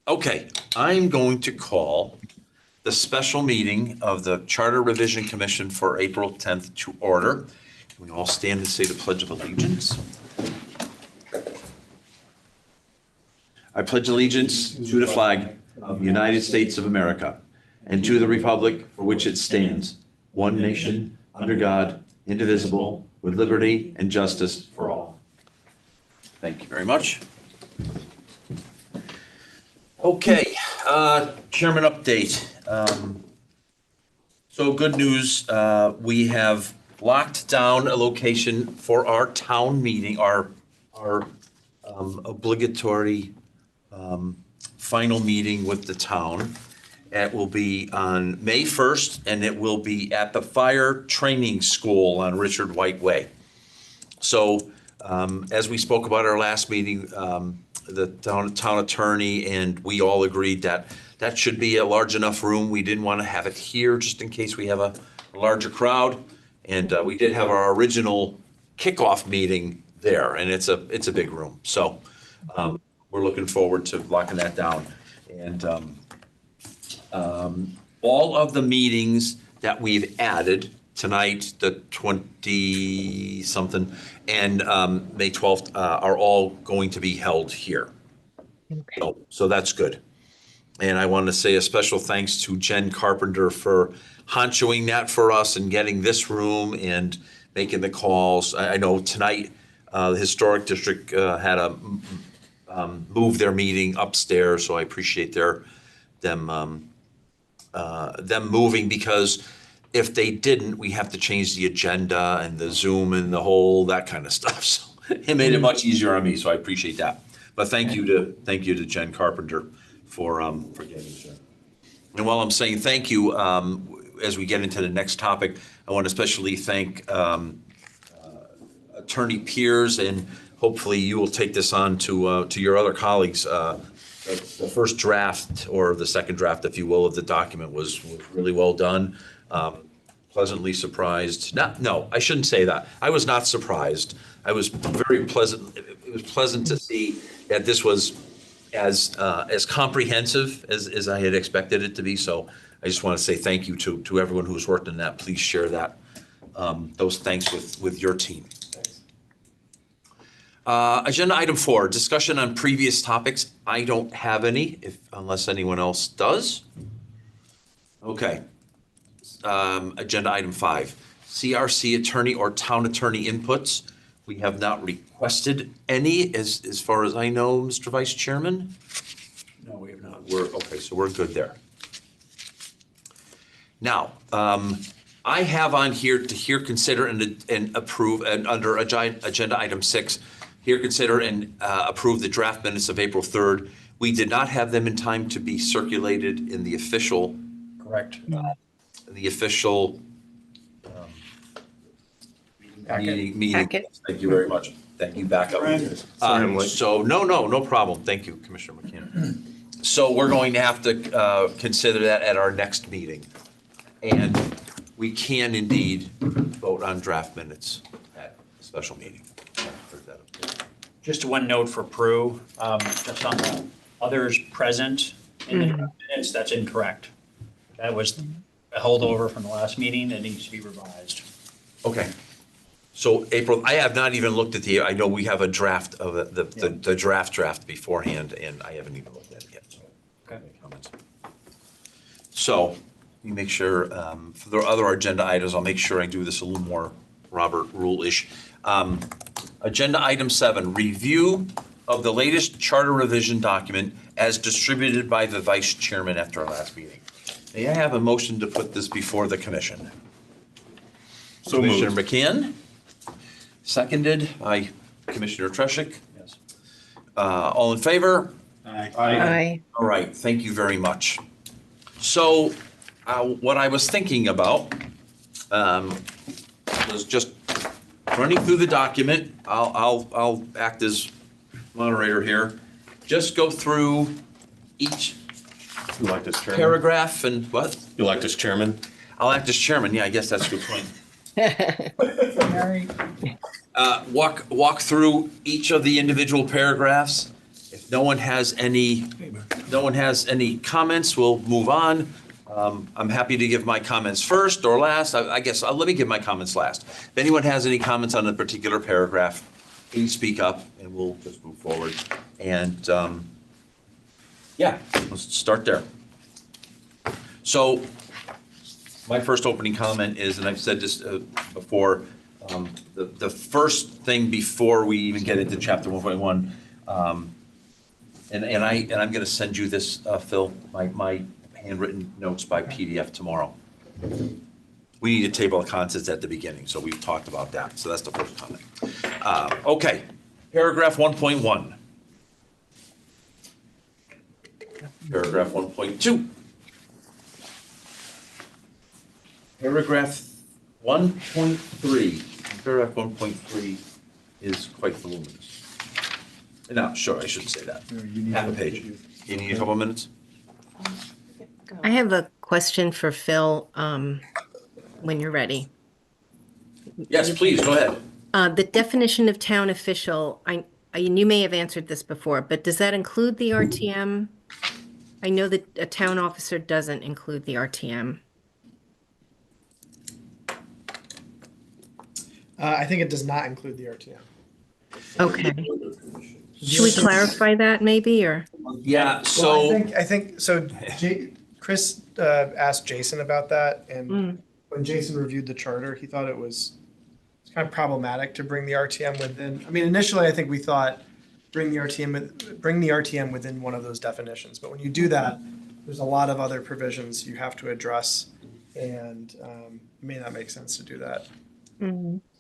Okay, I'm going to call the special meeting of the Charter Revision Commission for April 10th to order. We all stand and say the Pledge of Allegiance. I pledge allegiance to the flag of the United States of America and to the republic for which it stands, one nation, under God, indivisible, with liberty and justice for all. Thank you very much. Okay, Chairman update. So good news, we have locked down a location for our town meeting, our obligatory final meeting with the town. It will be on May 1st, and it will be at the Fire Training School on Richard White Way. So as we spoke about our last meeting, the town attorney and we all agreed that that should be a large enough room. We didn't want to have it here just in case we have a larger crowd. And we did have our original kickoff meeting there, and it's a big room. So we're looking forward to locking that down. And all of the meetings that we've added tonight, the 20-something, and May 12th are all going to be held here. Okay. So that's good. And I want to say a special thanks to Jen Carpenter for honchoing that for us and getting this room and making the calls. I know tonight the Historic District had a move their meeting upstairs, so I appreciate them moving, because if they didn't, we have to change the agenda and the Zoom and the whole, that kind of stuff. So it made it much easier on me, so I appreciate that. But thank you to Jen Carpenter for getting here. And while I'm saying thank you, as we get into the next topic, I want to especially thank Attorney Piers, and hopefully you will take this on to your other colleagues. The first draft, or the second draft, if you will, of the document was really well done. Pleasantly surprised. No, I shouldn't say that. I was not surprised. I was very pleasant. It was pleasant to see that this was as comprehensive as I had expected it to be. So I just want to say thank you to everyone who's worked on that. Please share that, those thanks with your team. Agenda item 4, discussion on previous topics. I don't have any, unless anyone else does. Okay. Agenda item 5, CRC attorney or town attorney inputs. We have not requested any, as far as I know, Mr. Vice Chairman. No, we have not. So we're good there. Now, I have on here to consider and approve, and under agenda item 6, consider and approve the draft minutes of April 3rd. We did not have them in time to be circulated in the official. Correct. The official meeting. Packet. Thank you very much. Thank you, backup. So no problem. Thank you, Commissioner McKenna. So we're going to have to consider that at our next meeting. And we can indeed vote on draft minutes at a special meeting. Just one note for Prue, just on the others present in the minutes, that's incorrect. That was a holdover from the last meeting that needs to be revised. Okay. So April, I have not even looked at I know we have a draft of the draft beforehand, and I haven't even looked at it yet. So Okay. Comments. So you make sure, for the other agenda items, I'll make sure I do this a little more Robert Rule-ish. Agenda item 7, review of the latest charter revision document as distributed by the Vice Chairman after our last meeting. May I have a motion to put this before the commission? So Commissioner moved. McCann, seconded by Commissioner Treshik. Yes. All in favor? Aye. All right, thank you very much. So what I was thinking about was just running through the document. I'll act as moderator here. Just go through each You like this chairman? paragraph and what? You like this chairman? I'll act as chairman. Yeah, I guess that's a good point. Walk through each of the individual paragraphs. If no one has any no one has any comments, we'll move on. I'm happy to give my comments first or last. I guess, let me give my comments last. If anyone has any comments on a particular paragraph, please speak up and we'll just move forward. And, yeah, let's start there. So, my first opening comment is, and I've said this before, the first thing before we even get into chapter 1.1, and I'm gonna send you this, Phil, my handwritten notes by PDF tomorrow. We need a table of contents at the beginning, so we've talked about that, so that's the first comment. Okay, paragraph 1.1. Paragraph 1.2. Paragraph 1.3. Paragraph 1.3 is quite voluminous. No, sure, I shouldn't say that. Half a page. You need a couple of minutes? I have a question for Phil, when you're ready. Yes, please, go ahead. The definition of town official, you may have answered this before, but does that include the RTM? I know that a town officer doesn't include the RTM. I think it does not include the RTM. Okay. Should we clarify that maybe, or? Yeah, Well, so, I think so. Chris asked Jason about that, and when Jason reviewed the charter, he thought it's kind of problematic to bring the RTM within. I mean, initially, I think we thought bring the RTM within one of those definitions, but when you do that, there's a lot of other provisions you have to address, and it may not make sense to do that.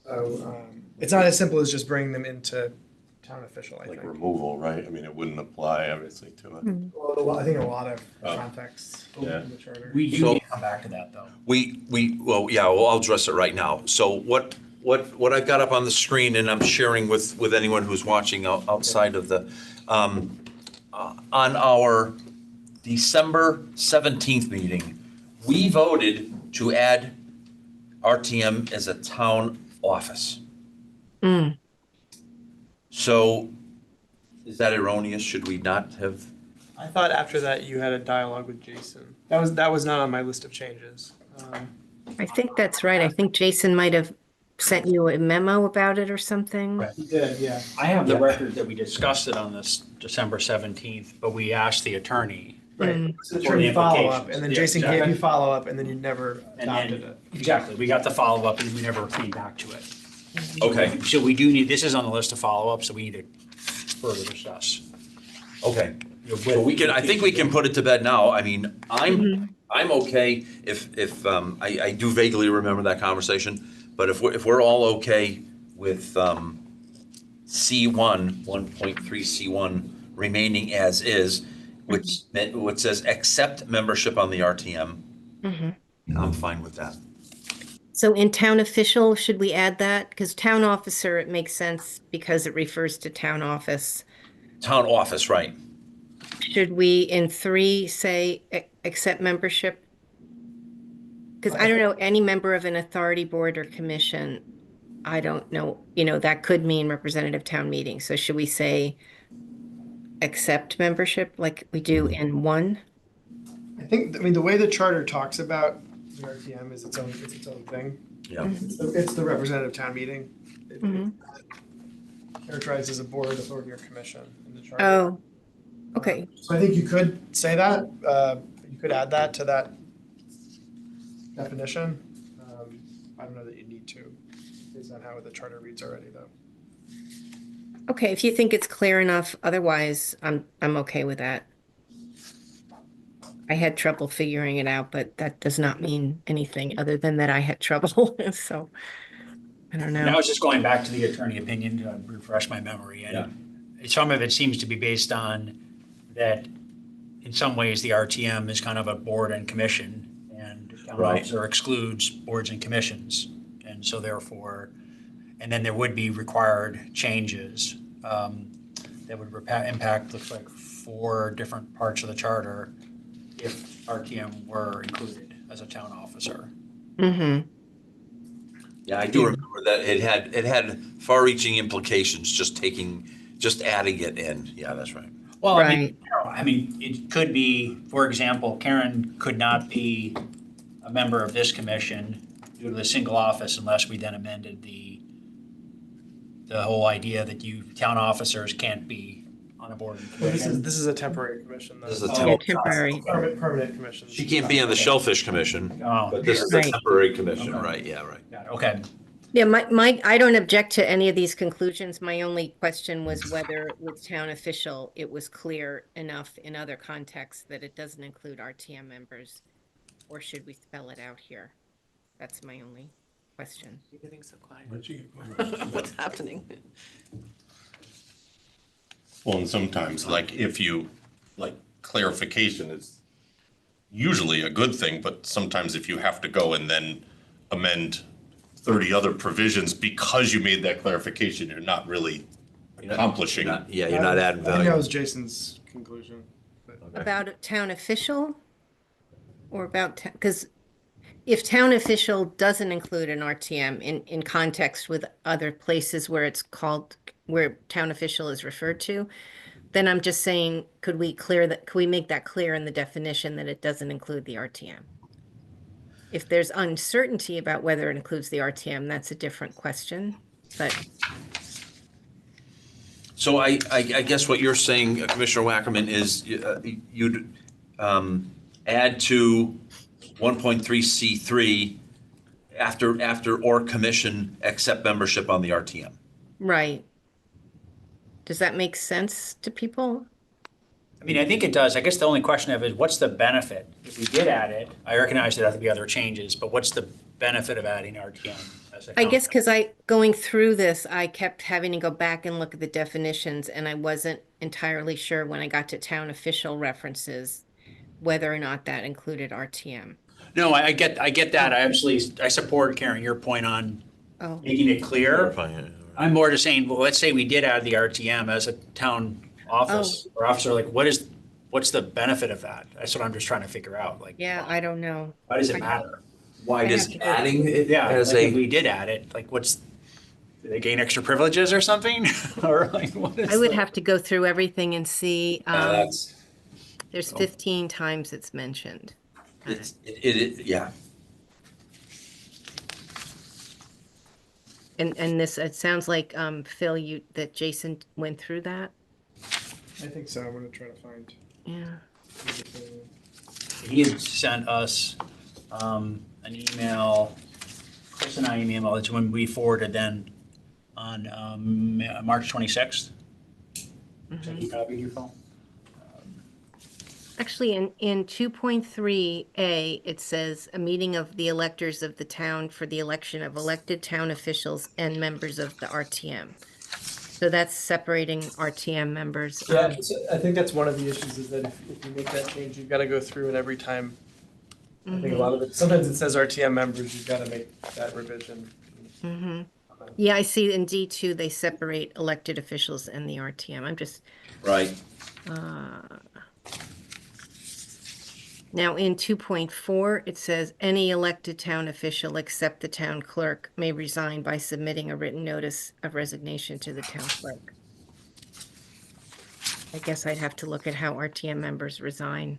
So it's not as simple as just bringing them into town official, I Like think. removal, right? I mean, it wouldn't apply obviously to it. Well, I think a lot of Oh. contexts Yeah. in the charter. We do So- need to come back to that, though. well, I'll address it right now. So what I've got up on the screen, and I'm sharing with anyone who's watching outside of the, on our December 17th meeting, we voted to add RTM as a town office. So is that erroneous? Should we not have? I thought after that you had a dialogue with Jason. That was not on my list of changes. I think that's right. I think Jason might have sent you a memo about it or something. Right. He did, yeah. I have the Yeah. record that we discussed it on this December 17th, but we asked the attorney. Right. So For the attorney follow-up, implications. and then Yeah, Jason gave exactly. you follow-up, and then you never And adopted then, it. exactly, we got the follow-up and we never came back to it. Okay, So we do need, this is on the list of follow-ups, so we need to further discuss. okay. You know, So we can, I think we can put it to bed now. I mean, Mm-hmm. I'm okay if, I do vaguely remember that conversation, but if we're all okay with, C1, 1.3 C1 remaining as is, which says accept membership on the RTM, I'm fine with that. So in town official, should we add that? Because town officer, it makes sense because it refers to town office. Town office, right? Should we in 3 say accept membership? Because I don't know, any member of an authority board or commission, I don't know, that could mean representative town meeting. So should we say accept membership like we do in 1? I mean, the way the charter talks about the RTM is its own thing. Yeah. It's the representative town meeting. It Mhm. characterizes a board, authority, or commission in the charter. Oh, okay. So I think you could say that, you could add that to that definition. I don't know that you need to, based on how the charter reads already, though. Okay, if you think it's clear enough, otherwise I'm okay with that. I had trouble figuring it out, but that does not mean anything other than that I had trouble. So I don't And I know. was just going back to the attorney opinion to refresh my memory. And some of it seems to be based on that, in some ways, the RTM is kind of a board and commission, and town Right. officer excludes boards and commissions. And so therefore, and then there would be required changes that would impact, looks like 4 different parts of the charter if RTM were included as a town officer. Mm-hmm. Yeah, I do remember that it had far-reaching implications, just adding it in. Yeah, that's right. Well, Right. I mean, it could be, for example, Karen could not be a member of this commission due to the single office unless we then amended the whole idea that town officers can't be on a board and Well, commission. this is a temporary commission. Though. This is a Yeah, temporary. temporary. Permanent commission. She can't be on the Shellfish Commission, Oh, but this is a Right. temporary commission, Okay. right? Yeah, right. got it. Okay. Yeah, I don't object to any of these conclusions. My only question was whether with town official, it was clear enough in other contexts that it doesn't include RTM members, or should we spell it out here? That's my only question. You're getting so quiet. Where'd you get- What's happening? Well, and sometimes, like, if you, like, clarification is usually a good thing, but sometimes if you have to go and then amend 30 other provisions because you made that clarification, you're not really accomplishing. Yeah, you're not adding I think that value. was Jason's conclusion. About a town official? Or about, because if town official doesn't include an RTM in context with other places where it's called, where town official is referred to, then I'm just saying, could we make that clear in the definition that it doesn't include the RTM? If there's uncertainty about whether it includes the RTM, that's a different question, but So I guess what you're saying, Commissioner Wackerman, is you'd add to 1.3C3 after or commission accept membership on the RTM. right. Does that make sense to people? I mean, I think it does. I guess the only question I have is what's the benefit? If we did add it, I recognize there have to be other changes, but what's the benefit of adding RTM? As a I guess concept? because going through this, I kept having to go back and look at the definitions, and I wasn't entirely sure when I got to town official references whether or not that included RTM. No, I get that. I support, Karen, your point on Oh, making it clear. I'm more just saying, well, let's say we did add the RTM as a town office or officer, like what's the benefit of that? That's what I'm just trying to figure out. Like, yeah, I don't know. why does it matter? Why does have to go- adding it Yeah, as like if a, we did add it, like do they gain extra privileges or something? Or like what is I would the- have to go through everything and see, that's, there's 15 times it's mentioned. yeah. And this, it sounds like, Phil, that Jason went through that? I think so. I'm gonna try to find. Yeah. He had sent us an email, Chris and I emailed it to him, we forwarded then on March 26th. So he copied your phone? Actually, in 2.3A, it says a meeting of the electors of the town for the election of elected town officials and members of the RTM. So that's separating RTM members. Yeah, I think that's one of the issues is that if you make that change, you've got to go through and every time. I think a lot of it. Sometimes it says RTM members. You've got to make that revision. Yeah, I see in D2, they separate elected officials and the RTM. I'm just, Right. now in 2.4, it says any elected town official except the town clerk may resign by submitting a written notice of resignation to the town clerk. I guess I'd have to look at how RTM members resign.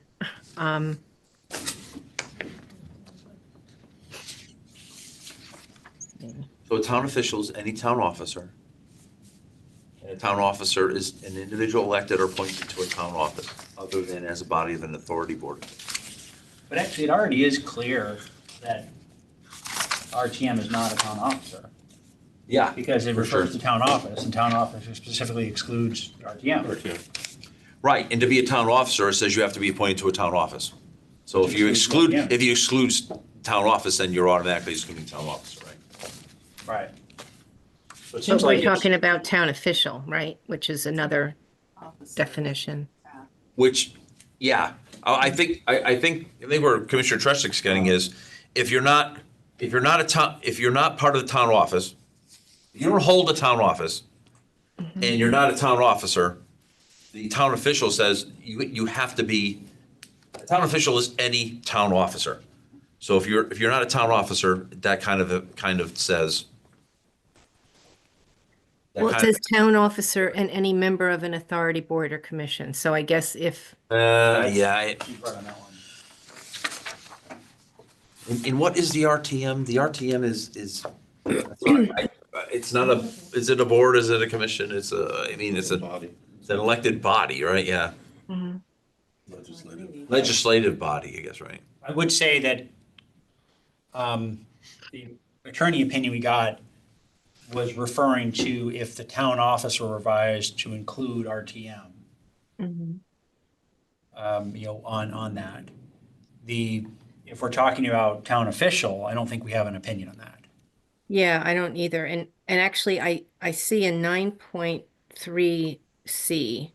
So a town official is any town officer. And a town officer is an individual elected or appointed to a town office, other than as a body of an authority board. But actually, it already is clear that RTM is not a town officer, Yeah. because it For sure. refers to town office, and town office specifically excludes RTM. Right, and to be a town officer, it says you have to be appointed to a town office. So Which excludes one, yeah. if you exclude town office, then you're automatically excluding town officer, right? Right. So it So seems we're like it's- talking about town official, right? Which is another definition. Which, yeah, I think where Commissioner Tressik's getting is, if you're not part of the town office, you don't hold a town office, and you're not a town officer, the town official says you have to be, a town official is any town officer. So if you're not a town officer, that kind of says, So we're talking about town official, right? Which is another definition. yeah, I think where Commissioner Tressik's getting is, if you're not part of the town office, you don't hold a town office, and you're not a town officer, the town official says you have to be, a town official is any town officer. So if you're not a town officer, that kind of That Well, it kind says town officer and any member of an authority board or commission. So I guess if, yeah, Keep right on that one. and what is the RTM? The RTM is, it's not a, is it a board, is it a commission? It's a, I mean, it's Body. an elected body, right? Yeah. Legislative. Legislative body, I guess, right? I would say that the attorney opinion we got was referring to if the town office were revised to include RTM, on that. If we're talking about town official, I don't think we have an opinion on that. yeah, I don't either. And actually, I see in 9.3C,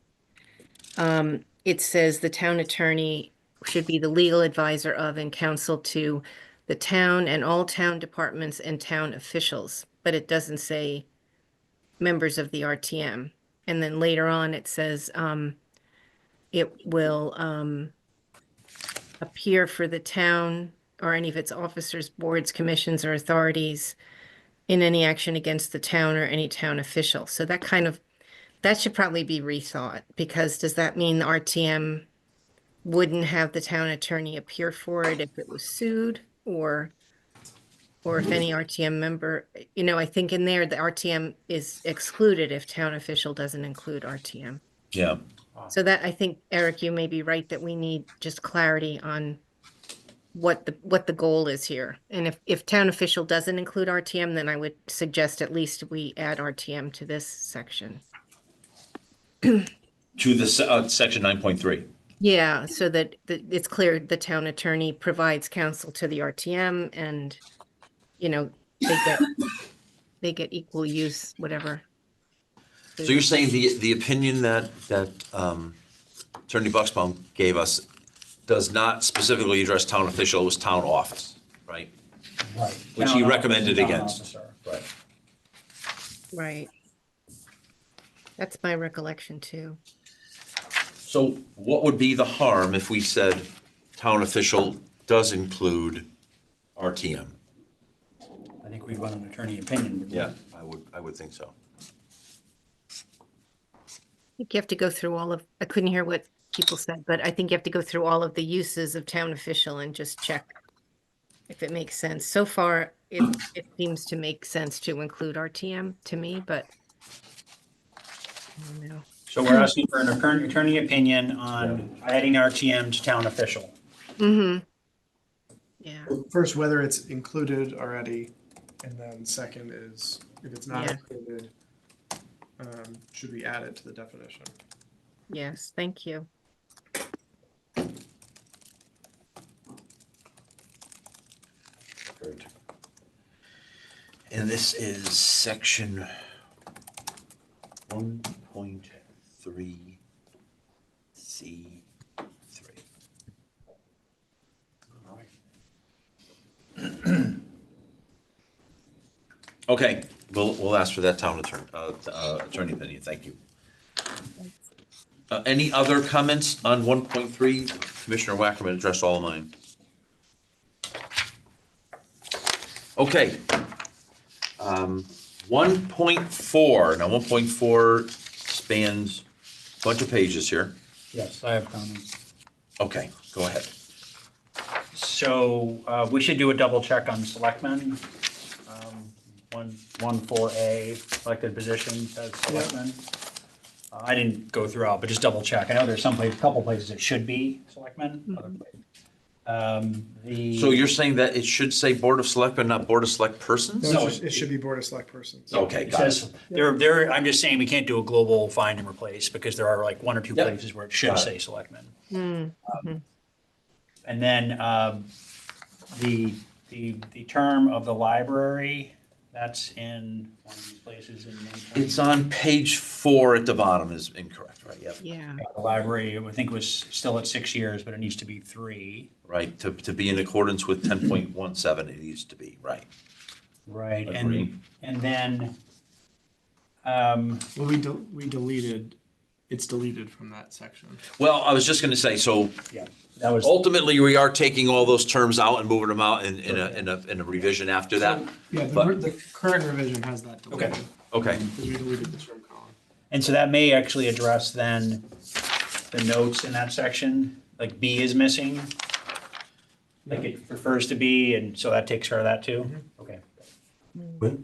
it says the town attorney should be the legal advisor of and counsel to the town and all town departments and town officials, but it doesn't say members of the RTM. And then later on, it says it will appear for the town or any of its officers, boards, commissions, or authorities in any action against the town or any town official. So that should probably be rethought, because does that mean the RTM wouldn't have the town attorney appear for it if it was sued, or if any RTM member, I think in there, the RTM is excluded if town official doesn't include RTM. Yeah. So that, I think, Eric, you may be right that we need just clarity on what the goal is here. And if town official doesn't include RTM, then I would suggest at least we add RTM to this section. To the section 9.3. Yeah, so that it's clear the town attorney provides counsel to the RTM, and, they get equal use, whatever. So you're saying the opinion that Attorney Bucksbaum gave us does not specifically address town official, it was town office, right? Right. Which he recommended against. Right. Right. That's my recollection too. So what would be the harm if we said town official does include RTM? I think we'd want an attorney opinion. I would think so. I think you have to go through I couldn't hear what people said, but I think you have to go through all of the uses of town official and just check if it makes sense. So far, it seems to make sense to include RTM to me, but I don't know. So we're asking for an attorney opinion on adding RTM to town official. Mm-hmm. Yeah. First, whether it's included already, and then second is if it's not Yeah. included, should we add it to the definition? Yes, thank you. Great. And this is section 1.3C3. Okay, we'll ask for that town attorney opinion, thank you. Any other comments on 1.3? Commissioner Wackerman addressed all of mine. Okay. 1.4, now 1.4 spans a bunch of pages here. Yes, I have comments. Okay, go ahead. So we should do a double check on selectmen. 1.4A, elected positions as selectmen. I didn't go through all, but just double check. I know there's a couple places it should be selectmen. So you're saying that it should say Board of Selectmen, not Board of Select Persons? No, it should be Board of Select Persons. Okay, It got it. says, I'm just saying we can't do a global find and replace because there are like one or two Yep. places where it should Got it. say selectmen. Mm-hmm. And then the term of the library, that's in one of these places in. It's on page 4 at the bottom is incorrect, right? Yep. Yeah. The library, I think, was still at 6 years, but it needs to be 3. Right, to be in accordance with 10.17, it needs to be, right. Right, Agree. and then, Well, we deleted, it's deleted from that section. Well, I was just gonna say, so yeah, That was, Ultimately, we are taking all those terms out and moving them out in a revision after that. Yeah, But- the current revision has that deleted. Okay. Okay, Because we deleted the term column. and so that may actually address then the notes in that section, like B is missing. Like it refers to B, and so that takes care of that too? Okay. When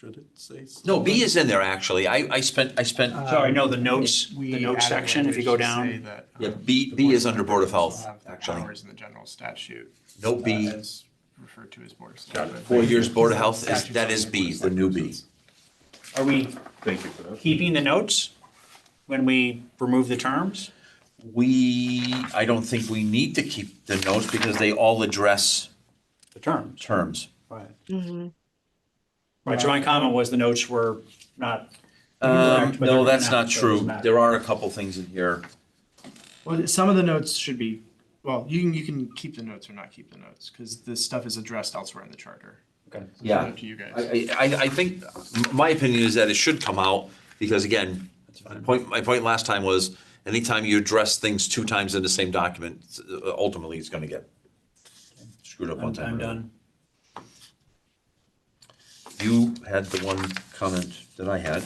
should it say? no, B is in there, actually. I spent, Sorry, no, the notes, We the notes added section, if you go language to say down. that, yeah, the B is of under Board of Directors Health, will have the actually. Powers in the general statute. No B. As referred to as Board of Got it. Selectmen. 4 years Board of Health, Statutes that on is the B, Board of the new Selectmen, B. so Are we Thank you for that. keeping the notes when we remove the terms? I don't think we need to keep the notes because they all address The terms. terms. Right. Mhm. Right, so my comment was the notes were not. correct, but No, they're that's now, not so it true. doesn't matter. There are a couple things in here. Well, some of the notes should be, well, you can keep the notes or not keep the notes, because this stuff is addressed elsewhere in the charter. Okay. So it's Yeah. Up to you guys. I think, my opinion is that it should come out, because again, my point last time was, anytime you address things 2 times in the same document, ultimately it's gonna get screwed up one time. I'm or another. done. You had the one comment that I had.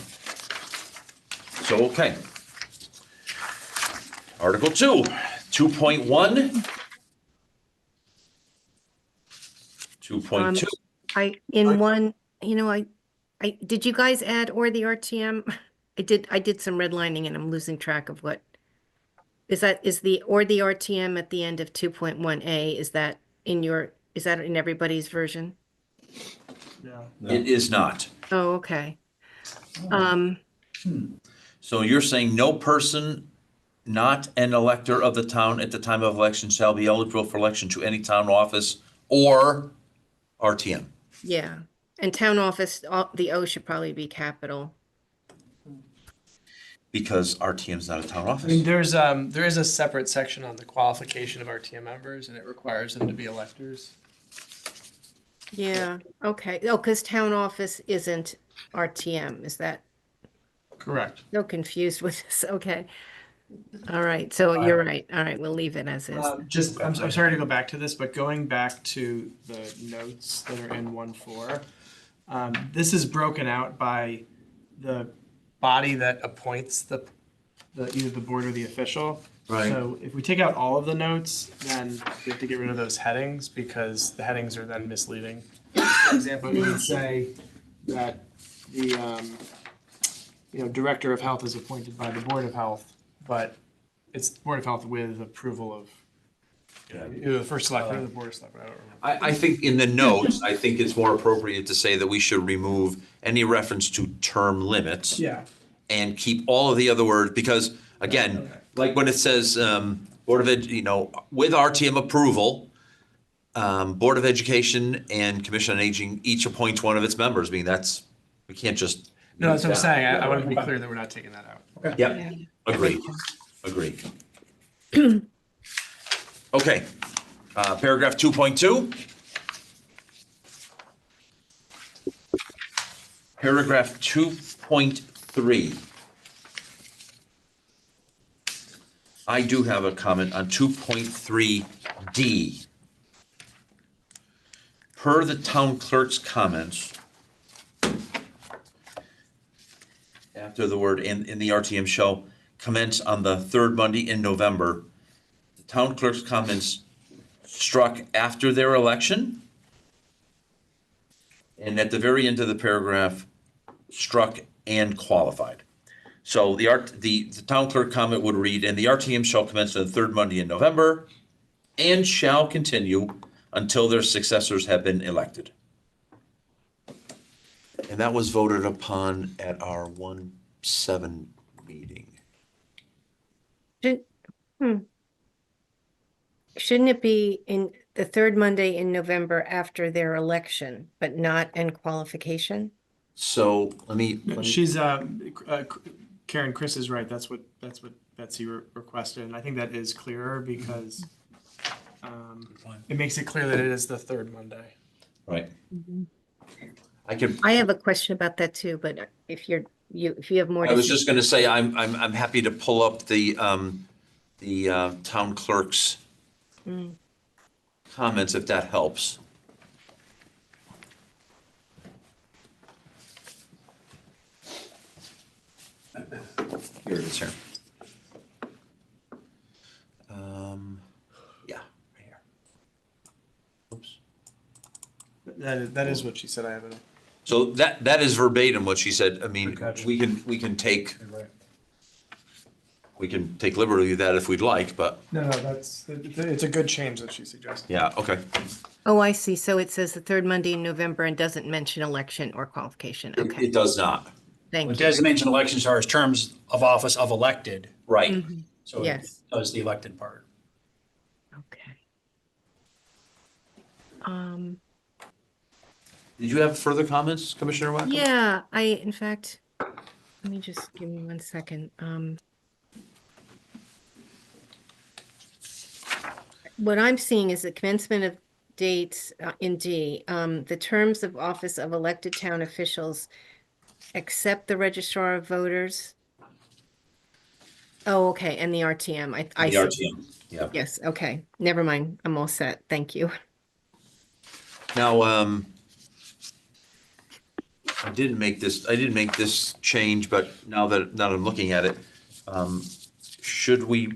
So, okay. Article 2, 2.1. 2.2. Did you guys add or the RTM? I did some redlining and I'm losing track of what. Is the RTM at the end of 2.1A, is that in everybody's version? No. It is not. Oh, okay. So you're saying no person not an elector of the town at the time of election shall be eligible for election to any town office or RTM? Yeah, and town office, the O should probably be capital. Because RTM's not a town I mean, office. there is a separate section on the qualification of RTM members, and it requires them to be electors. Yeah, okay. Oh, because town office isn't RTM, is that? Correct. So confused with this, okay. All right, so you're right. All right, we'll leave it as is. I'm sorry to go back to this, but going back to the notes that are in 1.4, this is broken out by the body that appoints either the board or the official. Right. So if we take out all of the notes, then we have to get rid of those headings because the headings are then misleading. For example, you would say that the director of health is appointed by the Board of Health, but it's Board of Health with approval of either the first selectman or the Board of Selectmen. I don't remember. I think in the notes, I think it's more appropriate to say that we should remove any reference to term limits. Yeah. And keep all of the other words, because again, like when it says, Board of with RTM approval, Board of Education and Commission on Aging each appoints one of its members. I mean, we can't just. No, that's what I'm saying. I want to be Okay. clear that we're not taking that out. Yep, agreed. Okay, paragraph 2.2. Paragraph 2.3. I do have a comment on 2.3D. Per the town clerk's comments, after the word in the RTM shall commence on the 3rd Monday in November, the town clerk's comments struck after their election. And at the very end of the paragraph, struck and qualified. So the town clerk comment would read, and the RTM shall commence on the 3rd Monday in November and shall continue until their successors have been elected. And that was voted upon at our 1/7 meeting. Shouldn't it be in the 3rd Monday in November after their election, but not in qualification? So let me She's Karen. Chris is right. That's what Betsy requested, and I think that is clearer because it makes it clear that it is the 3rd Monday. right. I could, I have a question about that too, but if you have more. I was just gonna say, I'm happy to pull up the the town clerk's comments, if that helps. Here it is here. Yeah, right here. Oops. That is what she said. I have it. So that is verbatim what she said. I mean, Good catch. we can take liberty with that if we'd like, but No, it's a good change that she suggested. yeah, okay. Oh, I see. So it says the third Monday in November and doesn't mention election or qualification. Okay, It does not. thank It you. does mention elections are as terms of office of elected, Right. so it Yes. does the elected part. Okay. Did you have further comments, Commissioner Wacom? Yeah, in fact, let me just give me 1 second. What I'm seeing is the commencement of dates in D, the terms of office of elected town officials, except the registrar of voters. Oh, okay, and the RTM. I The see. RTM, yeah. Yes, okay, never mind. I'm all set. Thank you. Now, I didn't make this change, but now that I'm looking at it, should we,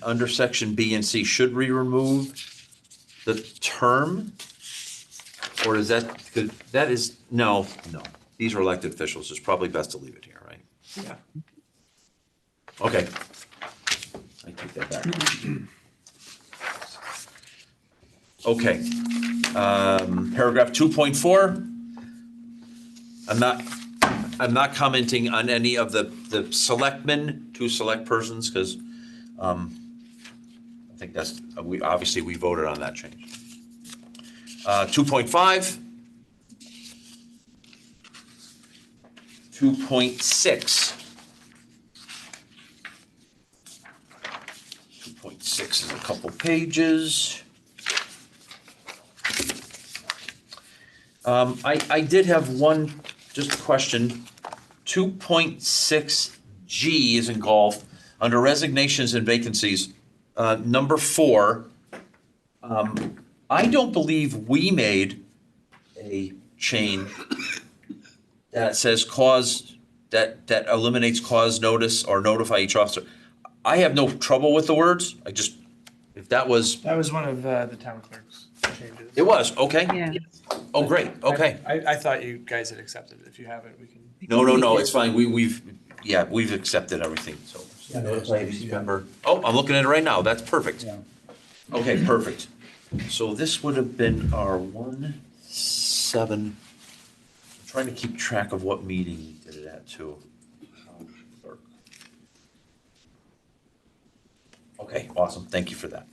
under section B and C, should we remove the term? Or is that, no, these are elected officials. It's probably best to leave it here, right? Yeah. Okay. I take that back. Okay. Paragraph 2.4. I'm not commenting on any of the selectmen to select persons, because I think that's, we voted on that change. 2.5. 2.6. 2.6 is a couple pages. I did have one just question. 2.6G is in golf, under resignations and vacancies, number 4. I don't believe we made a change that says cause, that eliminates cause notice or notify each officer. I have no trouble with the words. If that was, That was one of the town clerk's changes. it was, okay. Yeah. Oh, great, okay. I thought you guys had accepted it. If you haven't, we can. No, it's fine. We've accepted everything, so. Notify each member. Oh, I'm looking at it right now. That's perfect. Yeah. Okay, perfect. So this would have been our 1-7. I'm trying to keep track of what meeting we did it at too. Clerk. Okay, awesome. Thank you for that.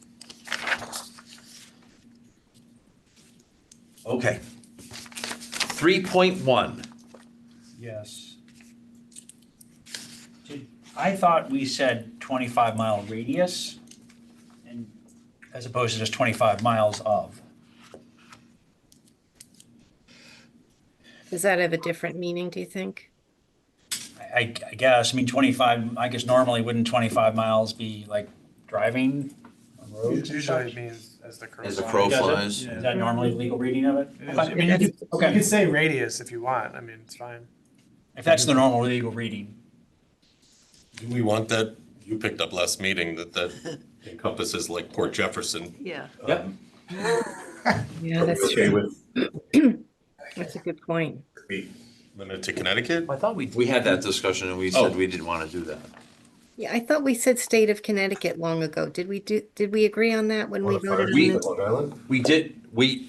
Okay. 3.1. Yes. I thought we said 25-mile radius, and as opposed to just 25 miles of. Does that have a different meaning, do you think? I guess, 25, I guess normally wouldn't 25 miles be like driving on roads? and Usually such? it means as the crow As the flies. crow Does it? flies. Is that normally the legal reading of it? It is. I mean, you could say radius if you want. I mean, it's fine. If that's the normal legal reading. Do we want that, you picked up last meeting, that encompasses like Port Jefferson? Yeah. Yep. Yeah, that's Okay true. with That's a good point. limit to Connecticut? I thought we had that discussion and we said we didn't want to do that. Yeah, I thought we said state of Connecticut long ago. Did we agree on that when we voted on it? Long Island? We did, we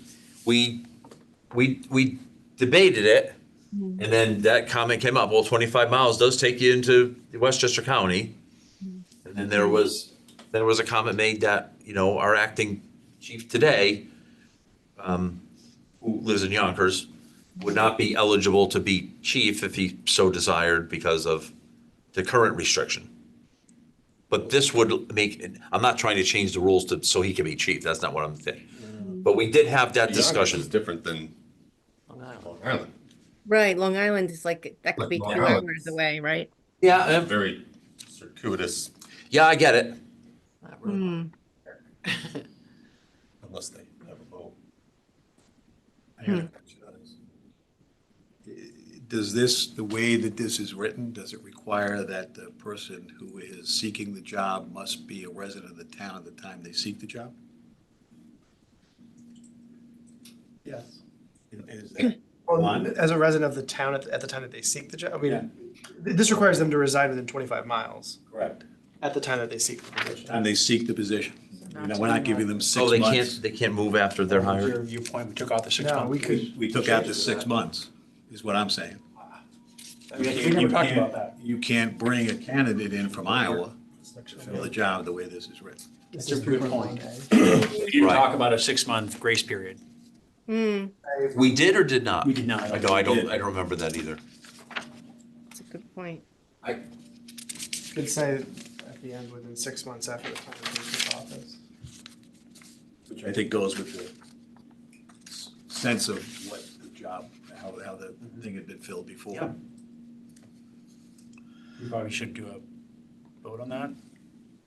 debated it, and then that comment came up, well, 25 miles does take you into Westchester County. And then there was a comment made that, our acting chief today, who lives in Yonkers, would not be eligible to be chief if he so desired because of the current restriction. But this would make, I'm not trying to change the rules so he can be chief, that's not what I'm saying. But we did have that discussion. Yonkers is different than Long Island. Long Island. Right, Long Island is like, that could be Long 2 Island. hours away, right? Yeah, Very circuitous. yeah, I get it. Not really. Unless they have a vote. I got a question on this. Does this, the way that this is written, does it require that the person who is seeking the job must be a resident of the town at the time they seek the job? Yes. Is that Well, one? as a resident of the town at the time that they seek the job, I mean, this requires them to reside within 25 miles Correct. at the time that they seek the position. Time they seek the position. You know, we're not giving them So 6 they months. can't, they can't move after they're Your hired? viewpoint, we took out the 6 No, months. we could, We took out the 6 months, is what I'm saying. We never talked about that. You can't bring a candidate in from Iowa to fill the job the way this is written. That's a good point. We didn't Right. talk about a 6-month grace period. We did or did not? We did not. I know, I don't remember that either. That's a good point. could say at the end, within 6 months after the time they take office. Which I think goes with the sense of what the job, how the thing had been filled before. Yeah. We probably should do a vote on that,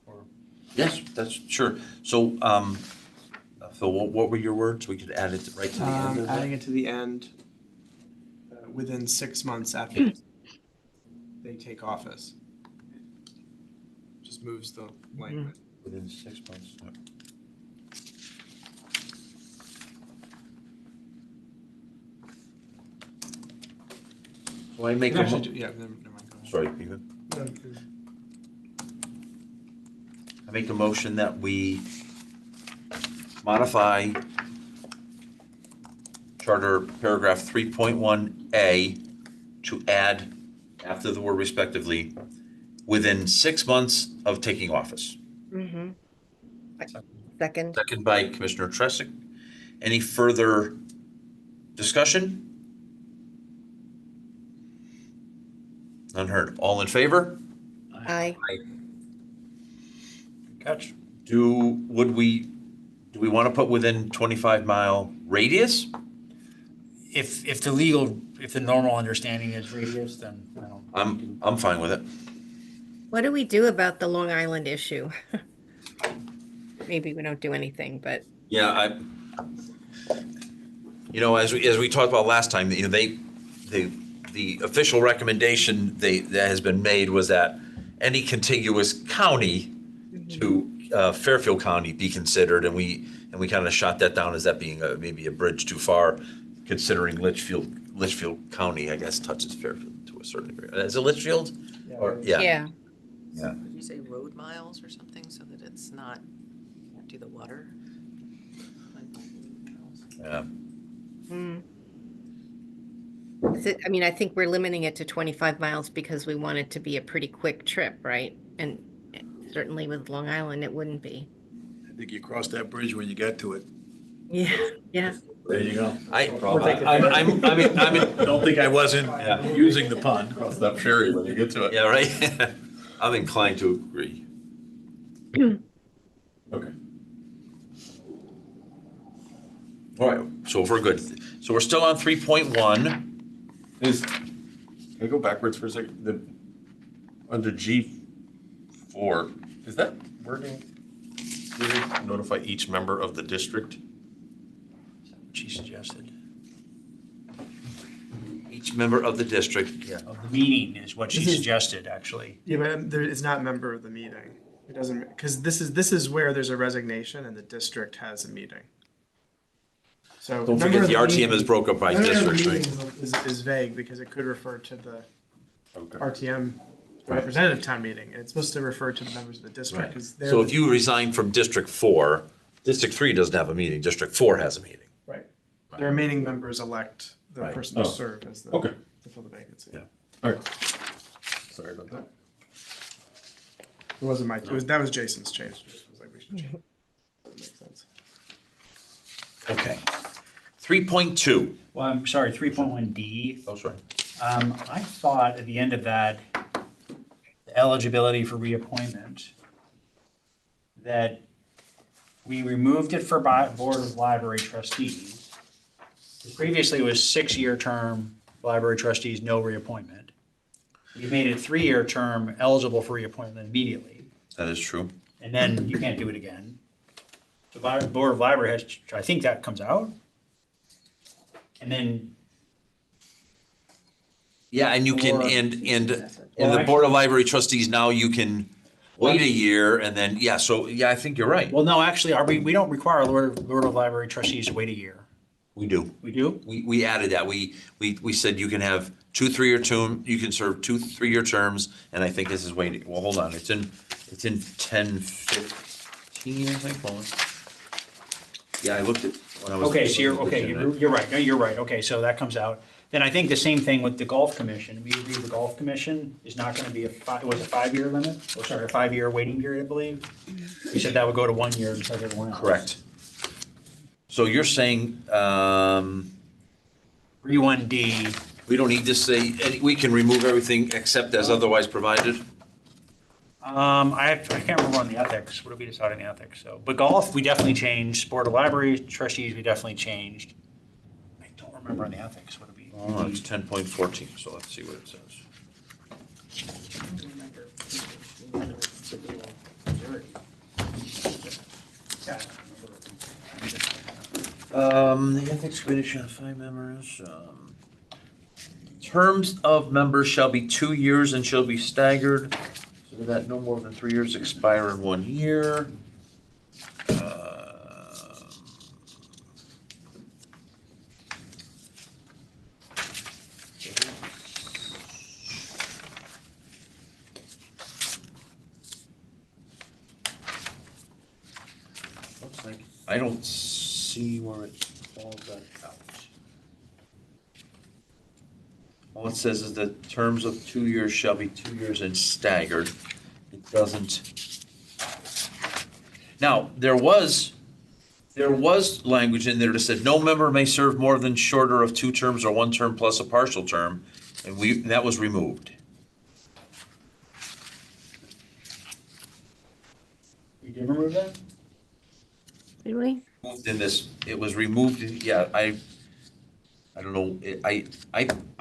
or Yes, that's, sure. So, Phil, what were your words? We could add it right to the end of Adding that? it to the end, within 6 months after they take office. Just moves the language. Within 6 months. yeah. So I make a, Actually, mo- yeah, never mind. Go ahead. sorry, Peter. No, I make a motion that we modify Charter paragraph 3.1A to add, after the word respectively, within 6 months of taking office. Mm-hmm. Second. Second by Commissioner Tressick. Any further discussion? None heard. All in favor? Aye. catch. Do we want to put within 25-mile radius? If the normal understanding is radius, then I don't. I'm fine with it. What do we do about the Long Island issue? Maybe we don't do anything, but Yeah, as we talked about last time, the official recommendation that has been made was that any contiguous county to Fairfield County be considered, and we kind of shot that down as that being maybe a bridge too far, considering Litchfield County, I guess, touches Fairfield to a certain degree. Is it Litchfield? Or, yeah. yeah. Did you say road miles or something so that it's not, can't do the water? Yeah. I mean, I think we're limiting it to 25 miles because we want it to be a pretty quick trip, right? And certainly with Long Island, it wouldn't be. I think you cross that bridge when you get to it. Yeah, yeah. There you go. I mean, Don't think I wasn't using the pun. Cross that ferry when you get to it. yeah, right? I'm inclined to agree. Okay. All right, so if we're good. So we're still on 3.1. Can I go backwards for a second? Under G4, is that wording? Notify each member of the district? What she suggested. Each member of the district. Yeah. Of the meeting is what she This is- suggested, actually. Yeah, but it's not member of the meeting. It doesn't, because this is where there's a resignation and the district has a meeting. So. Don't member forget of the RTM meeting- is broke up by member of the districts, right? meeting is vague because it could refer to the Okay. RTM representative town meeting. And it's supposed to refer to the members of the district because they're. So the- if you resign from District 4, District 3 doesn't have a meeting, District 4 has a meeting. Right. The remaining members elect the Right. person to Oh, serve as the. okay. To fill the vacancy. Yeah. All right. Sorry about that. It wasn't that was Jason's change. Just was like, we should change. That makes sense. Okay. 3.2. Well, I'm sorry, 3.1D. Oh, sorry. I thought at the end of that, the eligibility for reappointment, that we removed it for Board of Library Trustees. Previously, it was 6-year term, library trustees, no reappointment. We made it 3-year term, eligible for reappointment immediately. That is true. and then you can't do it again. The Board of Library has, I think that comes out. And then, Yeah, and you can, Or- and in Well, the Board of Library Trustees, now you can wait a year and then, yeah, so, yeah, I think you're right. well, no, actually, we don't require Board of Library Trustees to wait a year. We do. We do? We added that. We said you can have 2 3-year term, you can serve 2 3-year terms, and I think this is waiting, well, hold on, it's in 10-15, I think, hold on. Yeah, I looked at, when I was. Okay, so looking at the agenda. you're right, no, you're right, okay, so that comes out. Then I think the same thing with the Golf Commission, we agree the Golf Commission is not gonna be it was a 5-year limit, or sorry, a 5-year waiting period, I believe. We said that would go to 1 year instead of everyone else. Correct. So you're saying, 31D, we don't need to say, we can remove everything except as otherwise provided? I can't remember on the ethics, what did we decide on the ethics, so, but golf, we definitely changed, Board of Library Trustees, we definitely changed. I don't remember on the ethics, what did we? Oh, it's 10.14, so let's see what it says. The Ethics Committee shall have 5 members. Terms of members shall be 2 years and shall be staggered, so that no more than 3 years expire in 1 year. Looks like, I don't see where it calls that out. All it says is that terms of 2 years shall be 2 years and staggered. It doesn't. Now, there was language in there that said no member may serve more than shorter of 2 terms or 1 term plus a partial term, and that was removed. You did remove that? Did we? Moved in this, it was removed, yeah, I don't know, I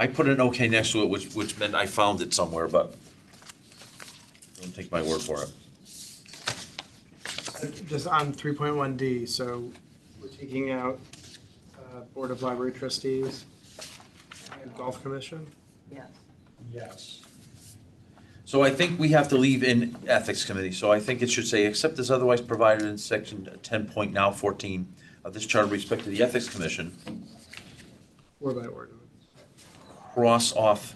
put an okay next to it, which meant I found it somewhere, but don't take my word for it. Just on 3.1D, so we're taking out Board of Library Trustees and Golf Commission. Yes. Yes. So I think we have to leave in Ethics Committee, so I think it should say, except as otherwise provided in section 10.14 of this charter with respect to the Ethics Commission, Or by ordinance. cross off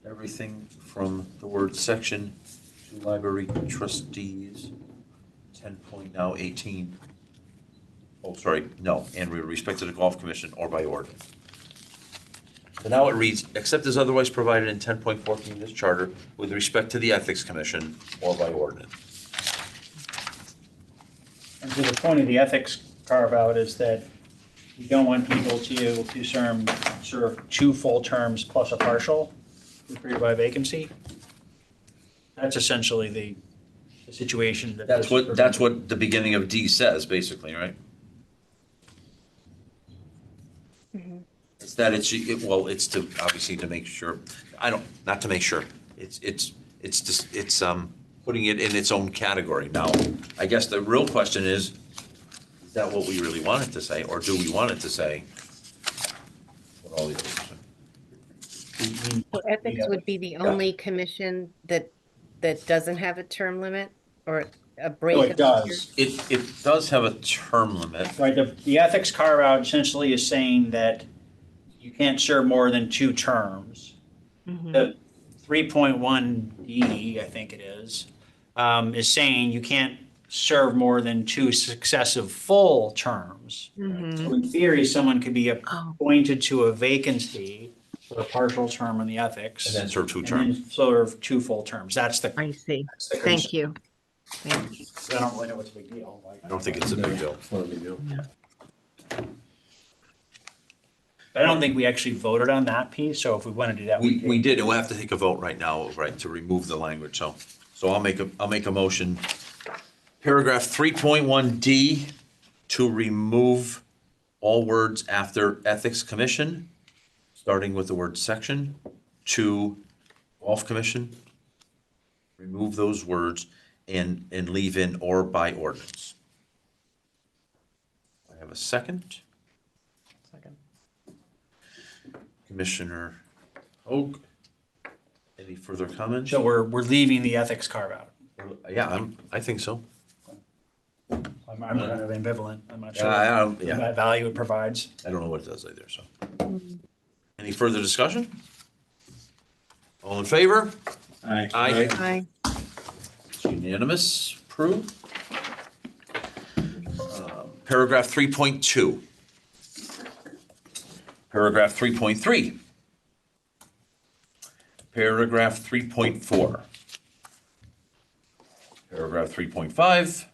everything from the word section to library trustees, 10.18. Oh, sorry, no, and with respect to the Golf Commission or by ordinance. So now it reads, except as otherwise provided in 10.14 of this charter with respect to the Ethics Commission or by ordinance. And so the point of the ethics carve-out is that you don't want people to serve 2 full terms plus a partial created by vacancy. That's essentially the situation that. That's what the beginning of D says, basically, right? It's that it's to, obviously to make sure, not to make sure, it's just, putting it in its own category. Now, I guess the real question is that what we really want it to say, or do we want it to say what all these things say? So ethics would be the only commission that doesn't have a term limit or a break? No, of it does. It does have a term limit. Right, the ethics carve-out essentially is saying that you can't serve more than 2 terms. The 3.1D, I think it is saying you can't serve more than 2 successive full terms. So in theory, someone could be appointed to a vacancy for a partial term in the ethics. And then serve 2 And terms. then serve 2 full terms. That's the. I see. that's the Thank concern. you. Thank you. I don't really know what's the big deal. I don't think it's a big deal. But I don't think we actually voted on that piece, so if we want to do that, We did, and we'll have to take a vote right now, right, to remove the language, so I'll make a motion. Paragraph 3.1D to remove all words after Ethics Commission, starting with the word section, to Golf Commission. Remove those words and leave in or by ordinance. I have a second. Second. Commissioner Hoag, any further comments? So we're leaving the ethics carve out. Yeah, I think so. I'm kind of ambivalent. I'm not sure Yeah, what value it provides. I don't know what it does either, so. Any further discussion? All in favor? Aye. Aye. It's unanimous, approved. Paragraph 3.2. Paragraph 3.3. Paragraph 3.4. Paragraph 3.5.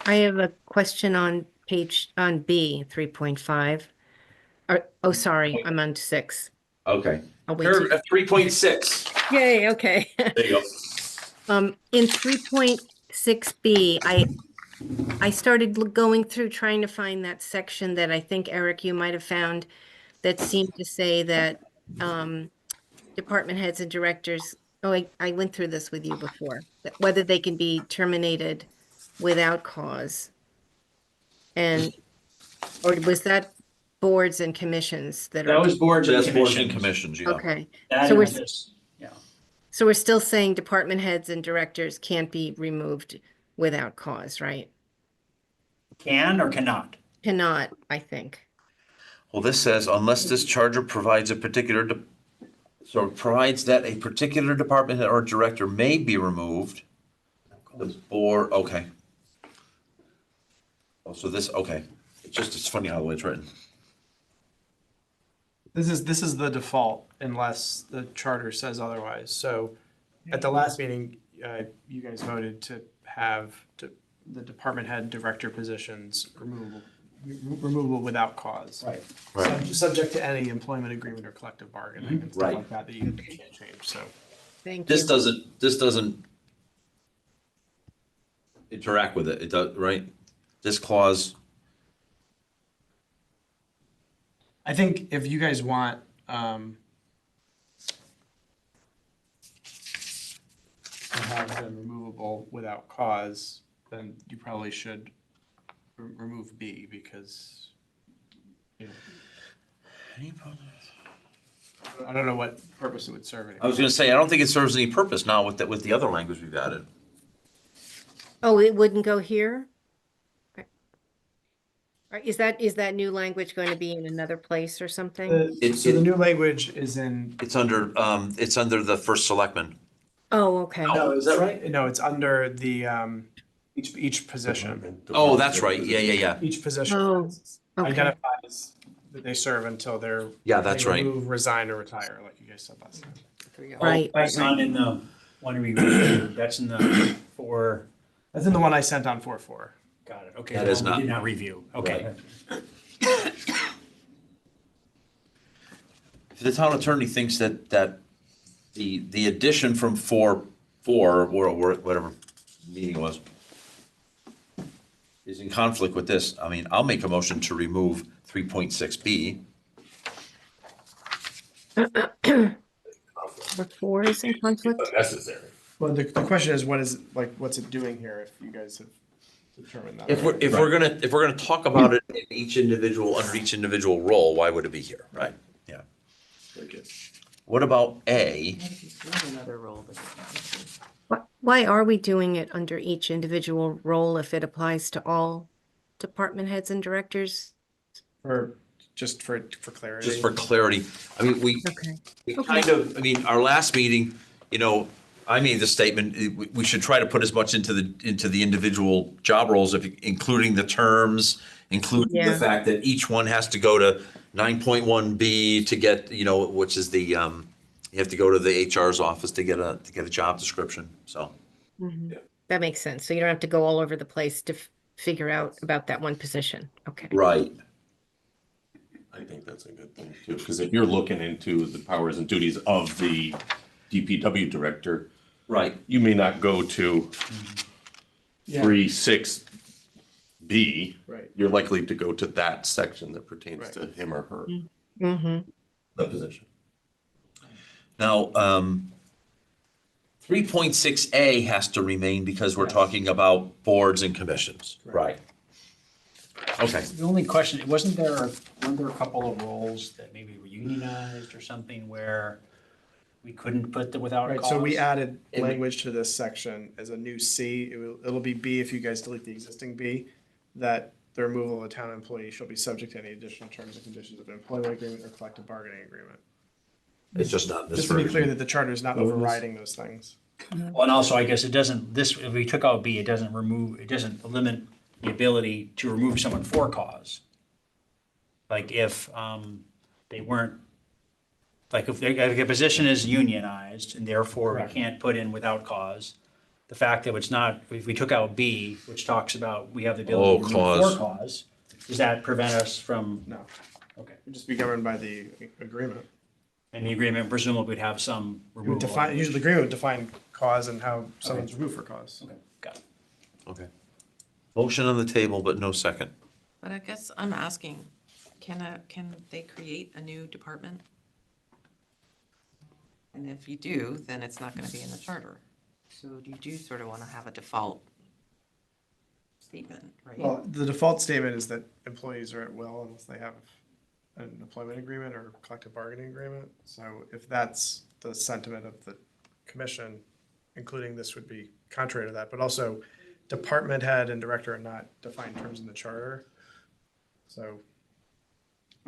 I have a question on B, 3.5. Oh, sorry, I'm on 6. Okay. I'll wait till- Paragraph 3.6. Yay, okay. There you go. In 3.6B, I started going through trying to find that section that I think, Eric, you might have found that seemed to say that department heads and directors, I went through this with you before, that whether they can be terminated without cause. Or was that boards and commissions that That are? was boards and That's boards and commissions. commissions, yeah. Okay. That So and we're, this, yeah. so we're still saying department heads and directors can't be removed without cause, right? Can or cannot? Cannot, I think. Well, this says unless this charter provides a particular, so it provides that a particular department head or director may be removed. The board, okay. Oh, so this, okay. It's funny how the way it's written. This is the default unless the charter says otherwise. So at the last meeting, you guys voted to have the department head director positions removable without cause. Right. Subject to any employment agreement or collective bargaining and stuff Right. like that you can't change, so. Thank you. This doesn't interact with it. It does, right? This clause, I think if you guys want, to have them removable without cause, then you probably should remove B because, you know, I don't know what purpose it would serve anymore. I was gonna say, I don't think it serves any purpose now with the other language we've added. Oh, it wouldn't go here? Is that new language going to be in another place or something? So the new language is in. It's under the first selectman. Oh, okay. Oh, is that right? No, it's under the, each position. Oh, that's right. Yeah. Each position Oh, okay. identifies that they serve until they're. Yeah, that's they right. remove, resign, or retire, like you guys said last time. Right. That's not in the one we reviewed. That's in the four. That's in the one I sent on 4-4. Got it. Okay. That the is one we not- Did not review. Okay. If the town attorney thinks that the addition from 4 or whatever meeting was is in conflict with this, I mean, I'll make a motion to remove 3.6B. The 4 is in conflict? Necessary. Well, the question is, what's it doing here if you guys have determined that? If we're gonna talk about it in each individual, under each individual role, why would it be here, right? Yeah. What about A? Another role, but Why are we doing it under each individual role if it applies to all department heads and directors? Just for clarity. Just for clarity, I mean, we Okay. kind of, I mean, our last meeting, you know, I made the statement, we should try to put as much into the individual job roles, including the terms, including the Yeah. fact that each one has to go to 9.1B to get, you know, which is the, you have to go to the HR's office to get a job description, so. That makes sense. So you don't have to go all over the place to figure out about that one position. Okay. Right. I think that's a good thing too, because if you're looking into the powers and duties of the DPW director, Right. you may not go to 3.6B. Right. You're likely to go to that section that pertains to him or her, Mm-hmm. the position. Now, 3.6A has to remain because we're talking about boards and commissions. Right. Okay. The only question, weren't there a couple of roles that maybe were unionized or something where we couldn't put the without Right, cause? so we added language to this section as a new C. It'll be B if you guys delete the existing B, that the removal of a town employee shall be subject to any additional terms and conditions of an employment agreement or collective bargaining agreement. It's just not this Just to be clear version. that the charter is not overriding those things. Well, and also, I guess it doesn't, if we took out B, it doesn't eliminate the ability to remove someone for cause. Like if they weren't, like if a position is unionized and therefore we can't put in without cause, the fact that it's not, if we took out B, which talks about we have the ability to remove cause. for cause, does that prevent us from, No, okay. it'd just be governed by the agreement. And the agreement presumably would have some It would removal. define, usually the agreement would define cause and how someone's removed for cause. Okay, got it. Okay. Motion on the table, but no second. But I guess I'm asking, can they create a new department? And if you do, then it's not gonna be in the charter. So you do sort of wanna have a default statement, right? Well, the default statement is that employees are at will unless they have an employment agreement or collective bargaining agreement. So if that's the sentiment of the commission, including this would be contrary to that, but also department head and director are not defined terms in the charter. So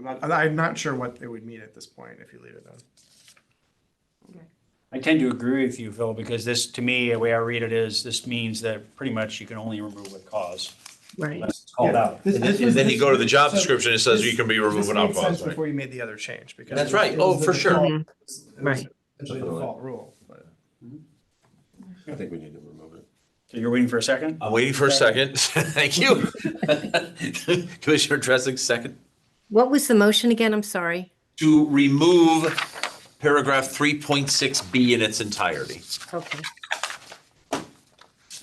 I'm not sure what it would mean at this point if you leave it in. I tend to agree with you, Phil, because this, to me, the way I read it is, this means that pretty much you can only remove with cause. Right. Unless it's called out. And then you go to the job description, it says you can be removed This without made sense cause, right? before you made the other change because. That's it was- right. it Oh, was the for sure. default- Mhm. it was Right. Essentially the default rule, but. I think we need to remove it. So you're waiting for a second? I'm waiting for a second. Thank you. Commissioner Dressing, second. What was the motion again? I'm sorry. To remove paragraph 3.6B in its entirety. Okay.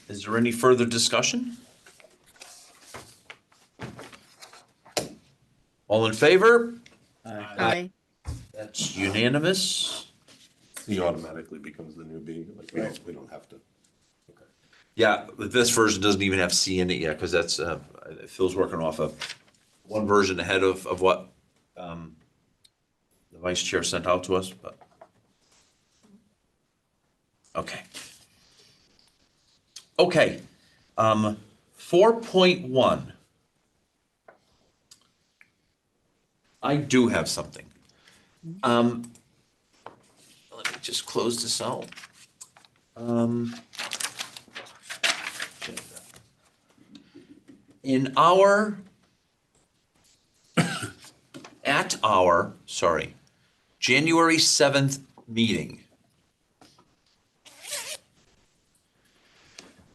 Is there any further discussion? All in favor? Aye. That's unanimous. C automatically becomes the new B, like we don't have to. Okay. Yeah, but this version doesn't even have C in it yet, because that's, Phil's working off of one version ahead of what the vice chair sent out to us, but. Okay. Okay, 4.1. I do have something. Let me just close this out. In our, at our, sorry, January 7th meeting.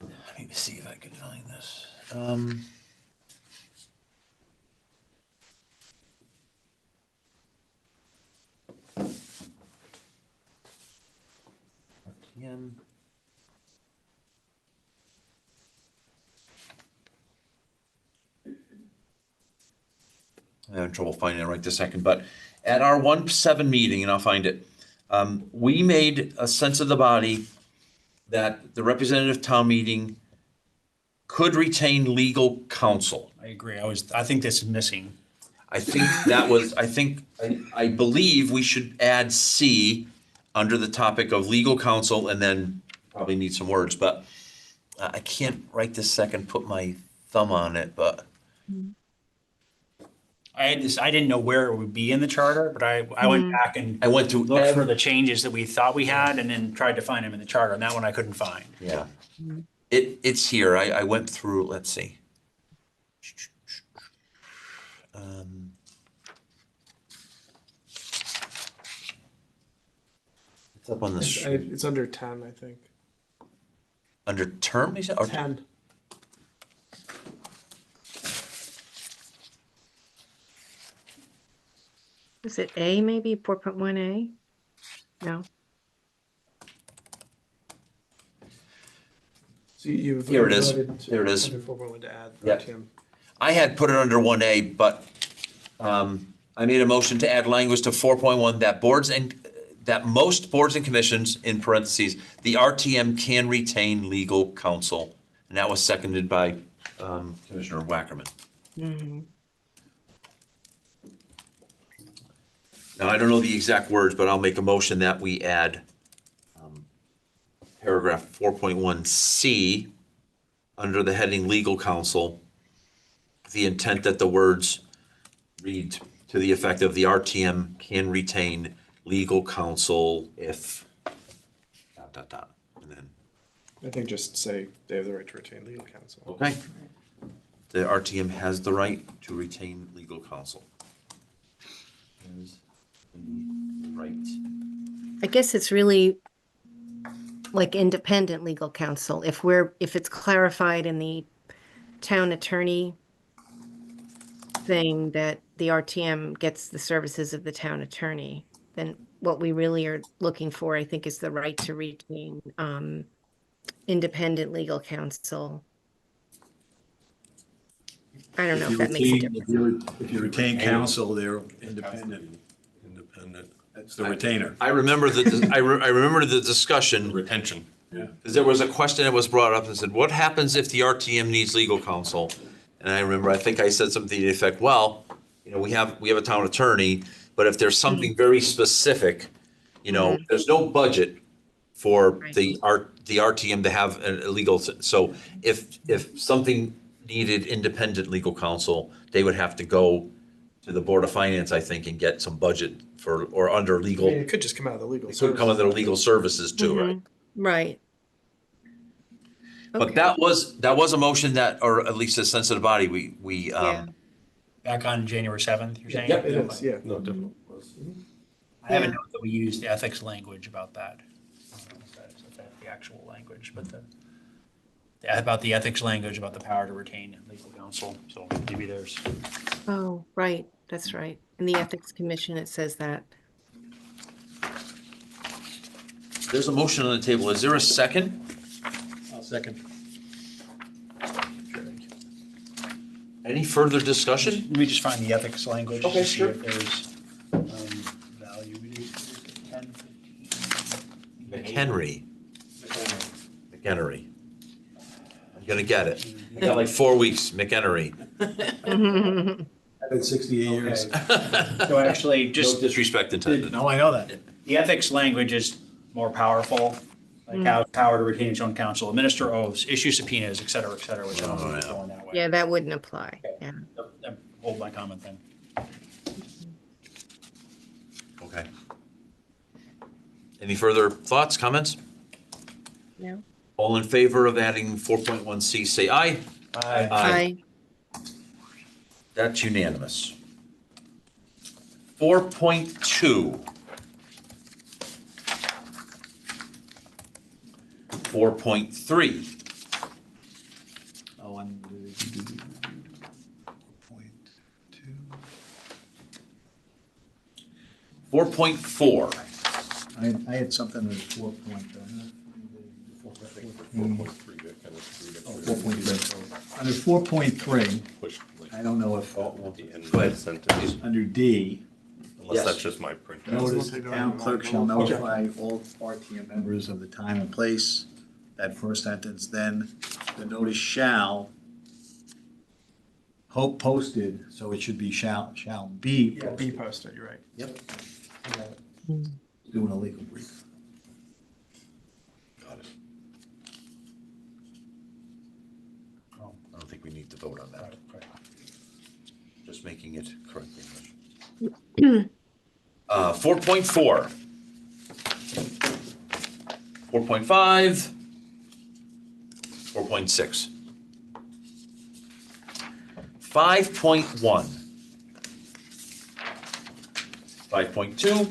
Let me see if I can find this. RTM. I'm having trouble finding it right this second, but at our 1/7 meeting, and I'll find it, we made a sense of the body that the representative town meeting could retain legal counsel. I agree. I think this is missing. I think that was, I believe we should add C under the topic of legal counsel and then probably need some words, but I can't right this second put my thumb on it, but. I didn't know where it would be in the charter, but I went back and I went to looked for the changes that we thought we had and then tried to find them in the charter, and that one I couldn't find. Yeah. It's here. I went through, let's see. It's up on the screen. It's under 10, I think. Under term, you said? Or- 10. Is it A, maybe 4.1A? No. So you've. Here it is. voted to- There it is. Under 4.1 to add Yep. RTM. I had put it under 1A, but I made a motion to add language to 4.1 that boards and that most boards and commissions, in parentheses, the RTM can retain legal counsel. And that was seconded by Commissioner Wackerman. Now, I don't know the exact words, but I'll make a motion that we add paragraph 4.1C under the heading legal counsel, the intent that the words read to the effect of the RTM can retain legal counsel if dot, dot, dot, and then, I think just say they have the right to retain legal counsel. okay. The RTM has the right to retain legal counsel. Has the right. I guess it's really like independent legal counsel. If it's clarified in the town attorney thing that the RTM gets the services of the town attorney, then what we really are looking for, I think, is the right to retain independent legal counsel. I don't know if that makes a difference. If you retain counsel, they're independent. Independent. That's the retainer. I remember I remember the discussion, retention. because there was a question that was brought up and said, what happens if the RTM needs legal counsel? And I remember, I think I said something to the effect, well, you know, we have a town attorney, but if there's something very specific, you know, there's no budget for the RTM to have a legal, so if something needed independent legal counsel, they would have to go to the Board of Finance, I think, and get some budget for, or under I mean, legal, it could just come out of the legal. it could come under legal services too, right? Right. But Okay. that was a motion that, or at least a sense of the body, we Yeah. Back on January 7th, you're saying? Yep, It is, yeah. No different. I have a note that we used ethics language about that. I don't know if that's the actual language, but about the ethics language, about the power to retain legal counsel, so maybe there's. Oh, right. That's right. In the Ethics Commission, it says that. There's a motion on the table. Is there a second? I'll second. Any further discussion? Let me just find the ethics language. Okay, to see sure. if there's value. We need 10, 15. McHenry. McHenry. I'm gonna get it. I got like 4 weeks, McHenry. I've been 68 years. So actually, No just disrespect intended. No, I know that. the ethics language is more powerful, like how power to retain its own counsel, administer oaths, issue subpoenas, et cetera, which I don't think is going that way. Yeah, that wouldn't apply. Yeah. Hold my comment then. Okay. Any further thoughts, comments? No. All in favor of adding 4.1C, say aye. Aye. That's unanimous. 4.2. 4.3. Oh, and. Four point four. I had something in 4 point. 4.3. Under 4.3, I don't know if, under D, Unless that's just my print. notice the town clerk shall notify all RTM members of the time and place. That first sentence, then the notice shall posted, so it should be shall be Yeah, be posted. posted, you're right. Yep. Doing a legal brief. Got it. I don't think we need to vote on that. Just making it correctly. 4.4. 4.5. 4.6. 5.1. 5.2.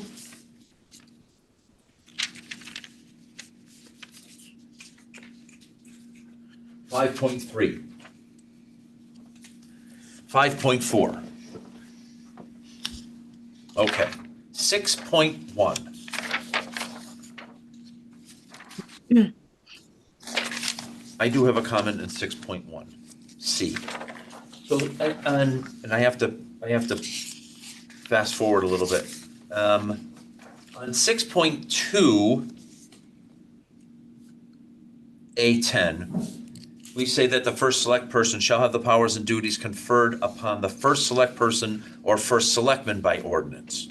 5.3. 5.4. Okay. 6.1. I do have a comment in 6.1C. So, and I have to fast forward a little bit. On 6.2, A10, we say that the first select person shall have the powers and duties conferred upon the first select person or first selectman by ordinance.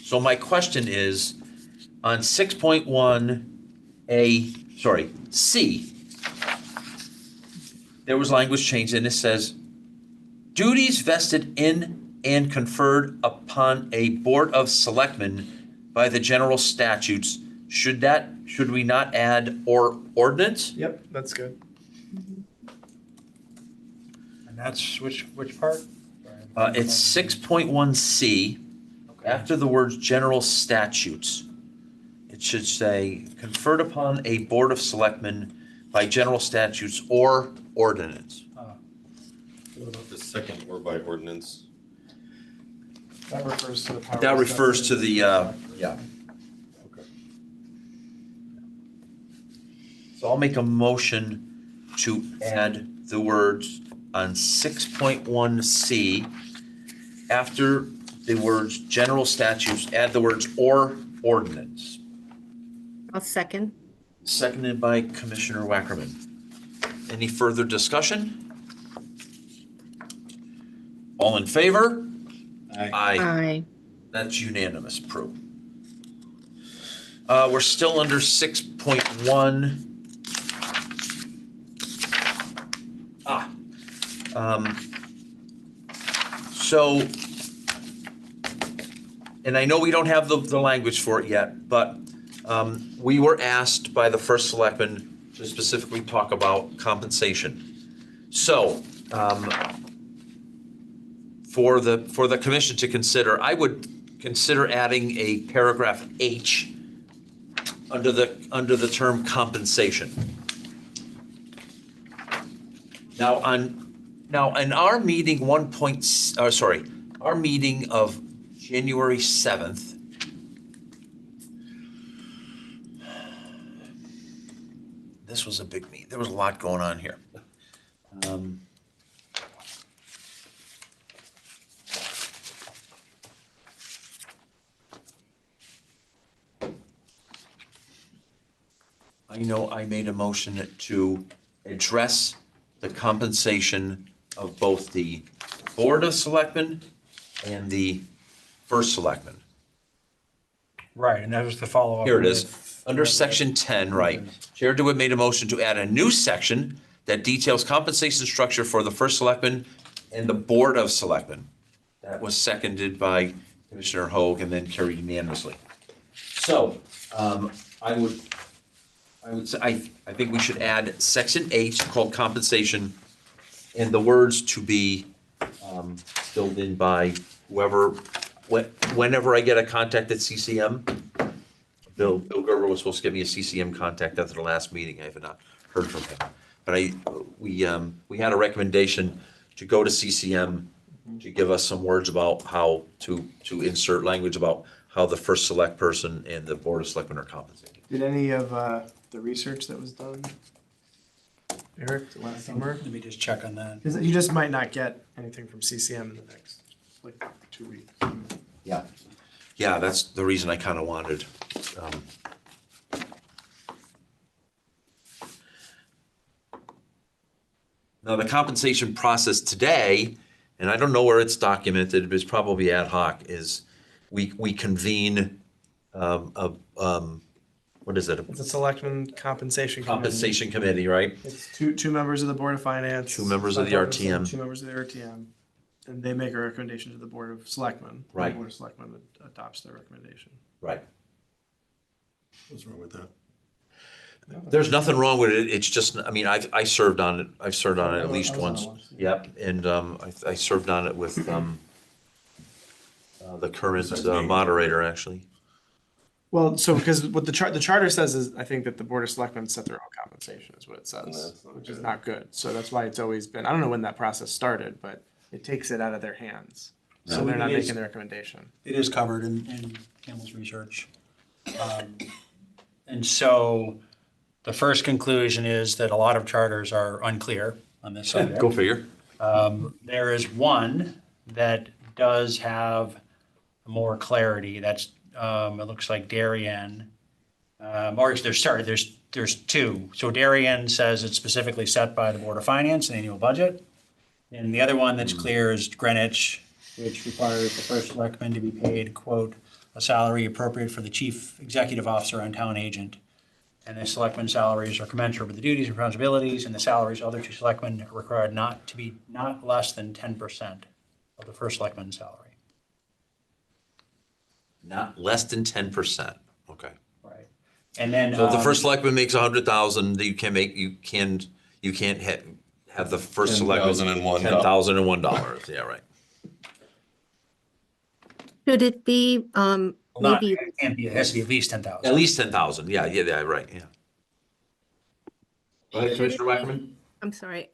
So my question is, on 6.1, C, there was language change and it says, duties vested in and conferred upon a board of selectmen by the general statutes, should we not add or ordinance? Yep, that's good. And that's which part? It's 6.1C, after the words general statutes. It should say conferred upon a board of selectmen by general statutes or ordinance. What about the second or by ordinance? That refers to the power. That refers to the, yeah. Okay. So I'll make a motion to add the words on 6.1C, after the words general statutes, add the words or ordinance. I'll second. Seconded by Commissioner Wackerman. Any further discussion? All in favor? Aye. Aye. That's unanimous, Prue. We're still under 6.1. So, and I know we don't have the language for it yet, but we were asked by the first selectman to specifically talk about compensation. So, for the commission to consider, I would consider adding a paragraph H under the term compensation. Now in our meeting our meeting of January 7th, this was a big meeting. There was a lot going on here. I know I made a motion to address the compensation of both the Board of Selectmen and the First Selectman. Right, and that was the follow-up. Here it is, under section 10, right. Chair DeWitt made a motion to add a new section that details compensation structure for the First Selectman and the Board of Selectmen. That was seconded by Commissioner Hoag and then carried unanimously. So, I would say, I think we should add section 8 called compensation and the words to be filled in by whoever, whenever I get a contact at CCM. Bill Gerber was supposed to give me a CCM contact after the last meeting. I have not heard from him. But we had a recommendation to go to CCM to give us some words about how to insert language about how the first select person and the Board of Selectmen are compensated. Did any of the research that was done, Eric, last summer? Let me just check on that. Because you just might not get anything from CCM in the next, 2 weeks. Yeah. Yeah, that's the reason I kind of wanted. Now, the compensation process today, and I don't know where it's documented, but it's probably ad hoc, is we convene what is it? It's a selectman compensation committee. Compensation committee, right? It's two members of the Board of Finance. 2 members of the select RTM. representative, 2 members of the RTM. And they make a recommendation to the Board of Selectmen. Right. The Board of Selectmen adopts their recommendation. Right. What's wrong with that? There's nothing wrong with it. It's just, I mean, I served on it. I've served on it at I least was on once. it once. Yep, and I served on it with the current moderator, actually. Well, so because what the charter says is, I think that the Board of Selectmen set their own compensation is what it says, That's not which is good. not good. So that's why it's always been, I don't know when that process started, but it takes it out of their hands. So No. they're not It is- making the recommendation. It is covered in Campbell's research. And so the first conclusion is that a lot of charters are unclear on this subject. Go figure. There is one that does have more clarity. That's it looks like Darien, or there's two. So Darien says it's specifically set by the Board of Finance and annual budget. And the other one that's clear is Greenwich, which requires the first selectman to be paid, quote, "a salary appropriate for the chief executive officer and town agent." And the selectmen's salaries are commensurate with the duties and responsibilities, and the salaries of other two selectmen are required not less than 10% of the first selectman's salary. Not less than 10%. Okay. Right. And then. So if the first selectman makes 100,000, you can't have the first selectman. $10,001. $10,001. Yeah, right. Should it be, Not, maybe, it can't be, it has to be at least 10,000. At least 10,000. Yeah, right. Yeah. Go ahead, Commissioner Wackerman. I'm sorry,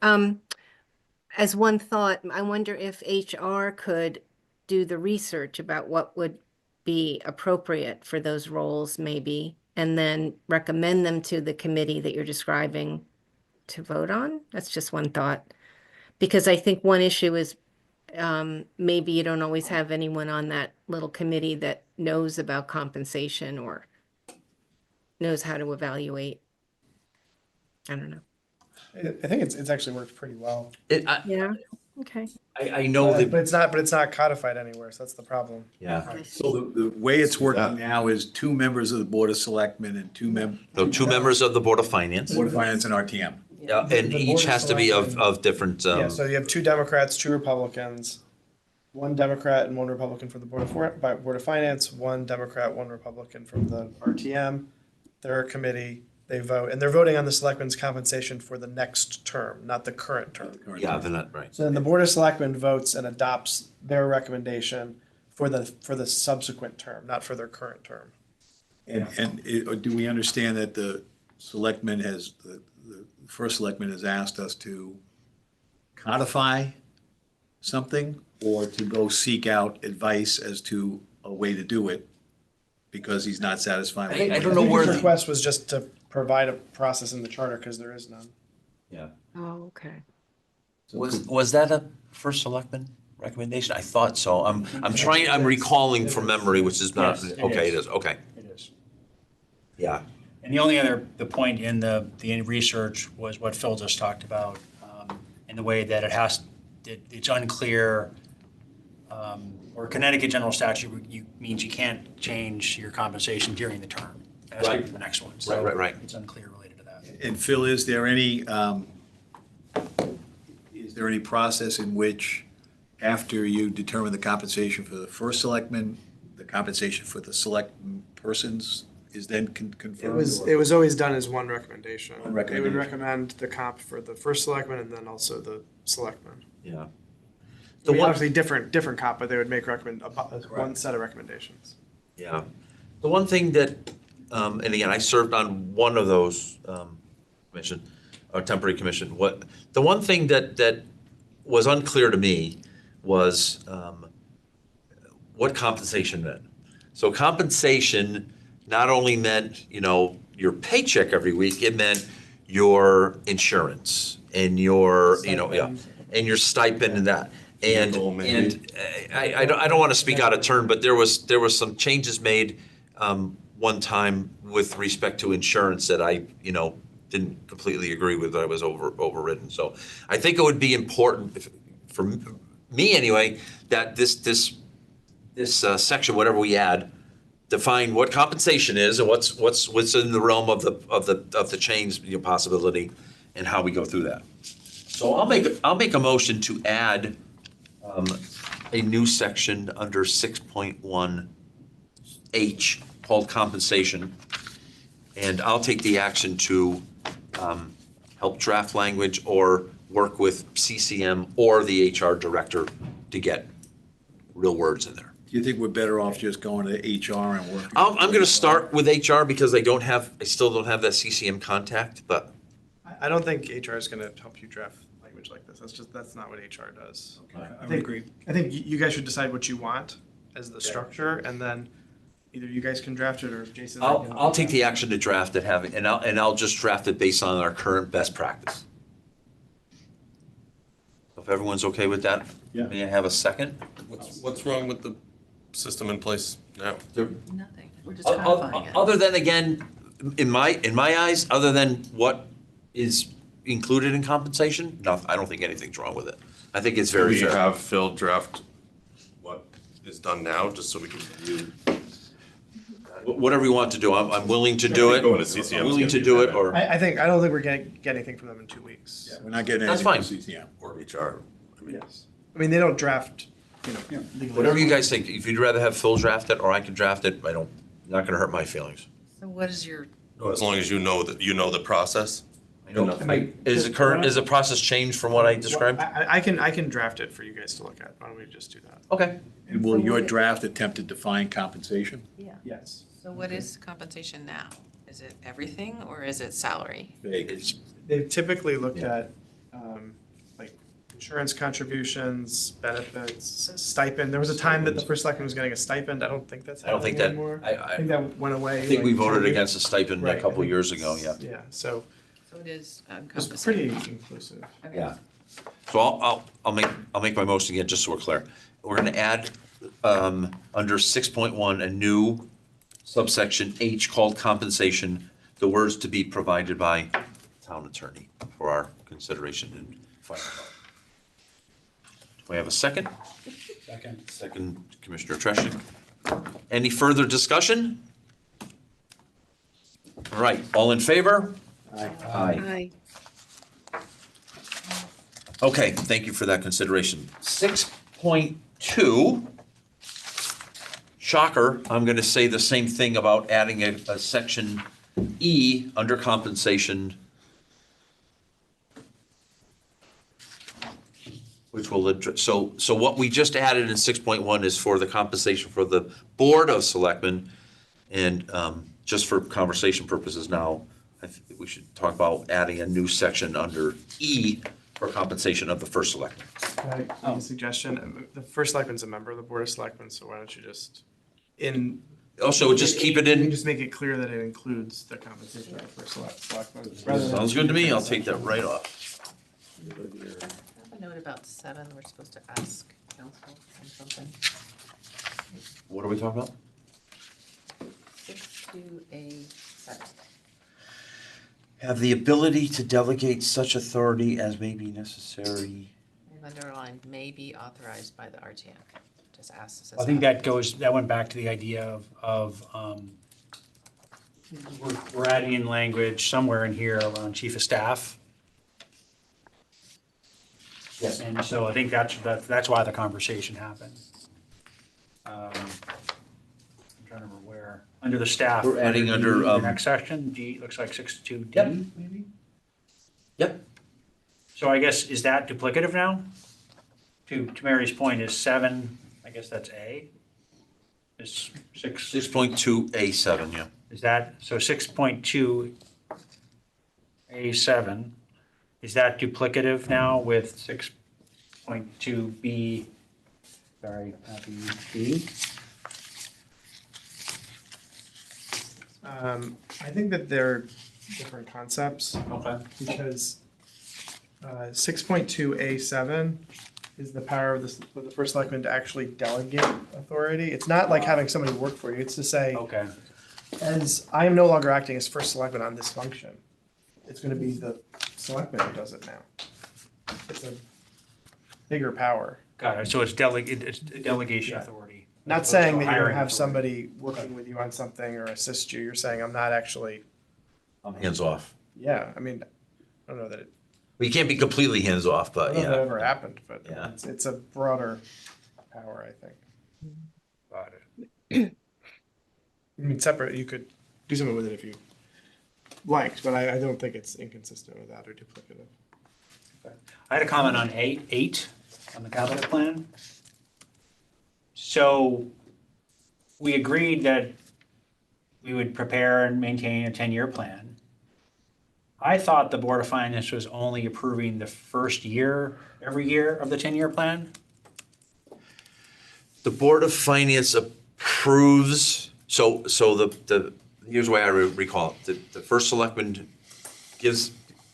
as one thought, I wonder if HR could do the research about what would be appropriate for those roles maybe, and then recommend them to the committee that you're describing to vote on? That's just one thought. Because I think one issue is maybe you don't always have anyone on that little committee that knows about compensation or knows how to evaluate. I don't know. I think it's actually worked pretty well. Yeah, okay. I know But that, it's not codified anywhere, so that's the problem. yeah. So the way it's working now is 2 members of the Board of Selectmen and 2 So 2 members of the Board of Finance. Board of Finance and RTM. Yeah, and The each Board of has to be Selectmen- of different, Yeah, so you have 2 Democrats, 2 Republicans, 1 Democrat and 1 Republican from the Board of Finance, 1 Democrat, 1 Republican from the RTM. They're a committee, they vote, and they're voting on the selectmen's compensation for the next term, not the current term. yeah, they're not, right. So then the Board of Selectmen votes and adopts their recommendation for the subsequent term, not for their current term. Do we understand that the selectman the first selectman has asked us to codify something or to go seek out advice as to a way to do it because he's not satisfied with it? I don't know where His the, request was just to provide a process in the charter because there is none. yeah. Oh, okay. Was that a first selectman recommendation? I thought so. I'm recalling from memory, which is not, Yes, it okay, it is. is, okay. It is. Yeah, And the only other, the point in the research was what Phil just talked about, in the way that it's unclear, or Connecticut general statute means you can't change your compensation during the term. It has to be Right. for the next one. So Right. it's unclear related to that. And Phil, is there any process in which, after you determine the compensation for the first selectman, the compensation for the select persons is then confirmed? It was always done as one recommendation. One They would recommendation. recommend the comp for the first selectman and then also the selectman. yeah. So The one, obviously different comp, but they would make one set of recommendations. yeah. The one thing that, and again, I served on one of those commission, or temporary commission. The one thing that was unclear to me was what compensation meant. So compensation not only meant, your paycheck every week, it meant your insurance and your, and your stipend and that. And, Vehicle, maybe. I don't want to speak out of turn, but there was some changes made one time with respect to insurance that I, didn't completely agree with, that I was overridden. So I think it would be important for me anyway, that this section, whatever we add, define what compensation is and what's in the realm of the change possibility and how we go through that. So I'll make a motion to add a new section under 6.1H called compensation. And I'll take the action to help draft language or work with CCM or the HR director to get real words in there. Do you think we're better off just going to HR and working? I'm going to start with HR because I still don't have that CCM contact, but I don't think HR is going to help you draft language like this. That's not what HR does. I would agree. I think you guys should decide what you want as the structure, and then either you guys can draft it or Jason. I'll take the action to draft it, and I'll just draft it based on our current best practice. If everyone's okay with that, Yeah. may I have a second? What's wrong with the system in place now. Nothing, we're just codifying it. Other than, again, in my eyes, other than what is included in compensation, no, I don't think anything's wrong with it. I think it's very We fair. have Phil draft what is done now, just so we can review. Whatever you want to do, I'm willing to do it. Going to CCM. I'm willing to do it, or, I don't think we're gonna get anything from them in 2 weeks. We're not getting That's anything from fine. CCM. Or HR. I mean, Yes. I mean, they don't draft, legally. whatever you guys think. If you'd rather have Phil draft it, or I can draft it, not gonna hurt my feelings. So what is your, as long as you know the process. I don't, is the process changed from what I described? I can draft it for you guys to look at. Why don't we just do that? Okay. And will your draft attempt to define compensation? yeah, Yes. so what is compensation now? Is it everything or is it salary? It's, They've typically looked at, like, insurance contributions, benefits, stipend. There was a time that the first selectman was getting a stipend. I don't think that's I don't think happening that, anymore. I think that went away. I think we like, voted 2 years- against a stipend a Right, I couple think years ago, yeah. Yeah, so So it is it's encompassing. pretty inclusive. Okay. Yeah. So I'll make my motion again, just so we're clear. We're gonna add, under 6.1, a new subsection H called compensation, the words to be provided by town attorney for our consideration and final vote. Do we have a second? Second. Second, Commissioner Treshik. Any further discussion? All right, all in favor? Aye. Aye. Okay, thank you for that consideration. 6.2, shocker, I'm gonna say the same thing about adding a section E under compensation, which will address, so what we just added in 6.1 is for the compensation for the Board of Selectmen. And just for conversation purposes now, I think we should talk about adding a new section under E for compensation of the first selectman. Can I make a suggestion? The first selectman's a member of the board of selectmen, so why don't you just, Also, just keep it you can in, just make it clear that it includes the compensation of the first selectman. rather than- sounds good to me, I'll take that right off. I have a note about 7, we're supposed to ask council on something. What are we talking about? 62A7. Have the ability to delegate such authority as may be necessary. I've underlined may be authorized by the RTM. Just ask. I think that went back to the idea of, we're adding in language somewhere in here around chief of staff. Yes. And so I think that's why the conversation happened. I'm trying to remember where, under the staff. We're adding under, The next section, D, looks like 62D, Yep. maybe? Yep. So I guess, is that duplicative now? To Mary's point, is 7, I guess that's A? Is 6, 6.2A7, yeah. is that, so 6.2A7, is that duplicative now with 6.2B, sorry, not B? I think that they're different concepts Okay. because 6.2A7 is the power of for the first selectman to actually delegate authority. It's not like having somebody work for you. It's to say, Okay, as I am no longer acting as first selectman on this function, it's going to be the selectman who does it now. It's a bigger power. got it, so it's delegation Yeah. authority. Not as opposed saying to that you're going hiring to have authority. somebody working with you on something or assist you. You're saying, I'm not actually, Hands off. yeah, I mean, I don't know that it, Well, you can't be completely hands off, I but don't know if that yeah. ever happened, but Yeah. it's a broader power, I think. Got it. I mean, separate, you could do something with it if you liked, but I don't think it's inconsistent with that or duplicative. I had a comment on 8 on the capital plan. So we agreed that we would prepare and maintain a 10-year plan. I thought the Board of Finance was only approving the first year, every year of the 10-year plan? The Board of Finance approves, so here's the way I recall it. The first selectman gives,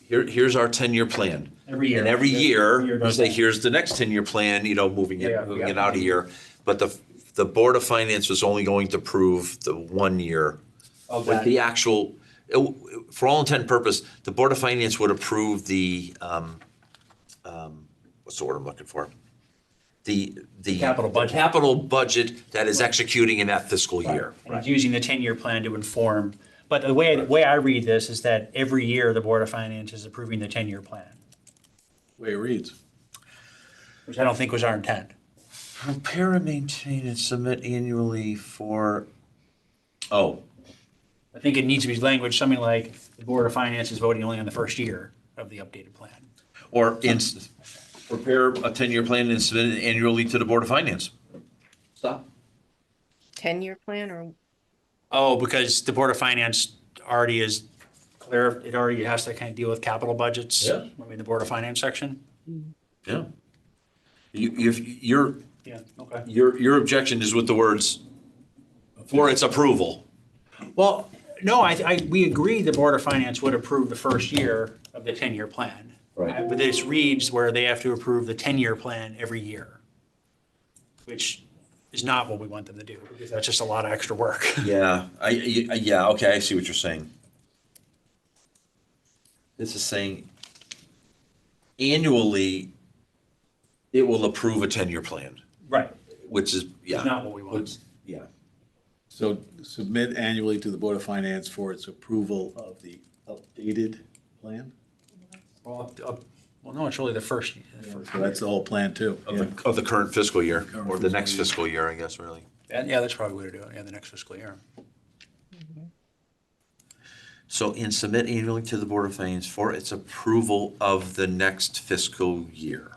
here's our 10-year plan. Every year. And every year, Every year you does say, that. here's the next 10-year plan, moving Yeah, it yeah. out a year. But the Board of Finance was only going to approve the 1 year. Of Like that. the actual, for all intent and purpose, the Board of Finance would approve the, what's the word I'm looking for? The. Capital budget. the Capital budget that is executing in that fiscal year. And it's using the 10-year plan to inform, but the way I read this is that every year the Board of Finance is approving the 10-year plan, Way it reads. which I don't think was our intent. Prepare and maintain and submit annually for, oh, I think it needs to be language, something like the Board of Finance is voting only on the first year of the updated plan. or prepare a 10-year plan and submit it annually to the Board of Finance. Stop. 10-year plan or, Oh, because the Board of Finance already is clear, it already has to kind of deal with capital budgets. Yeah. I mean, the Board of Finance section. Yeah. Your Yeah, okay. your objection is with the words for its approval. Well, no, we agree the Board of Finance would approve the first year of the 10-year plan. Right. But this reads where they have to approve the 10-year plan every year, which is not what we want them to do, because that's just a lot of extra work. Yeah, yeah, okay, I see what you're saying. This is saying annually, it will approve a 10-year plan, Right. which is, yeah. It's not what we want. Yeah. So submit annually to the Board of Finance for its approval of the updated plan? Well, no, it's really the first. So that's the whole plan too. Yeah. Of the current fiscal year, Current or the fiscal next year. fiscal year, I guess, really. Yeah, that's probably the way to do it, yeah, the next fiscal year. So, and submit annually to the Board of Finance for its approval of the next fiscal year.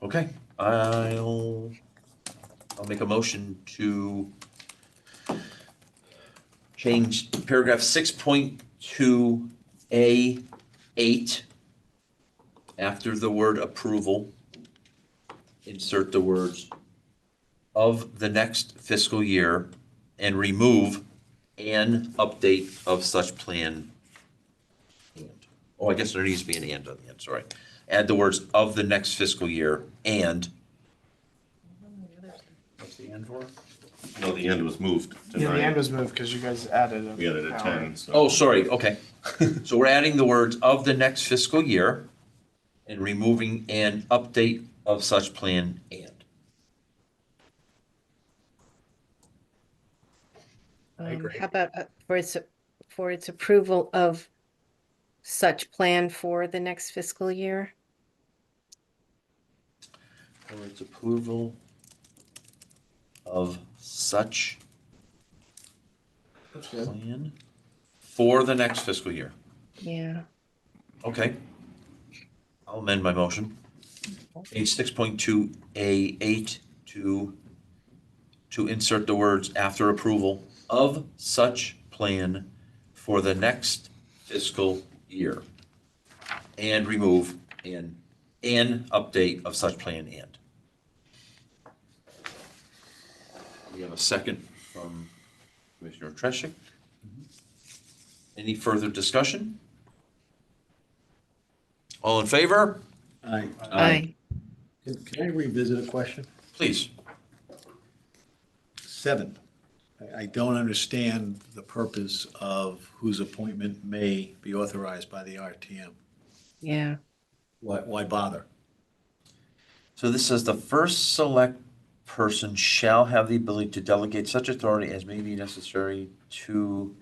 Okay, I'll make a motion to change paragraph 6.2A8 after the word approval, insert the words of the next fiscal year and remove an update of such plan. And. Oh, I guess there needs to be an and on the end, sorry. Add the words of the next fiscal year and, What's the end for? No, the end was moved to Yeah, the end nine. was moved because you guys added a. We added a hour. 10, so. oh, sorry, okay. So we're adding the words of the next fiscal year and removing an update of such plan and. agree. how about for its approval of such plan for the next fiscal year? For its approval of such plan for the next fiscal year. Yeah, Okay. I'll amend my motion. Page 6.2A8 to insert the words after approval of such plan for the next fiscal year. And remove an update of such plan and. We have a second from Commissioner Treshik. Any further discussion? All in favor? Aye. aye. Can I revisit a question? Please. 7. I don't understand the purpose of whose appointment may be authorized by the RTM. Yeah, Why bother? So this says the first select person shall have the ability to delegate such authority as may be necessary to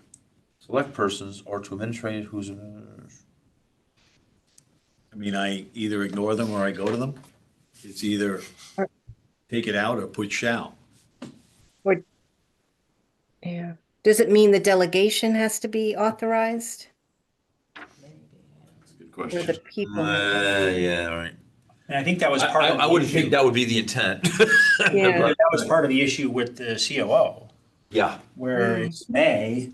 select persons or to administrators whose. I mean, I either ignore them or I go to them. It's either take it out or put shall. or, yeah. Does it mean the delegation has to be authorized? That's a good Or question. the people? Yeah, all right. And I think that was part of. I the wouldn't issue. think that would be the intent. Yeah. That was part of the issue with the COO, Yeah, where it's may,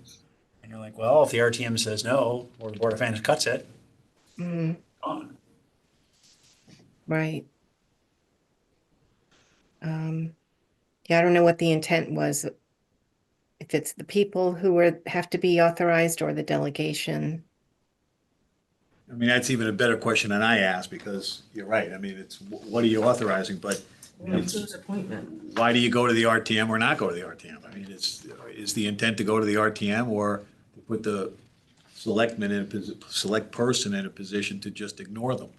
and you're like, well, if the RTM says no, or the Board of Finance cuts it, Mm, on. right. Yeah, I don't know what the intent was. if it's the people who have to be authorized or the delegation. I mean, that's even a better question than I asked, because you're right. I mean, it's, what are you authorizing? But It's whose appointment? why do you go to the RTM or not go to the RTM? I mean, is the intent to go to the RTM or to put the selectman in select person in a position to just ignore them?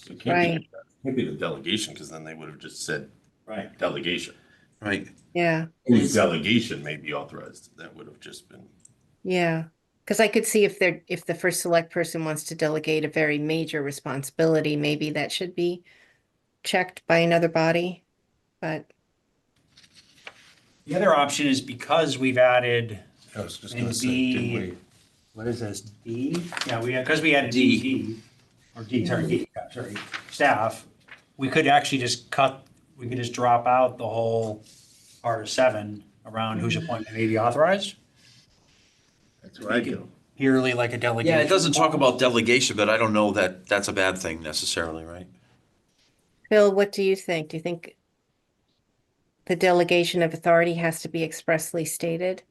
It Right. can't be the delegation, because then they would have just said Right. delegation. Right. Yeah, Whose delegation may be authorized, that would have just been. yeah. Because I could see if the first select person wants to delegate a very major responsibility, maybe that should be checked by another body. But The other option is because we've added I was just in gonna say, didn't B, we? what is this, D? Yeah, because we added D. D, or D, sorry, D, yeah, sorry, staff, we could actually just we could just drop out the whole part of 7 around whose appointment may be authorized. That's what I do. Purely like a delegation. Yeah, it doesn't talk about delegation, but I don't know that that's a bad thing necessarily, right? Phil, what do you think? Do you think the delegation of authority has to be expressly stated?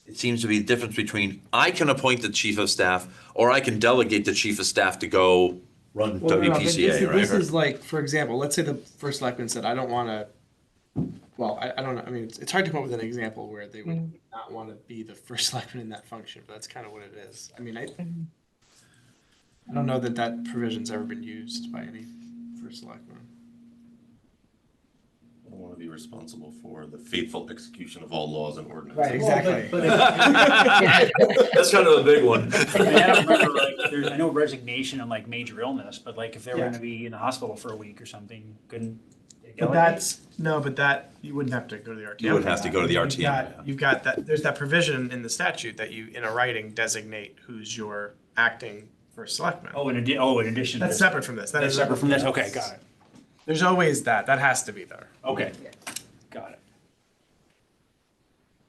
It seems to be the difference between I can appoint the chief of staff or I can delegate the chief of staff to go run Well, no, but WPCA, this right? is like, for example, let's say the first selectman said, I don't want to, well, I don't know, I mean, it's hard to come up with an example where they would not want to be the first selectman in that function, but that's kind of what it is. I mean, I don't know that that provision's ever been used by any first selectman. I don't want to be responsible for the faithful execution of all laws and ordinances. Right, exactly. That's kind of a big one. I mean, I don't remember, like, I know resignation and like major illness, but like if they were Yeah. gonna be in the hospital for a week or something, couldn't they But delegate? that, you wouldn't have to go to the RTM. You wouldn't for have to that. go to the You've RTM, got- yeah. You've got that, there's that provision in the statute that you, in a writing, designate who's your acting first selectman. In addition to That's this. separate from this. That That's is separate from this, okay, got it, There's always that. That has to be there. okay, got it.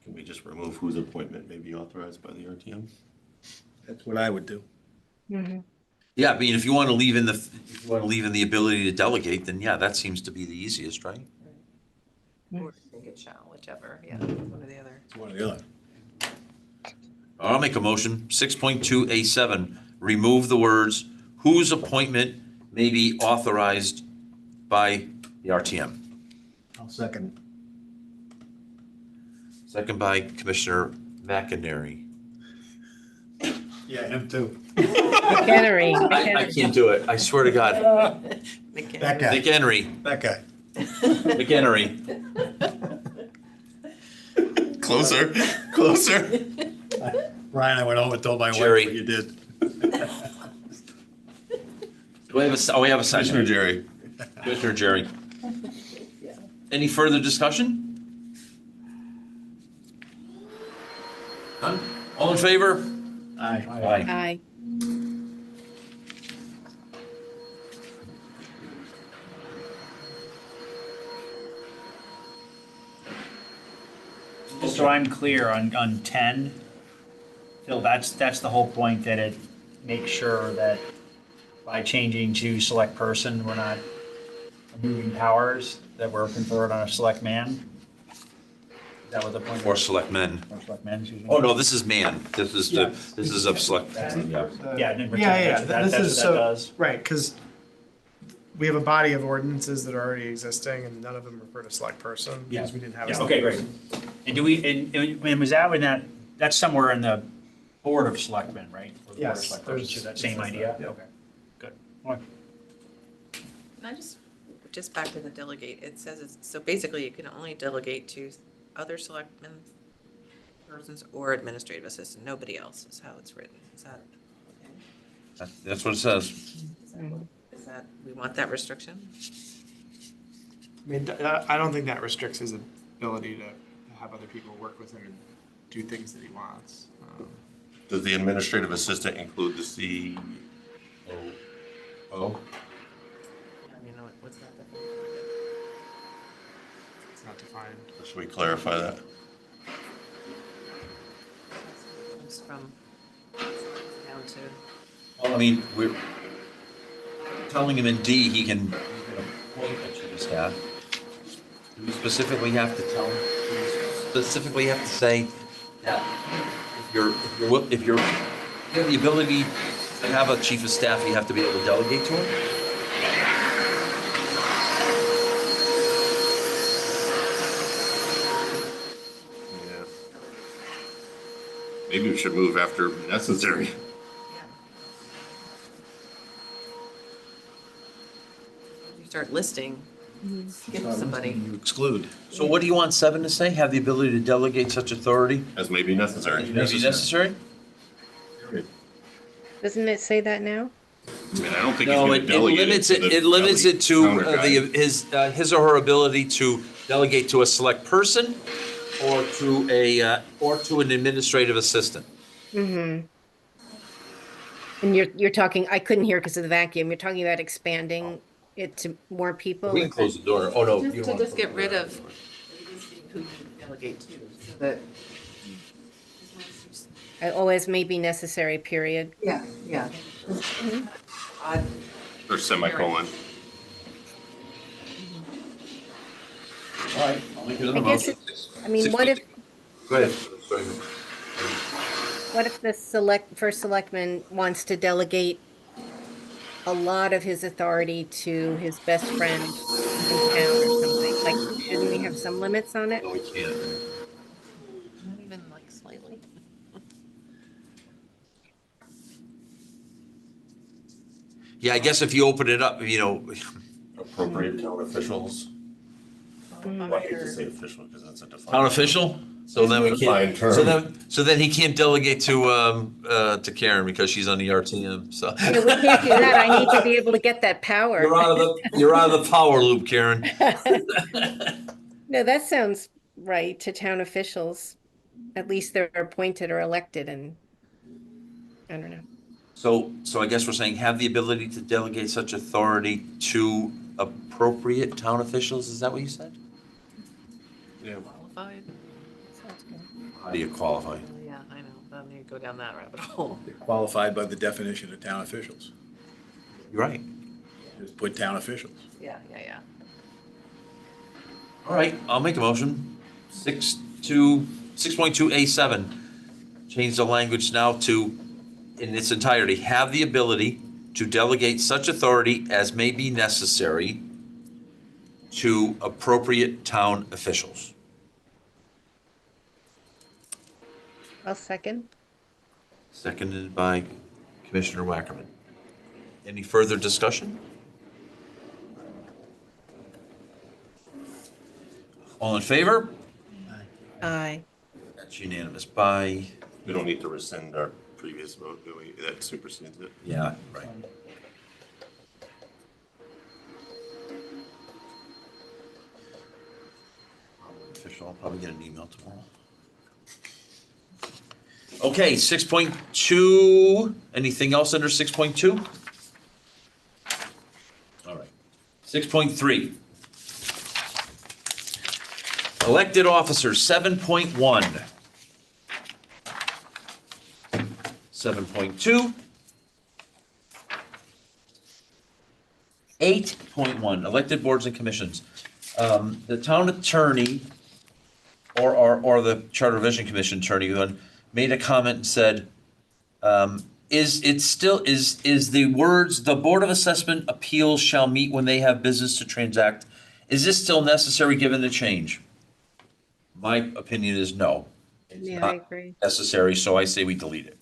Can we just remove whose appointment may be authorized by the RTM? That's what I would do. Yeah, I mean, if you want to leave in the ability to delegate, then yeah, that seems to be the easiest, right? Or think it shall, whichever, yeah, one or the other. It's one or the other. I'll make a motion, 6.2A7, remove the words whose appointment may be authorized by the RTM. I'll second. Second by Commissioner McInerney. Yeah, him too. McHenry. I can't do it, I swear to God. That guy, McHenry, that guy. McHenry. Closer. Brian, I went home and told my wife Jerry. what you did. Do we have we have a Commissioner second. Jerry. Commissioner Jerry. Any further discussion? None? All in favor? Aye. Aye. Aye. Just so I'm clear on 10, Phil, that's the whole point, that it makes sure that by changing to select person, we're not moving powers that were conferred on a select man? Is that what the point? Or select men. Or select men, excuse me? Oh, no, this is man. This is Yeah. this is of select. Yeah. Yeah, and in Yeah, return, yeah. that's This what is that so, does. right, because we have a body of ordinances that are already existing and none of them refer to select person because we didn't have. a Yeah, okay, great. And do we, and was that when that's somewhere in the Board of Selectmen, right? Or the Board of Yes, Select there's- Persons, so that same idea? yeah. Okay, good. Okay. Can I just back to the delegate, it says, so basically you can only delegate to other selectmen, persons, or administrative assistant, nobody else is how it's written. Is that, okay? That's what it says. Is that, we want that restriction? I mean, I don't think that restricts his ability to have other people work with him and do things that he wants. Does the administrative assistant include the COO? I mean, what's that? It's not defined. Should we clarify that? Comes from down to, Well, I mean, we're telling him in D, he can appoint a chief of staff. Do we specifically have to tell, specifically have to say that if you have the ability to have a chief of staff, you have to be able to delegate to him? Yeah. Maybe we should move after necessary. You start listing, skip somebody. You exclude. So what do you want 7 to say? Have the ability to delegate such authority? As may be necessary. May be necessary? Doesn't it say that now? I mean, I don't think he's No, gonna it delegate limits to it, the it limits it to counter guy. his or her ability to delegate to a select person or to an administrative assistant. And you're talking, I couldn't hear because of the vacuum. You're talking about expanding it to more people? We can close the door. Oh, no. you Just don't to want just get rid of who you delegate to, so that. Always may be necessary, period. Yeah, yeah. Odd. Or semicolon. All right, I'll make another I guess motion. I mean, what if, Go ahead. Sorry. what if the first selectman wants to delegate a lot of his authority to his best friend in town or something? Like, shouldn't we have some limits on it? No, we can't. Not even like slightly. Yeah, I guess if you open it up, Appropriate town officials. Well, I hate to say official because that's a defined. town official, so then we can't, Defined term. so then he can't delegate to Karen because she's on the RTM, so. You know, we can't do that. I need to be able to get that power. You're out of the power loop, Karen. No, that sounds right to town officials. At least they're appointed or elected and, I don't know. So I guess we're saying have the ability to delegate such authority to appropriate town officials, is that what you said? Yeah. Qualified. How do you qualify? Yeah, I know, then you go down that rabbit hole. They're qualified by the definition of town officials. You're right. Just put town officials. Yeah, yeah, yeah. All right, I'll make a motion. 6.2A7. Change the language now to, in its entirety, have the ability to delegate such authority as may be necessary to appropriate town officials. I'll second. Seconded by Commissioner Wackerman. Any further discussion? All in favor? Aye. That's unanimous by, We don't need to rescind our previous vote, do we? That supersedes it. yeah, right. Official, I'll probably get an email tomorrow. Okay, 6.2, anything else under 6.2? All right. 6.3. Elected officers, 7.1. 7.2. 8.1, elected boards and commissions. The town attorney or the Charter Revision Commission attorney then made a comment and said, is the words, the Board of Assessment Appeals shall meet when they have business to transact, is this still necessary given the change? My opinion is no. It's Yeah, not I agree. necessary, so I say we delete it.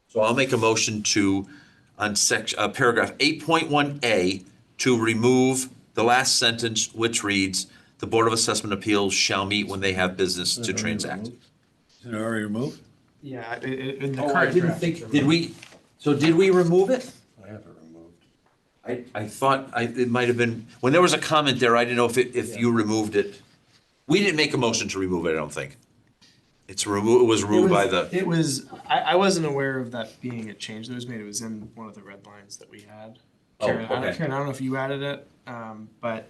So I'll make a motion to, on paragraph 8.1A, to remove the last sentence, which reads, "The Board of Assessment Appeals shall meet when they have business to transact." Is it already removed? Yeah, in the Oh, I current didn't draft. think, did we remove it? I have it removed. I thought it might have been, when there was a comment there, I didn't know if you removed it. We didn't make a motion to remove it, I don't think. It was removed by the, It was, I wasn't aware of that being a change that was made. It was in one of the red lines that we had. Oh, Karen, okay. Karen, I don't know if you added it, but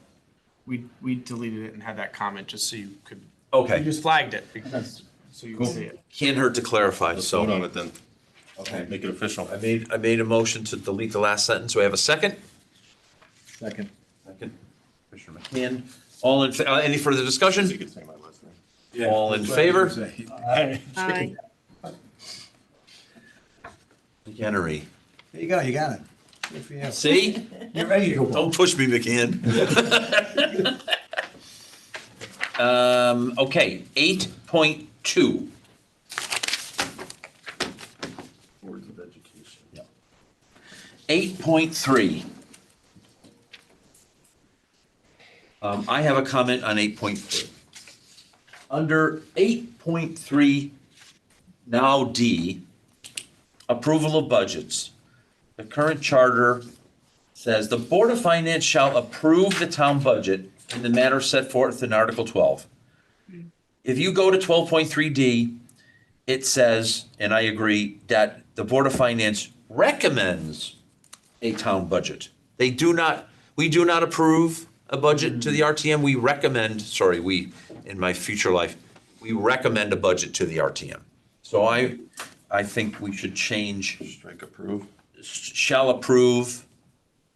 we deleted it and had that comment just so you could, we okay, just flagged it because, so you could Cool. see it. can't hurt to clarify, Let's vote so. on it then. Okay. Make it official. I made a motion to delete the last sentence. Do I have a second? Second. Second. Commissioner McCann. All in, any further You discussion? could say my last name. All in favor? Aye. McHenry. There you go, you got it. Good for you. See? You're ready to go. Don't push me, McCann. Okay, 8.2. Boards of Education. 8.3. I have a comment on 8.3. Under 8.3, now D, approval of budgets. The current charter says, "The Board of Finance shall approve the town budget in the manner set forth in Article 12." If you go to 12.3D, it says, and I agree, that the Board of Finance recommends a town budget. We do not approve a budget to the RTM. We recommend, in my future life, we recommend a budget to the RTM. So I think we should change Strike approve. shall approve.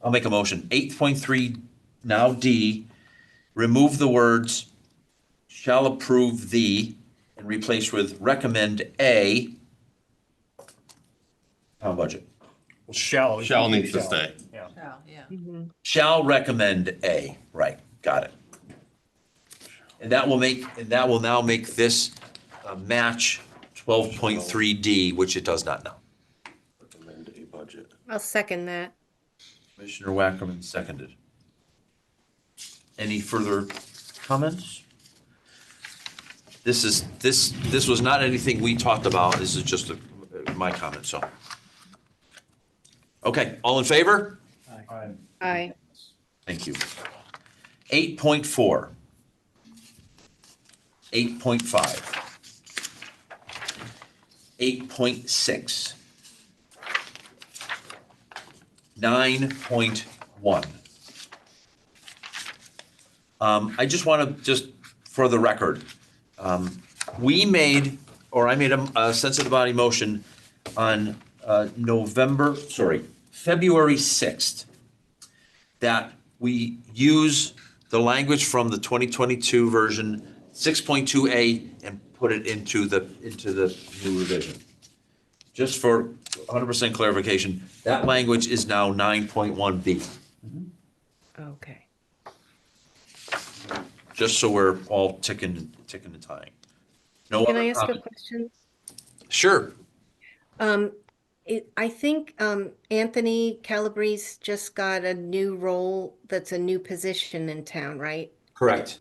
I'll make a motion. 8.3, now D, remove the words shall approve the and replace with recommend a town budget. Well, shall. Shall needs to stay. Yeah. Shall, yeah. Shall recommend a, right, got it. And that will now make this match 12.3D, which it does not now. Recommend a budget. I'll second that. Commissioner Wackerman seconded. Any further comments? This was not anything we talked about. This is just my comment, so. Okay, all in favor? Aye. Thank you. 8.4. 8.5. 8.6. 9.1. I just want to, just for the record, I made a sensitive body motion on February 6th, that we use the language from the 2022 version 6.2A and put it into the new revision. Just for 100% clarification, that language is now 9.1B, Okay. just so we're all ticking and tying. No Can other I ask a comment? question? Sure. I think Anthony Calabrese just got a new role that's a new position in town, right? Correct.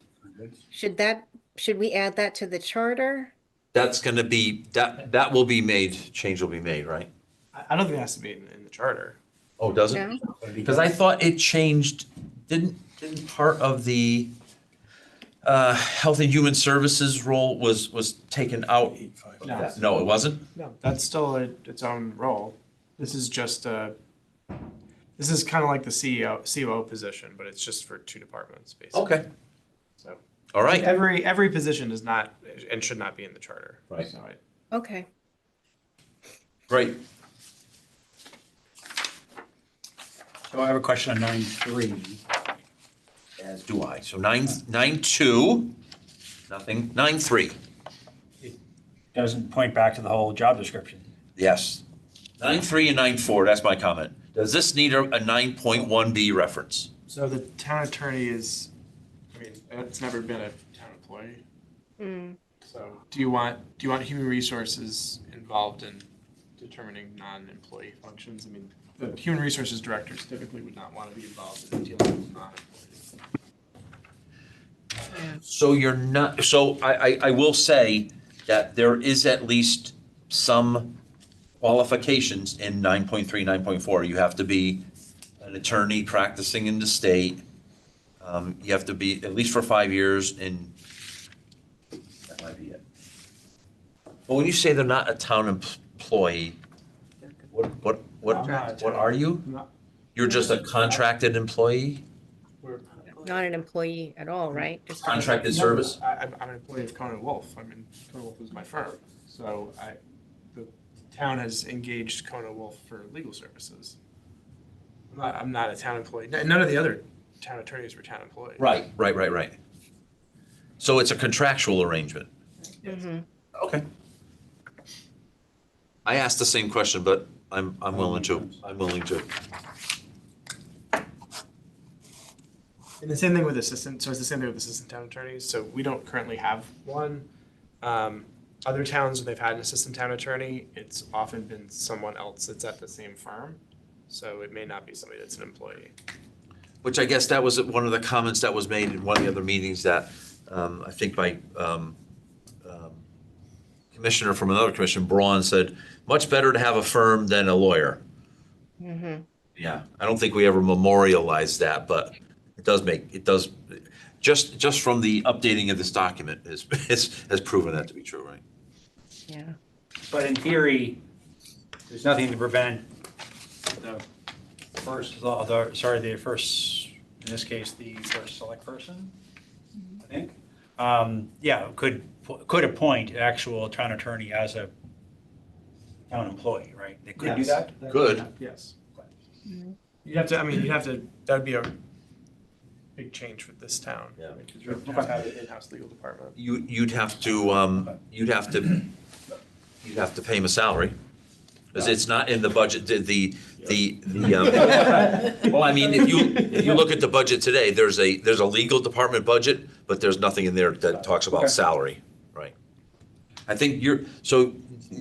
Should we add that to the charter? That's gonna be, that will be made, change will be made, right? I don't think it has to be in the charter. Oh, does it? No? Because I thought it changed, didn't part of the Health and Human Services role was taken out? of No. that? No, it wasn't? No, that's still its own role. This is just this is kind of like the COO position, but it's just for two departments, basically. Okay, So all right. every position is not and should not be in the charter. Right. So Okay. Great. So I have a question on 9.3. As do I. So 9.2, nothing. 9.3, Doesn't point back to the whole job description. yes. 9.3 and 9.4, that's my comment. Does this need a 9.1B reference? So the town attorney is, it's never been a town employee. Mm. So do you want human resources involved in determining non-employee functions? I mean, the human resources directors typically would not want to be involved in dealing with non-employees. So you're not, so I will say that there is at least some qualifications in 9.3, 9.4. You have to be an attorney practicing in the state. You have to be at least for 5 years and that might be it. But when you say they're not a town employee, what are you? Not- You're just a contracted employee? we're- Not an employee at all, right? Just Contracted service? I'm an employee of Conan Wolf. Conan Wolf is my firm. So the town has engaged Conan Wolf for legal services. I'm not a town employee. None of the other town attorneys were town employees. Right. So it's a contractual arrangement. Okay. I asked the same question, but I'm willing to. And the same thing with assistant, so it's the same thing with assistant town attorneys, so we don't currently have one. Other towns, when they've had an assistant town attorney, it's often been someone else that's at the same firm, so it may not be somebody that's an employee. Which I guess that was one of the comments that was made in one of the other meetings that, I think by, commissioner from another commission, Braun, said, much better to have a firm than a lawyer. Yeah, I don't think we ever memorialized that, but it does, just from the updating of this document has proven that to be true, right? Yeah. But in theory, there's nothing to prevent the first, the first, in this case, the first select person, I think. Could appoint actual town attorney as a town employee, right? They could do Yes. that? Good. Yes. You'd have to, that'd be a big change for this town. Yeah. Because you have to have an in-house legal department. You'd have to pay him a salary, because it's not in the budget, well, I mean, if you look at the budget today, there's a legal department budget, but there's nothing in there that talks Okay. about salary, right? I think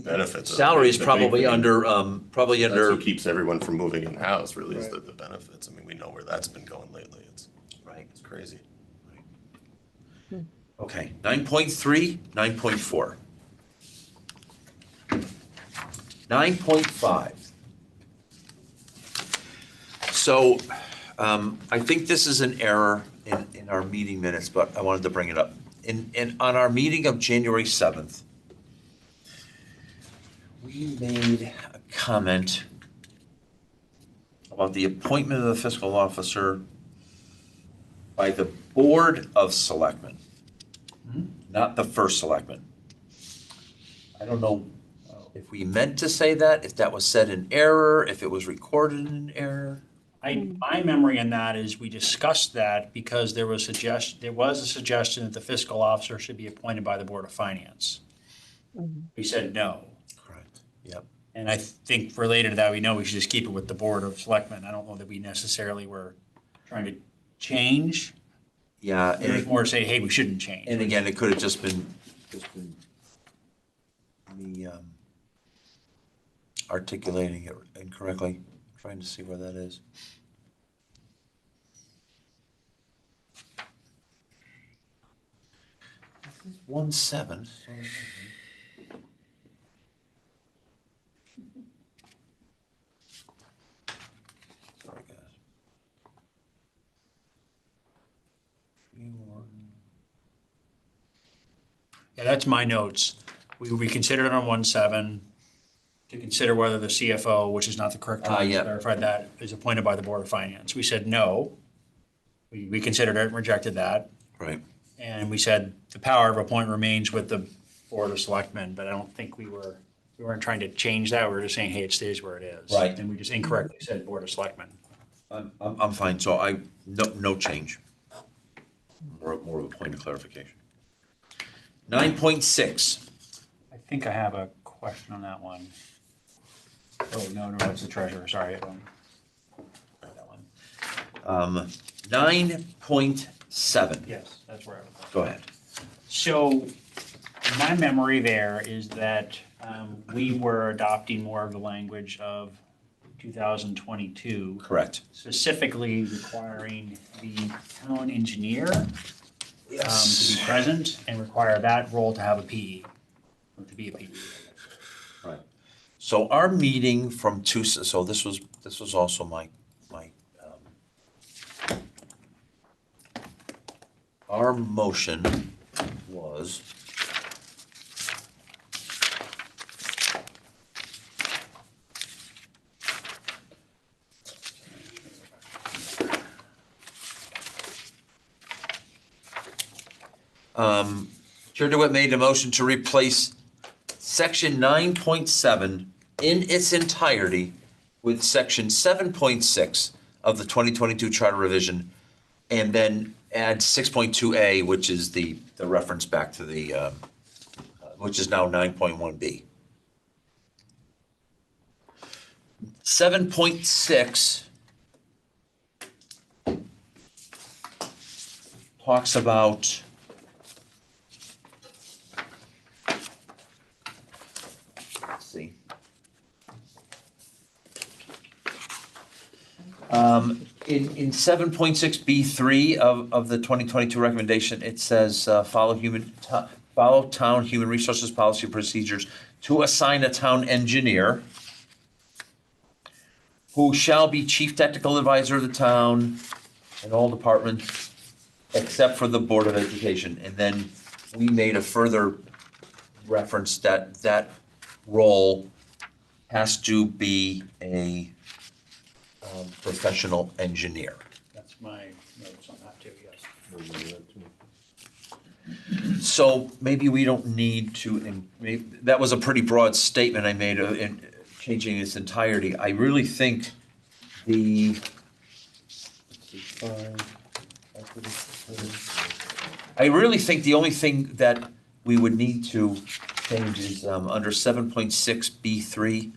Benefits. salary is The big probably thing. under, That's what keeps everyone from moving in-house, really, is the benefits. I mean, we know where that's been going lately. right, It's crazy. okay, 9.3, 9.4. 9.5. So, I think this is an error in our meeting minutes, but I wanted to bring it up. On our meeting of January 7th, we made a comment about the appointment of the fiscal officer by the Board of Selectmen, not the first selectman. I don't know if we meant to say that, if that was said in error, if it was recorded in error. My memory in that is we discussed that because there was a suggestion that the fiscal officer should be appointed by the Board of Finance. We said no. Correct. Yep. And I think related to that, we know we should just keep it with the Board of Selectmen. I don't know that we necessarily were trying to change. Yeah, It was more to say, hey, we shouldn't change. and again, it could have just been me articulating it incorrectly, trying to see where that is. This is 1/7. Sorry, guys. Yeah, that's my notes. We considered it on 1/7 to consider whether the CFO, which is not the correct term, yeah. clarified that, is appointed by the Board of Finance. We said no. We considered it and rejected that. Right. And we said the power of appointment remains with the Board of Selectmen, but I don't think we weren't trying to change that. We were just saying, hey, it stays where it is. Right. And we just incorrectly said Board of Selectmen. I'm fine, so no change. More of a point of clarification. 9.6. I think I have a question on that one. Oh, no, that's the treasurer, sorry. That one. 9.7. Yes, that's where I was. Go ahead. So my memory there is that we were adopting more of the language of 2022, Correct. specifically requiring the town engineer to be present and require that role to have a PE, or to be a PE. Right. So our meeting from Tuesday, so this was also my our motion was Chair DeWitt made a motion to replace section 9.7 in its entirety with section 7.6 of the 2022 charter revision And then add 6.2A, which is the reference back to the, which is now 9.1B. 7.6 talks about let's see. In 7.6B3 of the 2022 recommendation, it says, follow town human resources policy procedures to assign a town engineer who shall be chief technical advisor of the town and all departments except for the Board of Education. And then we made a further reference that that role has to be a professional engineer. That's my notes on that too, yes. So maybe we don't need to, and that was a pretty broad statement I made in changing its entirety. I really think the, I really think the only thing that we would need to change is under 7.6B3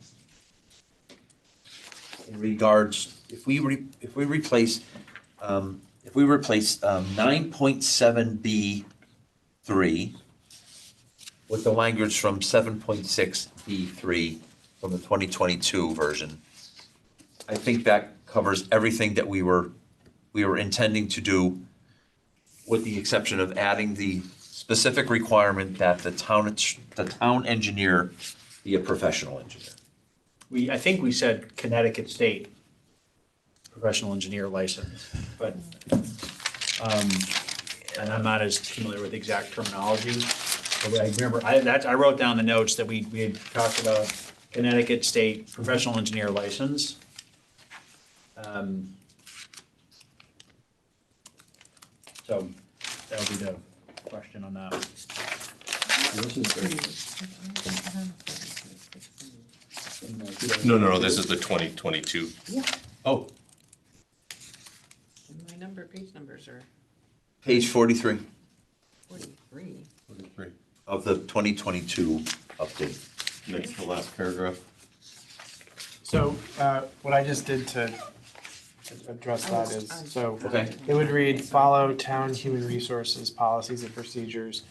in regards, if we replace 9.7B3 with the language from 7.6B3 from the 2022 version, I think that covers everything that we were intending to do, with the exception of adding the specific requirement that the town engineer be a professional engineer. I think we said Connecticut State professional engineer license, but, and I'm not as familiar with the exact terminology. But I remember, I wrote down the notes that we had talked about Connecticut State professional engineer license. So that would be the question on that. No, this is the 2022. Oh, My page numbers are page 43 43. of the 2022 update. Next to the last paragraph. So what I just did to address that is, so Okay. it would read, follow town human resources policies and procedures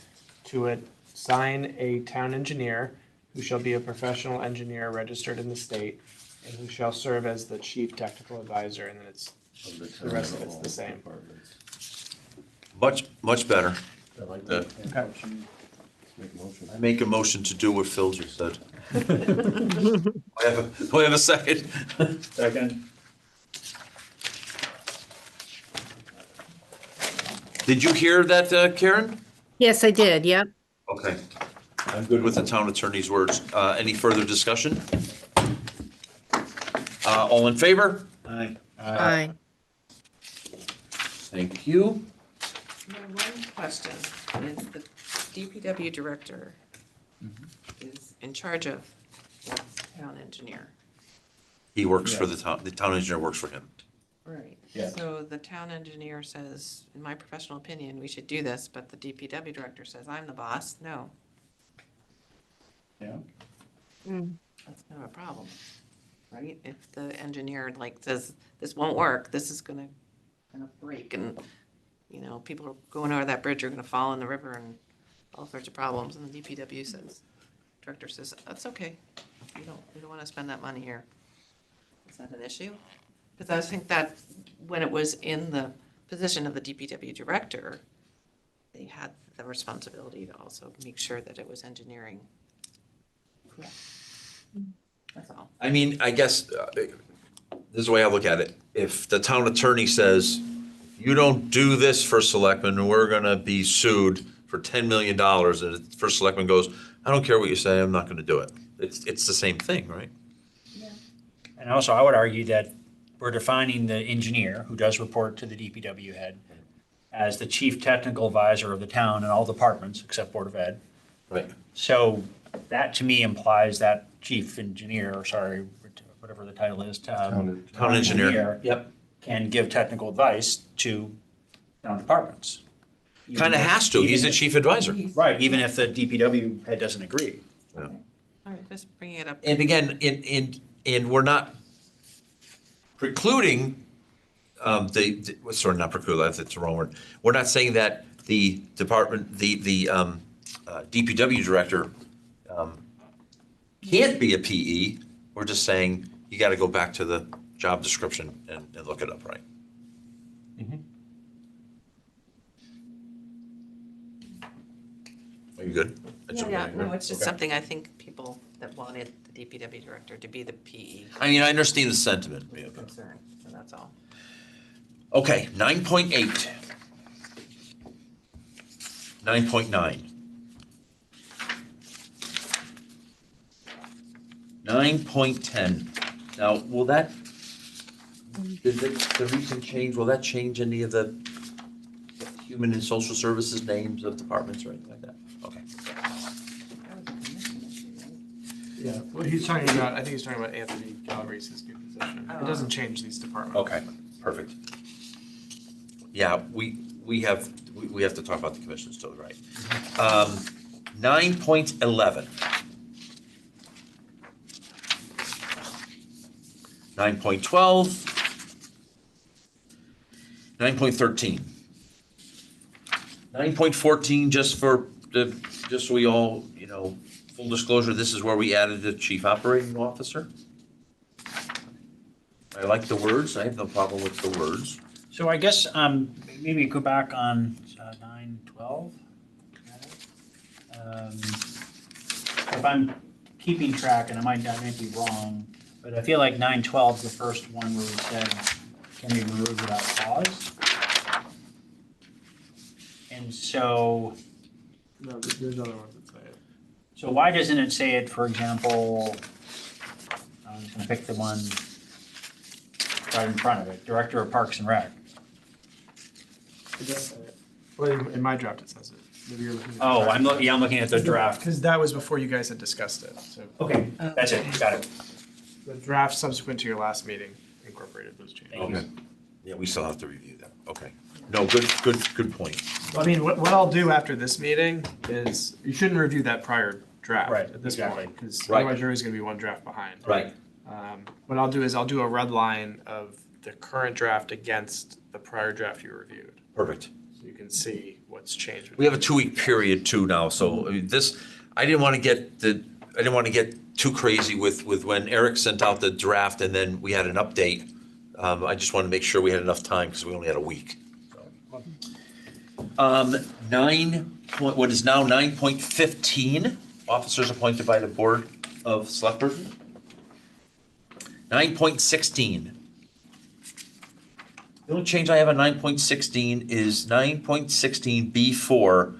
to assign a town engineer who shall be a professional engineer registered in the state and who shall serve as the chief technical advisor, and then it's, the rest of it's the same. Much better. I like that. Okay. I make a motion to do what Phil just said. Do I have a second? Second, Did you hear that, Karen? Yes, I did, yep. Okay. I'm good with the town attorney's words. Any further discussion? All in favor? Aye. Aye. Thank you. My one question is the DPW director is in charge of the town engineer. He works for the town engineer works for him. Right. Yeah. So the town engineer says, in my professional opinion, we should do this, but the DPW director says, I'm the boss. No, yeah. that's kind of a problem, right? If the engineer says, this won't work, this is gonna kind of break, and, people are going over that bridge are gonna fall in the river and all sorts of problems, and the DPW says, director says, that's okay. We don't wanna spend that money here. Is that an issue? Because I think that when it was in the position of the DPW director, they had the responsibility to also make sure that it was engineering correct. That's all. I mean, I guess, this is the way I look at it. If the town attorney says, you don't do this for selectmen, we're gonna be sued for $10 million, and the first selectman goes, I don't care what you say, I'm not gonna do it. It's the same thing, right? And also, I would argue that we're defining the engineer, who does report to the DPW head, as the chief technical advisor of the town and all departments except Board of Ed. Right. So that to me implies that chief engineer, or sorry, whatever the title is, Town engineer. Yep. can give technical advice to town departments. Kind of has to. He's the chief advisor. Right, even if the DPW head doesn't agree. All right, just bringing it up. And again, and we're not precluding, sorry, not preclude, that's the wrong word. We're not saying that the department, the DPW director can't be a PE. We're just saying you got to go back to the job description and look it up, right? Are you good? Yeah, no, it's just something I think people that wanted the DPW director to be the PE I mean, I understand the sentiment. Yeah, but- concern, so that's all. Okay, 9.8. 9.9. 9.10. Now, will that, the recent change, will that change any of the human and social services names of departments or anything like that? Okay. Yeah, what he's talking about, I think he's talking about Anthony Galbraith's new position. It doesn't change these departments. Okay, perfect. Yeah, we have to talk about the commissions too, right? 9.11. 9.12. 9.13. 9.14, just so we all, full disclosure, this is where we added the chief operating officer. I like the words, I have no problem with the words. So I guess, maybe go back on 9:12. If I'm keeping track, and I might be wrong, but I feel like 9:12 is the first one where we said, can be removed without cause? And so, No, there's other ones that say it. so why doesn't it say it, for example, I'm just gonna pick the one right in front of it, Director of Parks and Rec. It does say it. Well, in my draft it says it. Maybe you're looking at. Oh, I'm looking at the draft. Because that was before you guys had discussed it, so Okay, that's it, got it. the draft subsequent to your last meeting incorporated those changes. Okay. Yeah, we still have to review that. Okay. No, good point. I mean, what I'll do after this meeting is, you shouldn't review that prior draft Right, at this exactly. point, because Right. otherwise you're always gonna be one draft behind. Right. What I'll do is I'll do a red line of the current draft against the prior draft you reviewed, Perfect. so you can see what's changed. We have a 2-week period too now, so I mean, I didn't want to get too crazy with when Eric sent out the draft and then we had an update. I just wanted to make sure we had enough time because we only had a week. What is now 9.15, officers appointed by the Board of Selectmen. 9.16. The only change I have on 9.16 is 9.16B4.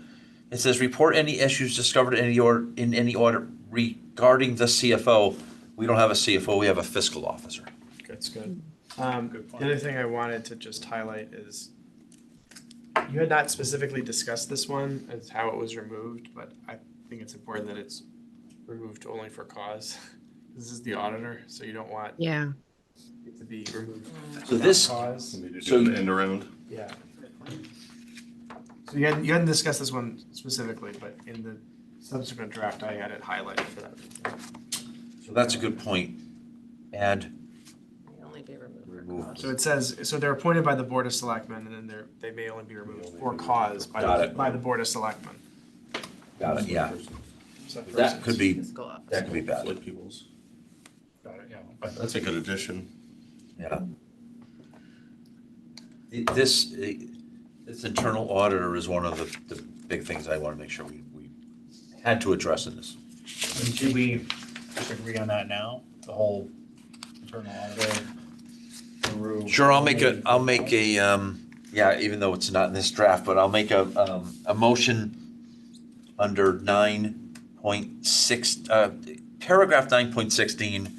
It says, report any issues discovered in any audit regarding the CFO. We don't have a CFO, we have a fiscal officer. That's good. The other thing I wanted to just highlight is, you had not specifically discussed this one as how it was removed, but I think it's important that it's removed only for cause. This is the auditor, so you don't want Yeah. it to be removed So without this- cause. Need to So do you- an end around. Yeah. So you hadn't discussed this one specifically, but in the subsequent draft, I had it highlighted for that reason. So that's a good point. Add, May only be removed. remove. So it says, so they're appointed by the Board of Selectmen, and then they may only be removed for cause Got it. by the Board of Selectmen. Got it, yeah. So That could be, Fiscal officer. that could be bad, Like people's. Got it, yeah. That's a good addition. yeah. This internal auditor is one of the big things I want to make sure we had to address in this. And should we just agree on that now, the whole internal auditor? Sure, I'll make a, yeah, even though it's not in this draft, but I'll make a motion under 9.6, paragraph 9.16,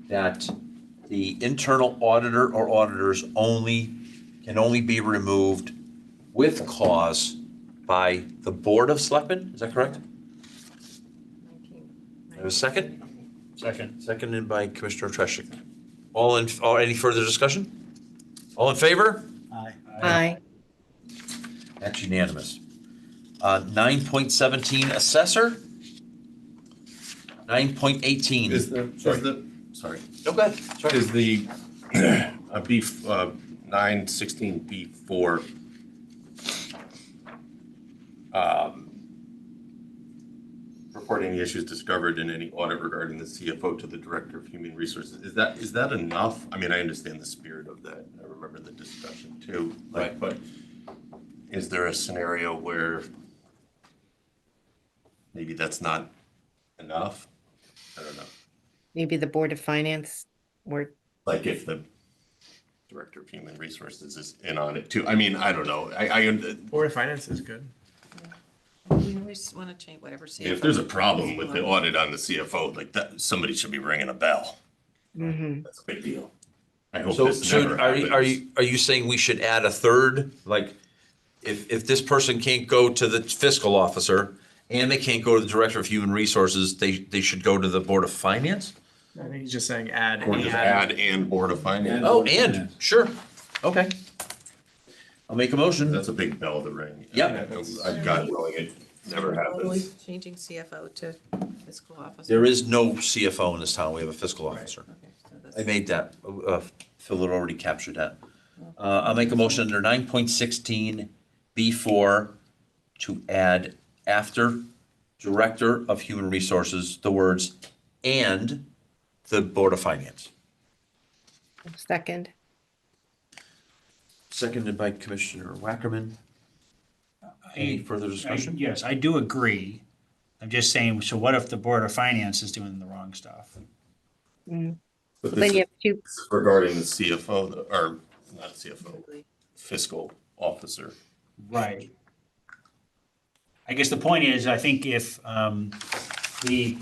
that the internal auditor or auditors can only be removed with cause by the Board of Selectmen, is that correct? Have a second? Second. Seconded by Commissioner Treshik. Any further discussion? All in favor? Aye. Aye. That's unanimous. 9.17 assessor. 9.18. Sorry. No, go ahead. Sorry. Is the B 916 B4 reporting the issues discovered in any audit regarding the CFO to the Director of Human Resources? Is that enough? I mean, I understand the spirit of that. I remember the discussion too. Right. But is there a scenario where maybe that's not enough? I don't know. Maybe the Board of Finance were, Like if the Director of Human Resources is in on it too. I mean, I don't know. Board of Finance is good. We always want to change whatever. If there's a problem with the audit on the CFO, like that, somebody should be ringing a bell. That's a big deal. I hope So, this never are happens. you saying we should add a third? Like, if this person can't go to the fiscal officer and they can't go to the Director of Human Resources, they should go to the Board of Finance? I think he's just saying add. Or just add and Board of Finance. Oh, and, sure, okay. I'll make a motion. That's a big bell to ring. Yep. I've got willing, it never happens. Changing CFO to fiscal officer. There is no CFO in this town, we have a fiscal officer. Okay, so I that's- made that, Phil had already captured that. I'll make a motion under 9.16 B4 to add after Director of Human Resources, the words "and the Board of Finance." second. Seconded by Commissioner Wackerman. Any further discussion? Yes, I do agree. I'm just saying, so what if the Board of Finance is doing the wrong stuff? But Then this you have two, is regarding the CFO, or not CFO, fiscal officer. Right. I guess the point is, I think if, the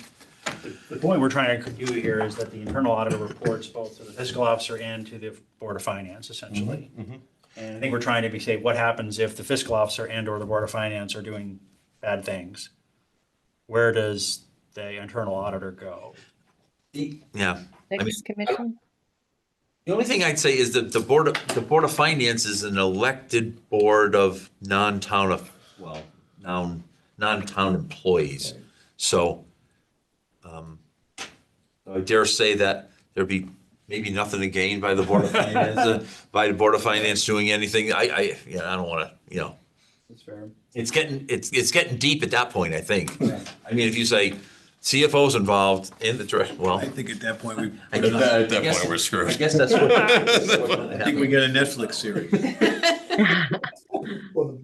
point we're trying to do here is that the internal auditor reports both to the fiscal officer and to the Board of Finance, essentially. And I think we're trying to say, what happens if the fiscal officer and or the Board of Finance are doing bad things? Where does the internal auditor go? Yeah. Ethics Commission? The only thing I'd say is that the Board of Finance is an elected board of non-town employees. So, I dare say that there'd be maybe nothing to gain by the Board of Finance, doing anything. I don't wanna, That's fair. it's getting deep at that point, I think. I mean, if you say CFO's involved in the direct, well. I think at that point, I At guess- that I guess- point, we're screwed. I guess that's what. I think we get a Netflix series.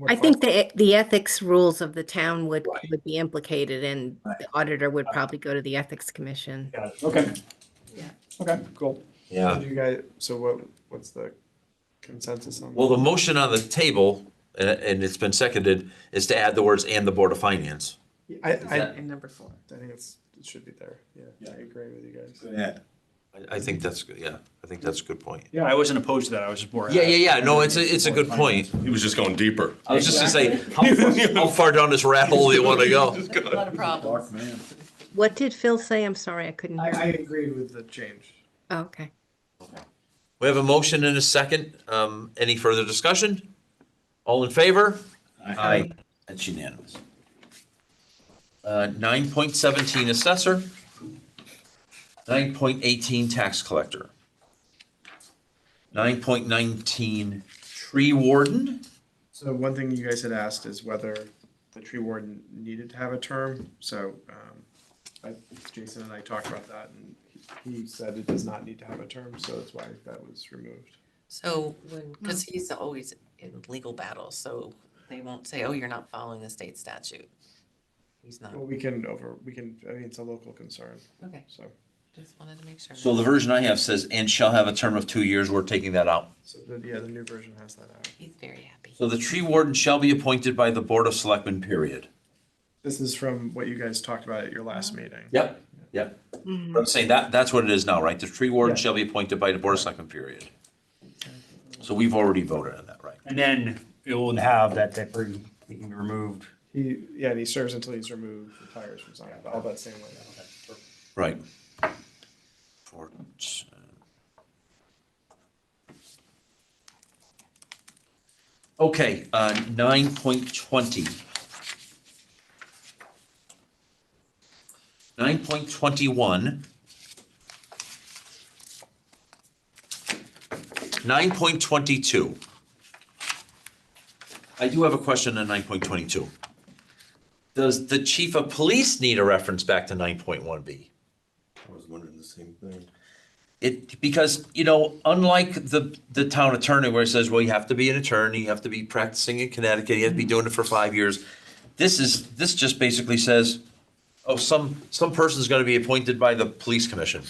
I think the ethics rules of the town would Right. be implicated, and the auditor would probably go to the Ethics Commission. Got it. Okay. Yeah. Okay, cool. Yeah. You guys, so what's the consensus on? Well, the motion on the table, and it's been seconded, is to add the words "and the Board of Finance." I that- And number 4. think it should be there. Yeah, I agree with you guys. Go ahead. I think that's good, yeah, I think that's a good point. Yeah, I wasn't opposed to that. I was just more. Yeah, no, it's a good point. He was just going deeper. I was just gonna say, how far down this rat hole do you wanna go? A lot of problems. Dark man. What did Phil say? I'm sorry, I couldn't hear. I agreed with the change. Oh, okay. We have a motion and a second, any further discussion? All in favor? Aye. That's unanimous. 9.17 assessor. 9.18 tax collector. 9.19 tree warden. So one thing you guys had asked is whether the tree warden needed to have a term. So Jason and I talked about that, and he said it does not need to have a term, so that's why that was removed. So because he's always in legal battles, so they won't say, oh, you're not following the state statute. He's not. Well, I mean, it's a local concern, Okay, so. just wanted to make sure. So the version I have says, and shall have a term of 2 years, we're taking that out. So the new version has that out. He's very happy. So the tree warden shall be appointed by the Board of Selectmen, period. This is from what you guys talked about at your last meeting. Yep. But I'm saying that's what it is now, right? The tree warden Yeah. shall be appointed by the Board of Selectmen, period. So we've already voted on that, right? And then it will have that he can be removed. And he serves until he's removed, retires from something, all that same way. Right. Okay, 9.20. 9.21. 9.22. I do have a question on 9.22. Does the chief of police need a reference back to 9.1B? I was wondering the same thing. Because, unlike the town attorney where it says, well, you have to be an attorney, you have to be practicing in Connecticut, you have to be doing it for 5 years. This just basically says, oh, some person's gonna be appointed by the police commission.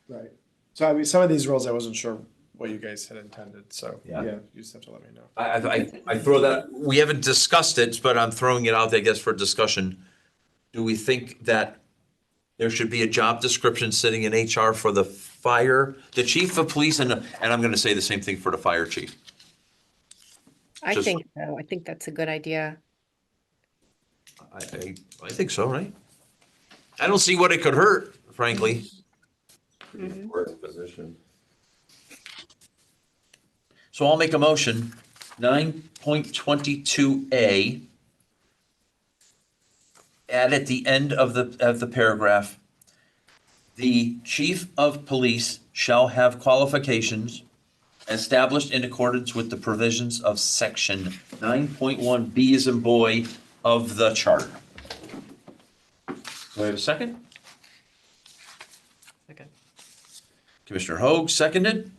Right. So I mean, some of these rules, I wasn't sure what you guys had intended, so, Yeah. yeah, you just have to let me know. I throw that, we haven't discussed it, but I'm throwing it out there, I guess, for discussion. Do we think that there should be a job description sitting in HR for the chief of police, and I'm gonna say the same thing for the fire chief? I Just- think so. I think that's a good idea. I think so, right? I don't see what it could hurt, frankly. Important position. So I'll make a motion, 9.22A. Add at the end of the paragraph, the chief of police shall have qualifications established in accordance with the provisions of section 9.1B as in boy of the charter. Do I have a second? Okay. Commissioner Hoag seconded.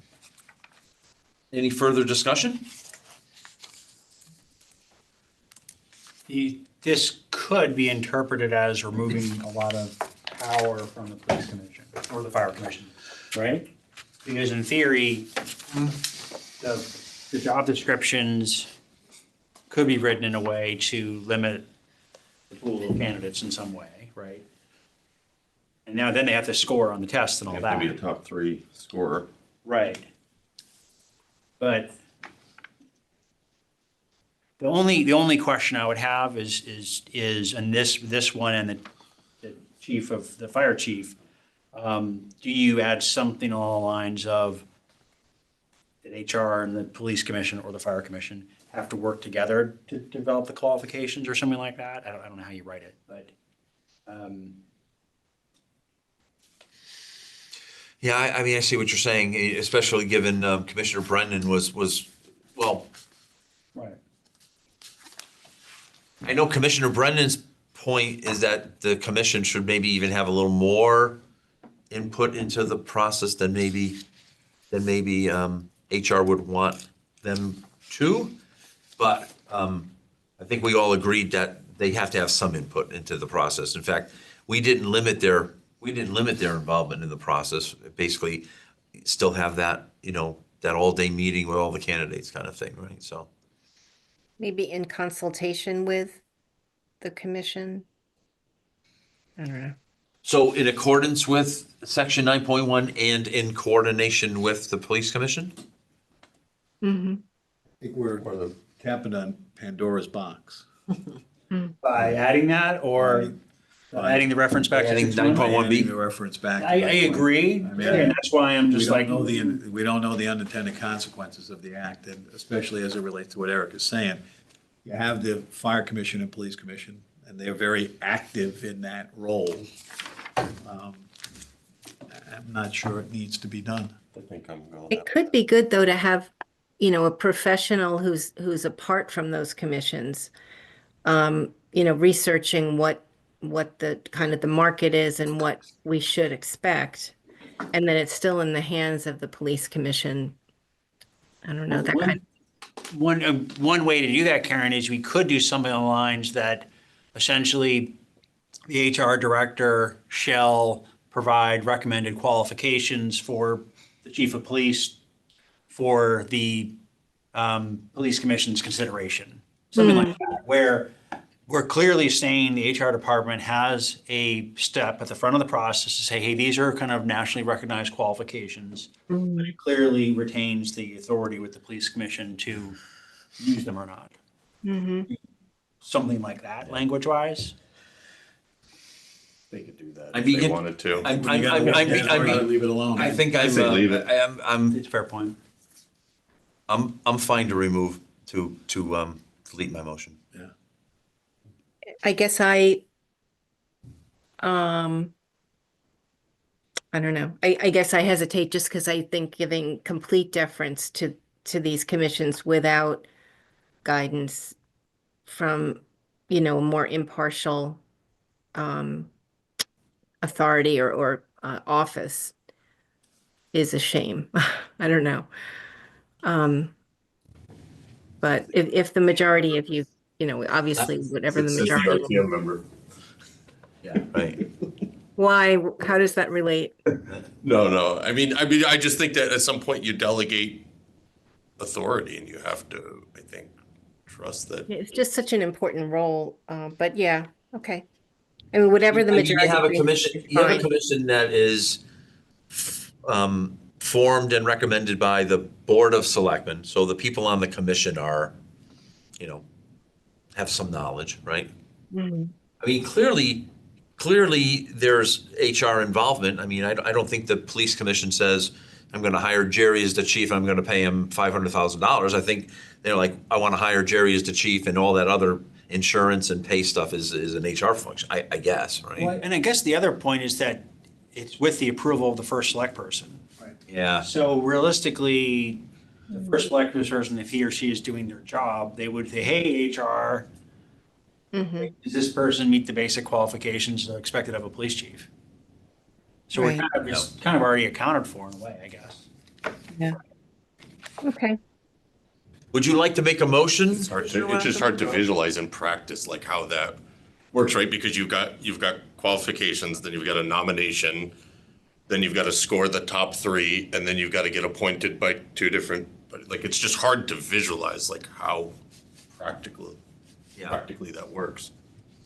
Any further discussion? This could be interpreted as removing a lot of power from the police commission or the fire commission, right? Because in theory, the job descriptions could be written in a way to limit the pool of candidates in some way, right? And now then they have to score on the test and all You that. have to be a top 3 scorer. Right. But the only question I would have is in this one and the chief of, the fire chief, do you add something along the lines of that HR and the police commission or the fire commission have to work together to develop the qualifications or something like that? I don't know how you write it, but, Yeah, I mean, I see what you're saying, especially given Commissioner Brennan was, well, right. I know Commissioner Brennan's point is that the commission should maybe even have a little more input into the process than maybe HR would want them to. But I think we all agreed that they have to have some input into the process. In fact, we didn't limit their involvement in the process. Basically, still have that, that all-day meeting with all the candidates kind of thing, right? So. Maybe in consultation with the commission. I don't know. So in accordance with section 9.1 and in coordination with the police commission? Mm-hmm. I think we're tapping on Pandora's box. By adding that or adding the reference back to Adding 6.1? 9.1B? Adding the reference back. to I that point. agree, mean, and that's why I'm just like, We don't know the unintended consequences of the act, and especially as it relates to what Eric is saying. You have the fire commission and police commission, and they're very active in that role. I'm not sure it needs to be done. I think I'm going. It could be good, though, to have, a professional who's apart from those commissions, researching what the kind of the market is and what we should expect. And then it's still in the hands of the police commission. I don't know, that kind of. one way to do that, Karen, is we could do something along the lines that essentially the HR director shall provide recommended qualifications for the chief of police for the police commission's consideration. Something like that, where we're clearly saying the HR department has a step at the front of the process to say, hey, these are kind of nationally recognized qualifications. But it clearly retains the authority with the police commission to use them or not. Something like that, language-wise. They could do that I if mean, they it- wanted to. Leave it alone. I think I say leave it. It's a fair point. I'm fine to remove to delete my motion. I guess I don't know. I guess I hesitate just because I think giving complete deference to these commissions without guidance from, a more impartial authority or office is a shame. I don't know. But if the majority of you, obviously, whatever the Says the majority. RTM member. Yeah. Right. Why? How does that relate? No. I mean, I just think that at some point you delegate authority and you have to, I think, trust that. It's just such an important role, but yeah, okay. I mean, whatever the majority. You have a thinks commission, is you have a fine. commission that is formed and recommended by the Board of Selectmen. So the people on the commission are, have some knowledge, right? Mhm. I mean, clearly there's HR involvement. I mean, I don't think the police commission says, I'm going to hire Jerry as the chief, I'm going to pay him $500,000. I think they're like, I want to hire Jerry as the chief, and all that other insurance and pay stuff is an HR function, I guess, Well, right? and I guess the other point is that it's with the approval of the first select person. Yeah. So realistically, the first select person, if he or she is doing their job, they would say, hey, HR, Mhm. does this person meet the basic qualifications expected of a police chief? So Right. it's kind of already accounted for in a way, I guess. Yeah. Okay. Would you like to make a motion? It's just hard to visualize in practice, like how that works, right? Because you've got qualifications, then you've got a nomination, then you've got to score the top three, and then you've got to get appointed by two different, but like, it's just hard to visualize like how practically that works.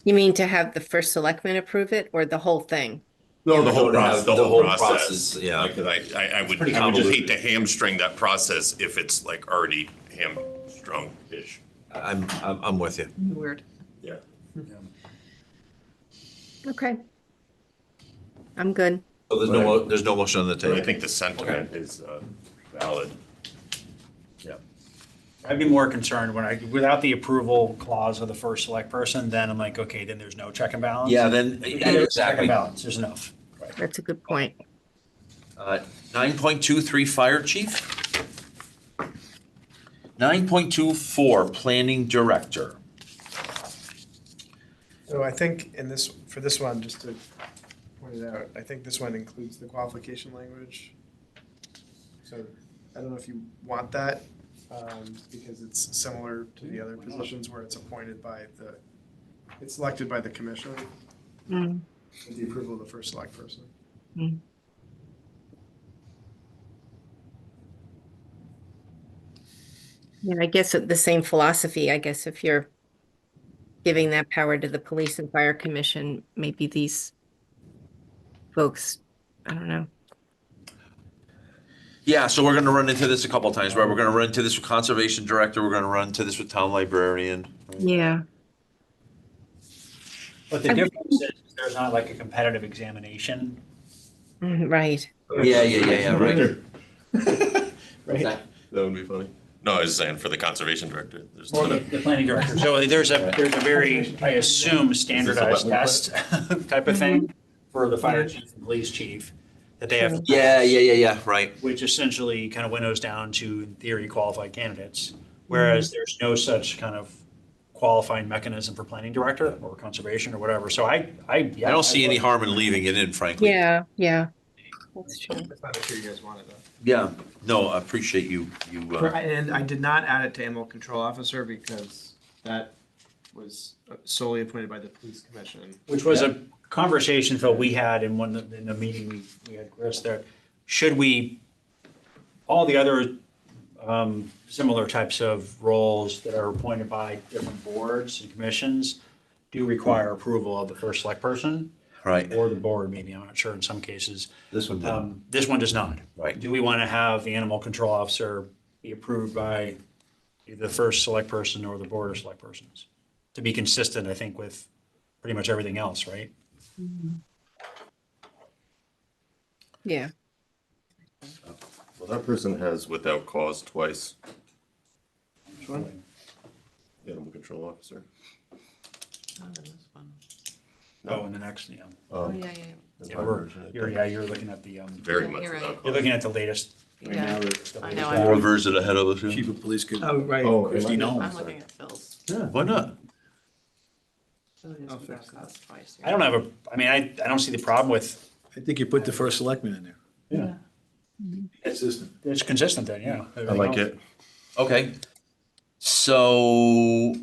You mean to have the first selectman approve it or the whole thing? No, the No, whole to have process, the whole process, yeah. Because I would Pretty just hate convoluted. to hamstring that process if it's like already hamstrung-ish. I'm with you. Weird. Yeah. Okay. I'm good. So there's no motion on the But I table. think the sentiment is valid. I'd be more concerned without the approval clause of the first select person, then I'm like, okay, then there's no check and balance. Yeah, then, Check and exactly. balance, there's enough. That's a good point. 9.23 Fire Chief. 9.24 Planning Director. So I think for this one, just to point it out, I think this one includes the qualification language. So I don't know if you want that, because it's similar to the other positions where it's it's selected by the commission Mm. with the approval of the first select person. Yeah, I guess the same philosophy, I guess if you're giving that power to the police and fire commission, maybe these folks, I don't know. Yeah, so we're gonna run into this a couple times, right? We're gonna run into this with Conservation Director, we're gonna run into this with Town Librarian. Yeah. But the difference is there's not like a competitive examination. Right. Yeah, right. Right. That would be funny. No, I was saying for the conservation director, there's Or not the planning director. So there's a very, I assume, standardized wetland test type of thing for the fire chief and police chief that they have, to Yeah, right. which essentially kind of winnows down to, in theory, qualified candidates. Whereas there's no such kind of qualifying mechanism for planning director or conservation or whatever. So I don't see any harm in leaving it in, frankly. Yeah, yeah. That's true. That's not sure you guys wanted that. Yeah, no, I appreciate you, And I did not add it to animal control officer because that was solely appointed by the police commission. Which was a conversation, Phil, we had in in the meeting we had Chris there. Should we, all the other similar types of roles that are appointed by different boards and commissions do require approval of the first select person right. or the board, maybe, I'm not sure in some cases. This one, This one does not. Right. Do we want to have the animal control officer be approved by either the first select person or the board of select persons? To be consistent, I think, with pretty much everything else, right? Yeah. Well, that person has without cause twice. Which one? Animal control officer. Not in this one. Oh, and the next, yeah. Oh, yeah, yeah, That's Yeah, my we're, version, I you're, think. yeah, you're looking at the, Very Yeah, much you're right. without you're cause. looking at the latest. yeah. Right now, Yeah, the I know, More I'm, version ahead of us. chief of police could, Oh, right. Oh, Christie am I? Nolan. I'm looking at Phil's. Yeah, why not? So it is I'll without fix cause twice. I don't have a, I mean, I don't see the problem with, I think you put the first selectman in there. yeah, Consistent. it's consistent then, yeah. I like it. Okay. So,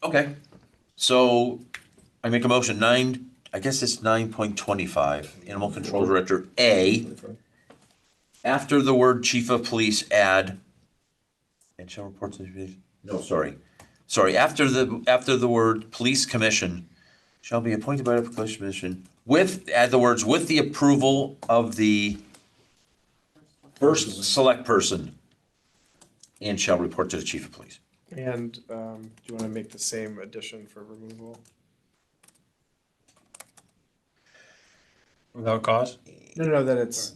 okay. So I make a motion, I guess it's 9.25, Animal Control Director, A, after the word chief of police, add, and shall report to the, no, sorry. Sorry, after the word police commission, shall be appointed by the police commission with, add the words, with the approval of the first select person, and shall report to the chief of police. And do you want to make the same addition for removal? Without cause? No, that it's,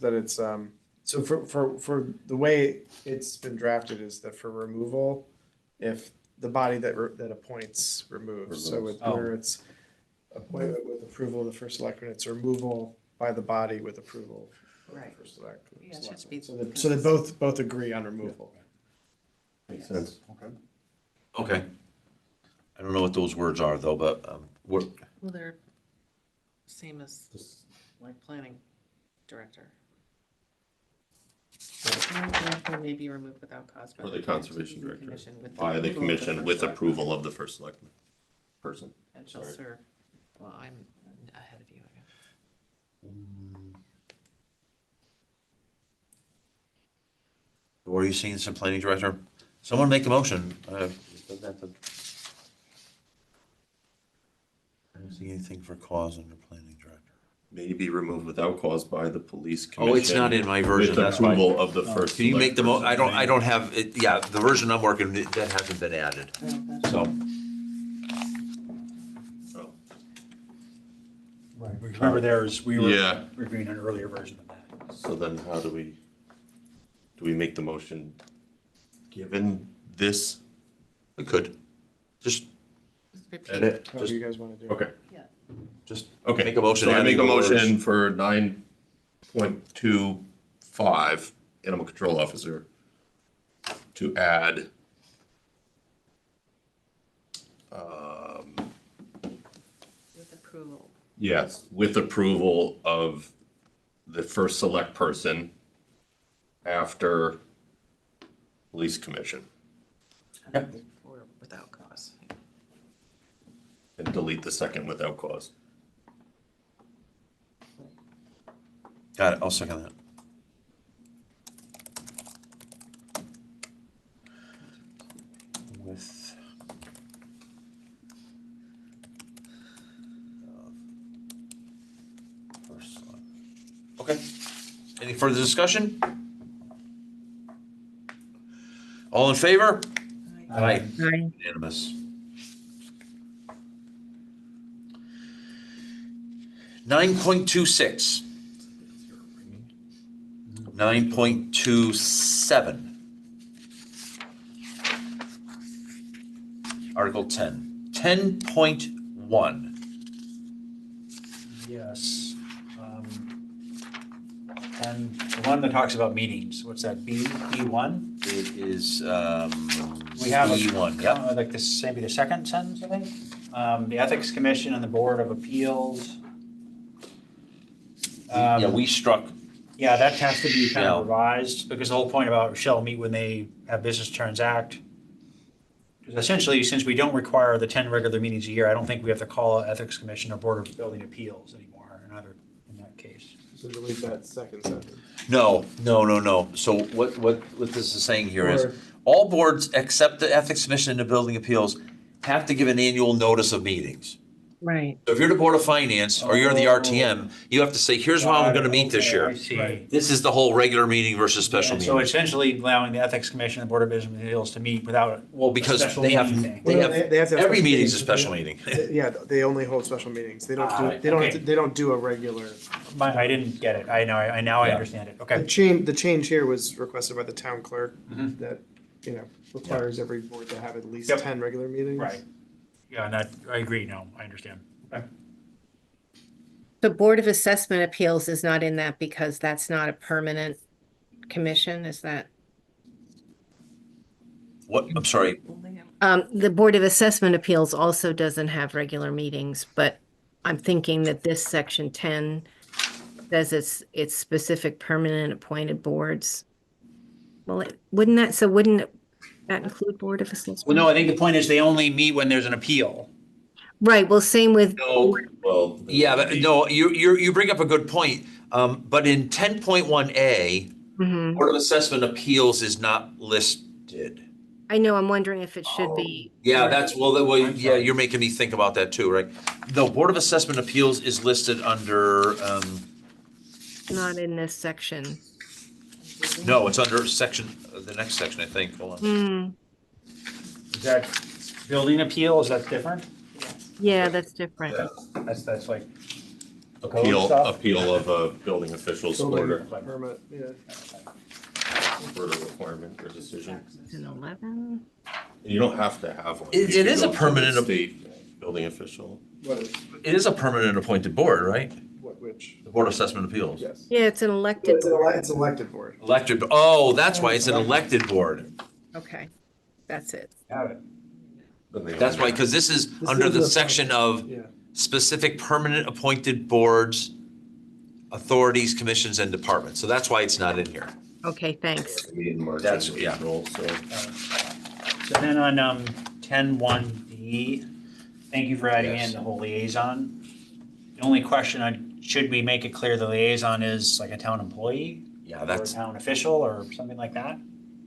so for the way it's been drafted is that for removal, if the body that appoints removes, so with Oh. where it's appointment with approval of the first selectman, it's removal by the body with approval of the Right. first select. Yeah, it should be. So they both agree on removal. Makes sense. Okay. I don't know what those words are though, but we're, Well, they're same as like planning director. Planning director may be removed without cause by Or the conservation director. commission with By the approval of commission first with selectman, approval of the first selectman person. and shall Sorry. serve, well, I'm ahead of you, I guess. what are you seeing, some planning director? Someone make a motion. I don't see anything for cause under planning director. May be removed without cause by the police commission. Oh, it's not in my version, With that's why. approval of the first. Can you make the select person. I don't have, it. Yeah, the version I'm working, that hasn't been added, so. Oh. Right. Remember there's, we were Yeah. reviewing an earlier version of that. So then how do we make the motion given this We could, just Just repeat. edit? However you guys want to do it. Okay, just okay. make a motion. So I adding make a the words. motion for 9.25, animal control officer, to add With approval. yes, with approval of the first select person after police commission, Or without cause. and delete the second without cause. Got it, I'll second that. With. First select. Okay, any further discussion? All in favor? Aye. Unanimous. 9.26. 9.27. Article 10. 10.1. Yes. And the one that talks about meetings, what's that, B1? It is, We have a, B1, yep. like this, maybe the second sentence, I think. The Ethics Commission and the Board of Appeals. Yeah, we struck, Yeah, that has to be kind Yeah. of revised, because the whole point about shall meet when they have business to transact. Because essentially, since we don't require the 10 regular meetings a year, I don't think we have to call Ethics Commission or Board of Building Appeals anymore in that case. So delete that second sentence. no. So what this is saying here is, Or- all boards except the Ethics Commission and the Building Appeals have to give an annual notice of meetings. Right. So if you're the Board of Finance or you're the RTM, you have to say, here's how I'm gonna meet this Okay, year. I see. Right. This is the whole regular meeting versus special And so meeting. essentially allowing the Ethics Commission and Board of Business Appeals to meet without. Well, because special they have, meeting thing. they Well, have, they have to have every special meeting's a meetings. special meeting. Yeah, they only hold special meetings. They don't Ah, do, they don't, okay. they don't do a regular. I didn't get it. I know, I Yeah. understand it. The Okay. change here was requested by the town clerk Mhm. that requires every board to have at least Yep. 10 regular meetings. Right. Yeah, and that, I agree, no, I understand. Okay. The Board of Assessment Appeals is not in that because that's not a permanent commission, is that? What, I'm sorry, The Board of Assessment Appeals also doesn't have regular meetings, but I'm thinking that this section 10 says it's specific permanent appointed boards. Well, wouldn't that include Board of Assessment? Well, no, I think the point is they only meet when there's an appeal. Right, well, same with, no, Well. yeah, but no, you bring up a good point. But in 10.1A, Mhm. Board of Assessment Appeals is not listed. I know, I'm wondering if it should be. Yeah, yeah, you're making me think about that too, right? The Board of Assessment Appeals is listed under, Not in this section. no, it's under the next section, I think, hold on. Hmm, Is that building appeal, is that different? yeah, that's different. That's like. Appeal, stuff? appeal of a building official's order, Permit, yeah. order requirement or decision. It's an 11. You don't have to have one. It You can is a go to the permanent- State building official. What is, It is a permanent appointed board, right? which? The Board of Assessment Appeals. Yes. Yeah, it's an elected, It's elected board. Elected, oh, that's why it's an elected board. okay, that's it. Have it. But they That's only- why, because this is under the section of Yeah. specific permanent appointed boards, authorities, commissions, and departments. So that's why it's not in here. Okay, thanks. I mean, March That's- and yeah. April, so. So then on 10.1D, thank you for adding in Yes. the whole liaison. The only question, should we make it clear the liaison is like a town employee? Yeah, Or a that's, town official or something like that?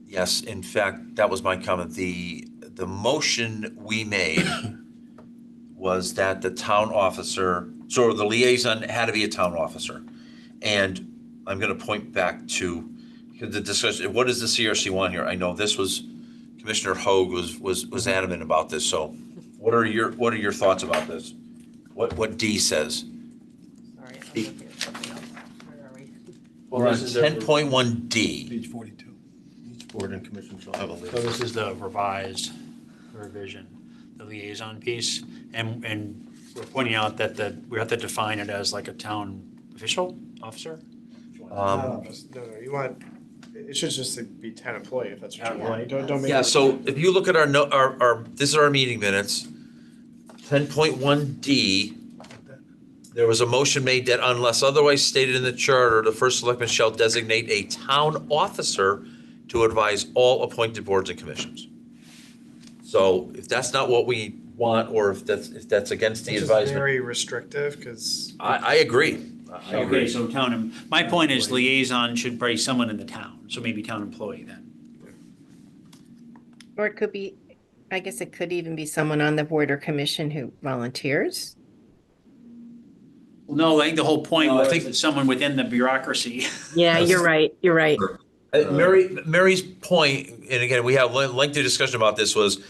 yes, in fact, that was my comment. The motion we made was that the town officer, so the liaison had to be a town officer. And I'm gonna point back to the discussion, what does the CRC want here? I know this was, Commissioner Hoag was adamant about this, so what are your thoughts about this? What D says? Sorry. I'm E- looking at something else. Where are we? We're on 10.1D. Page 42. Each board and commission shall have a So liaison. this is the revised revision, the liaison piece. And we're pointing out that we have to define it as like a town official, officer? Um, No, you want, it should just be 10 employee if that's what Town you want. employee. Don't make Yeah, it- so if you look at our, this is our meeting minutes, 10.1D, there was a motion made that unless otherwise stated in the charter, the first selectman shall designate a town officer to advise all appointed boards and commissions. So if that's not what we want, or if that's against the Which is advisement, very restrictive because I agree. I Okay, agree. so my point is liaison should be someone in the town, so maybe town employee then. Or it could be, I guess it could even be someone on the board or commission who volunteers. Well, no, I think the whole point No, I was think- that someone within the bureaucracy. Yeah, you're right, you're right. Mary's point, and again, we have lengthy discussion about this, was,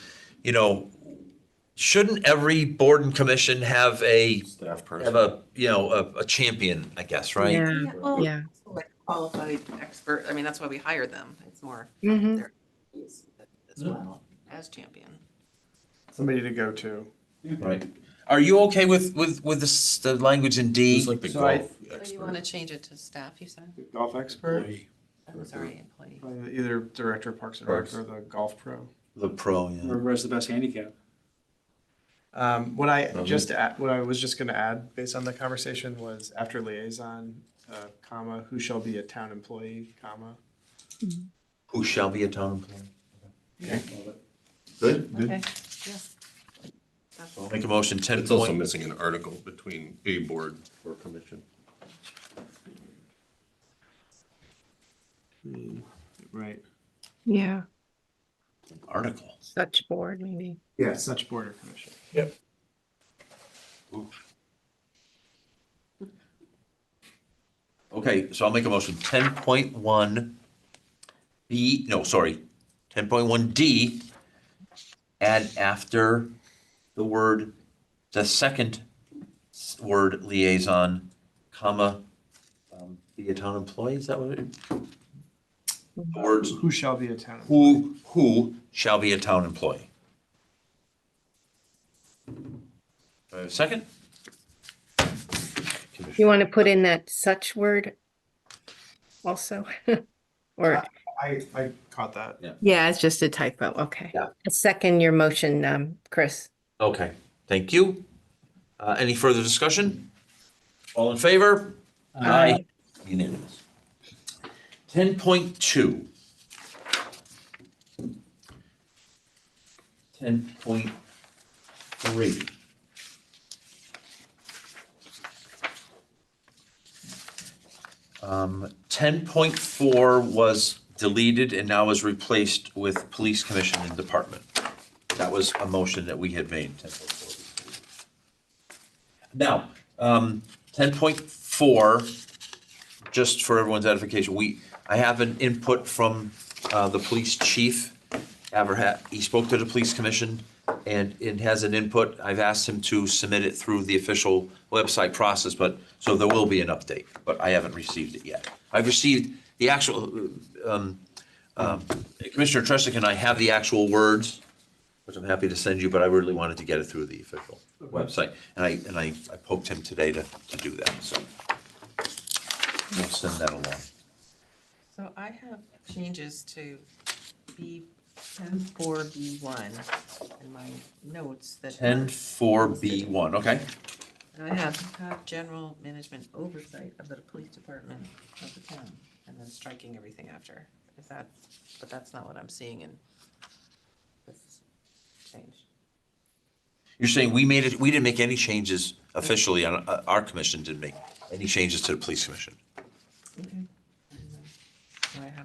shouldn't every board and commission have Staff person. a champion, I guess, right? Yeah, Well, yeah. like qualified expert, I mean, that's why we hired them. It's more Mhm. their expertise as well as champion. somebody to go to. Right. Are you okay with the language in D? It's like the So I- golf So you expert. want to change it to staff, you said? Golf expert, I'm sorry, employee. either director of Parks and Rec Parks. or the golf pro. The pro, yeah. Where's the best handicap? What I was just gonna add, based on the conversation, was after liaison, comma, who shall be a town employee, comma. Who shall be a town employee? Good? Okay, yeah. I'll make a motion, 10 It's also point, missing an article between a board or commission. Right. Yeah, article. such board maybe. Yeah, such board or commission. Yep. Okay, so I'll make a motion, 10.1 B, no, sorry, 10.1 D, add after the second word liaison, comma, be a town employee, is that what it? the words Who shall be a town employee? who shall be a town employee. Do I have a second? You want to put in that such word also? Or, I caught that. yeah, it's just a typo. Okay. Yeah. A second your motion, Chris. Okay, thank you. Any further discussion? All in favor? Aye. Unanimous. 10.2. 10.3. Um, 10.4 was deleted and now is replaced with police commission and department. That was a motion that we had made, 10.4. Now, 10.4, just for everyone's edification, I have an input from the police chief. He spoke to the police commission and it has an input. I've asked him to submit it through the official website process, so there will be an update, but I haven't received it yet. I've received the actual, Commissioner Tressick and I have the actual words, which I'm happy to send you, but I really wanted to get it through the official website. And I poked him today to do that, so we'll send that along. So I have changes to B 10.4B1 in my notes that. 10.4B1, okay? And I have general management oversight of the police department of the town, and then striking everything after. But that's not what I'm seeing in this change. You're saying we didn't make any changes officially on, our commission didn't make any changes to the police commission? Okay.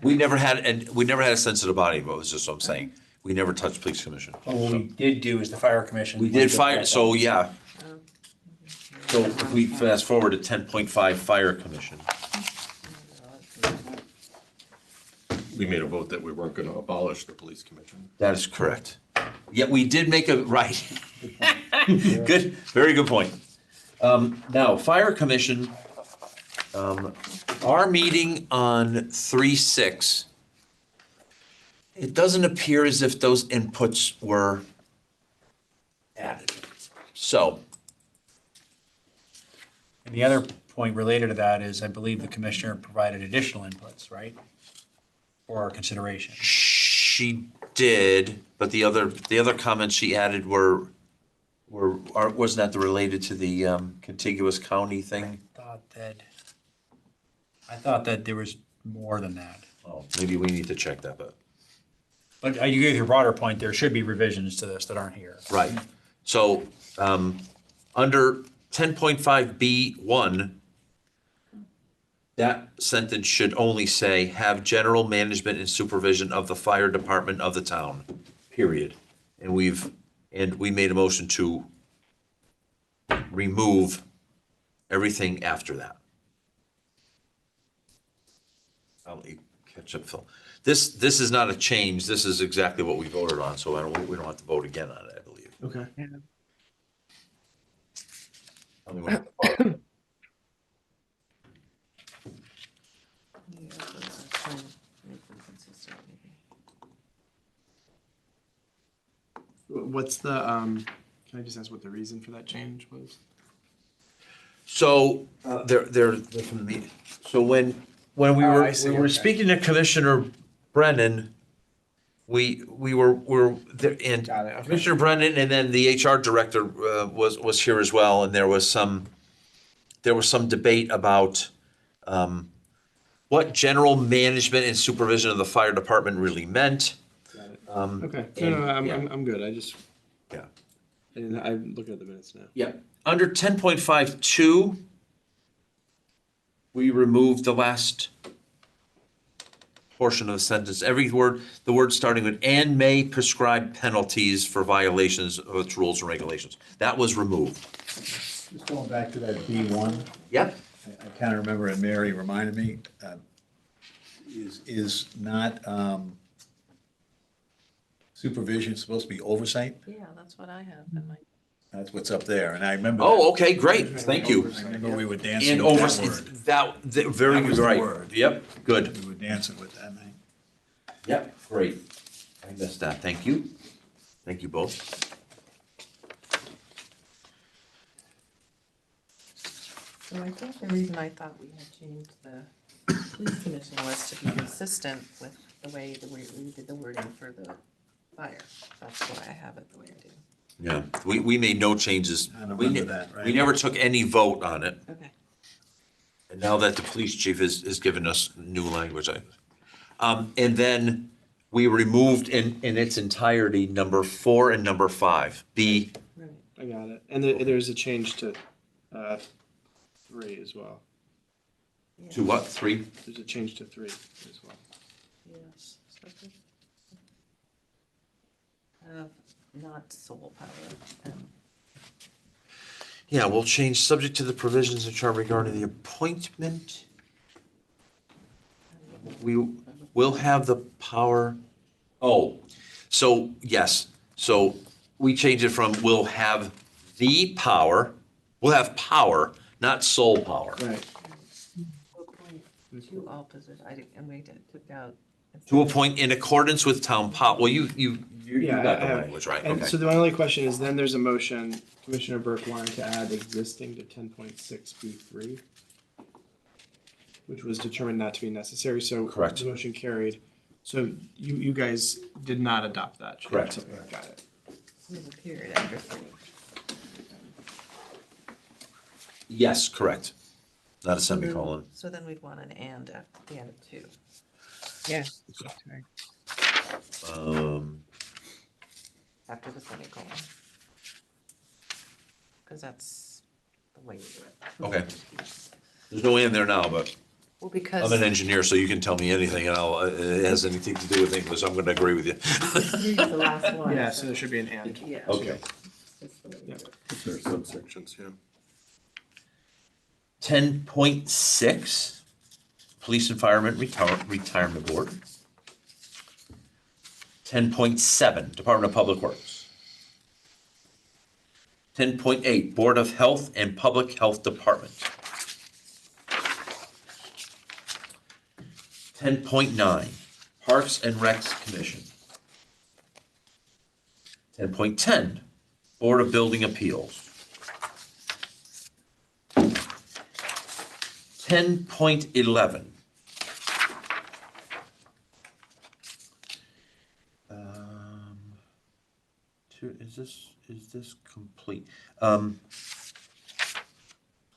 We never had a sensitive body, but was just what I'm saying. We never touched police commission. But what we did do is the fire commission. We did fire, so yeah. So if we fast forward to 10.5 fire commission. We made a vote that we weren't gonna abolish the police commission. That is correct. Yet we did make a, right. Good, very good point. Now, fire commission, our meeting on 3/6, it doesn't appear as if those inputs were added. So, And the other point related to that is I believe the commissioner provided additional inputs, right? For our consideration. she did, but the other comments she added wasn't that related to the contiguous county thing? I thought that there was more than that. Oh, maybe we need to check that, but. But you gave your broader point, there should be revisions to this that aren't here. Right. So, under 10.5B1, that sentence should only say, have general management and supervision of the fire department of the town, period. And we made a motion to remove everything after that. I'll catch up, Phil. This is not a change. This is exactly what we voted on, so we don't have to vote again on it, I believe. Okay. I mean, we're- Yeah, so I was trying to make them consistent, maybe. What's the, can I just ask what the reason for that change was? So, they're from the meeting. So when we Oh, were, I see, we were okay. speaking to Commissioner Brennan, we were there, and Got it, okay. Commissioner Brennan and then the HR director was here as well, and there was some debate about what general management and supervision of the fire department really meant. Got it. Um, Okay, and- no, yeah. I'm good, I just, Yeah. I'm looking at the minutes now. Yeah, under 10.52, we removed the last portion of the sentence. Every word, the word starting with "and may prescribe penalties for violations of its rules and regulations." That was removed. Just going back to that B1, Yep. I kind of remember, and Mary reminded me, is not supervision supposed to be oversight? Yeah, that's what I have in my. That's what's up there, and I remember. Oh, okay, great, thank you. I remember we were dancing And with over, that word. very That was good, the right. word. Yep, good. We were dancing with that, and Yep, great. I missed that. Thank you. Thank you both. So I think the reason I thought we had changed the police commission was to be consistent with the way that we did the wording for the fire. That's why I have it the way I do. Yeah, we made no changes. I don't We remember ne- that, right? We never took any vote on it. Okay. And now that the police chief is giving us new language, and then we removed in its entirety number 4 and number 5, B. Right. I got it. And there's a change to 3 as well. To what, 3? There's a change to 3 as well. Yes. Not sole power. Yeah, we'll change subject to the provisions of charter regarding the appointment. We will have the power, so, yes, so we change it from will have the power, we'll have power, not sole power. Right. To all positions, and we took out. To appoint in accordance with town well, you Yeah, got the I have- language, right? And Okay. so the only question is, then there's a motion, Commissioner Burke wanted to add existing to 10.6B3, which was determined not to be necessary, so. Correct. The motion carried. So you guys did not adopt that change? Correct. Okay, got it. There's a period after 3. Yes, correct. Not a semicolon. So then we'd want an and at the end of 2. Yeah. After the semicolon. Because that's the way you do it. Okay. There's no in there now, but Well, because. I'm an engineer, so you can tell me anything and it has anything to do with English, I'm gonna agree with you. Here's the last one. Yeah, so there should be an and. Yeah. Okay. That's the way you do it. There's subsections, yeah. 10.6, Police and Firemen Retirement Board. 10.7, Department of Public Works. 10.8, Board of Health and Public Health Department. 10.9, Parks and Recs Commission. 10.10, Board of Building Appeals. 10.11. Is this complete? I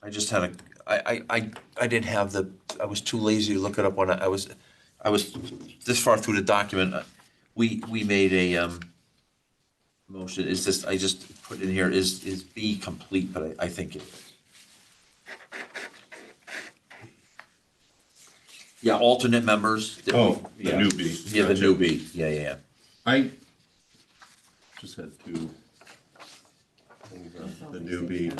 just had I didn't have I was too lazy to look it up when I was this far through the document. We made a motion. Is this, I just put in here, is B complete, but I think it is. Yeah, alternate members. Oh, the Yeah. new B. Yeah, the Gotcha. new B, yeah. I just had 2 things on the new B.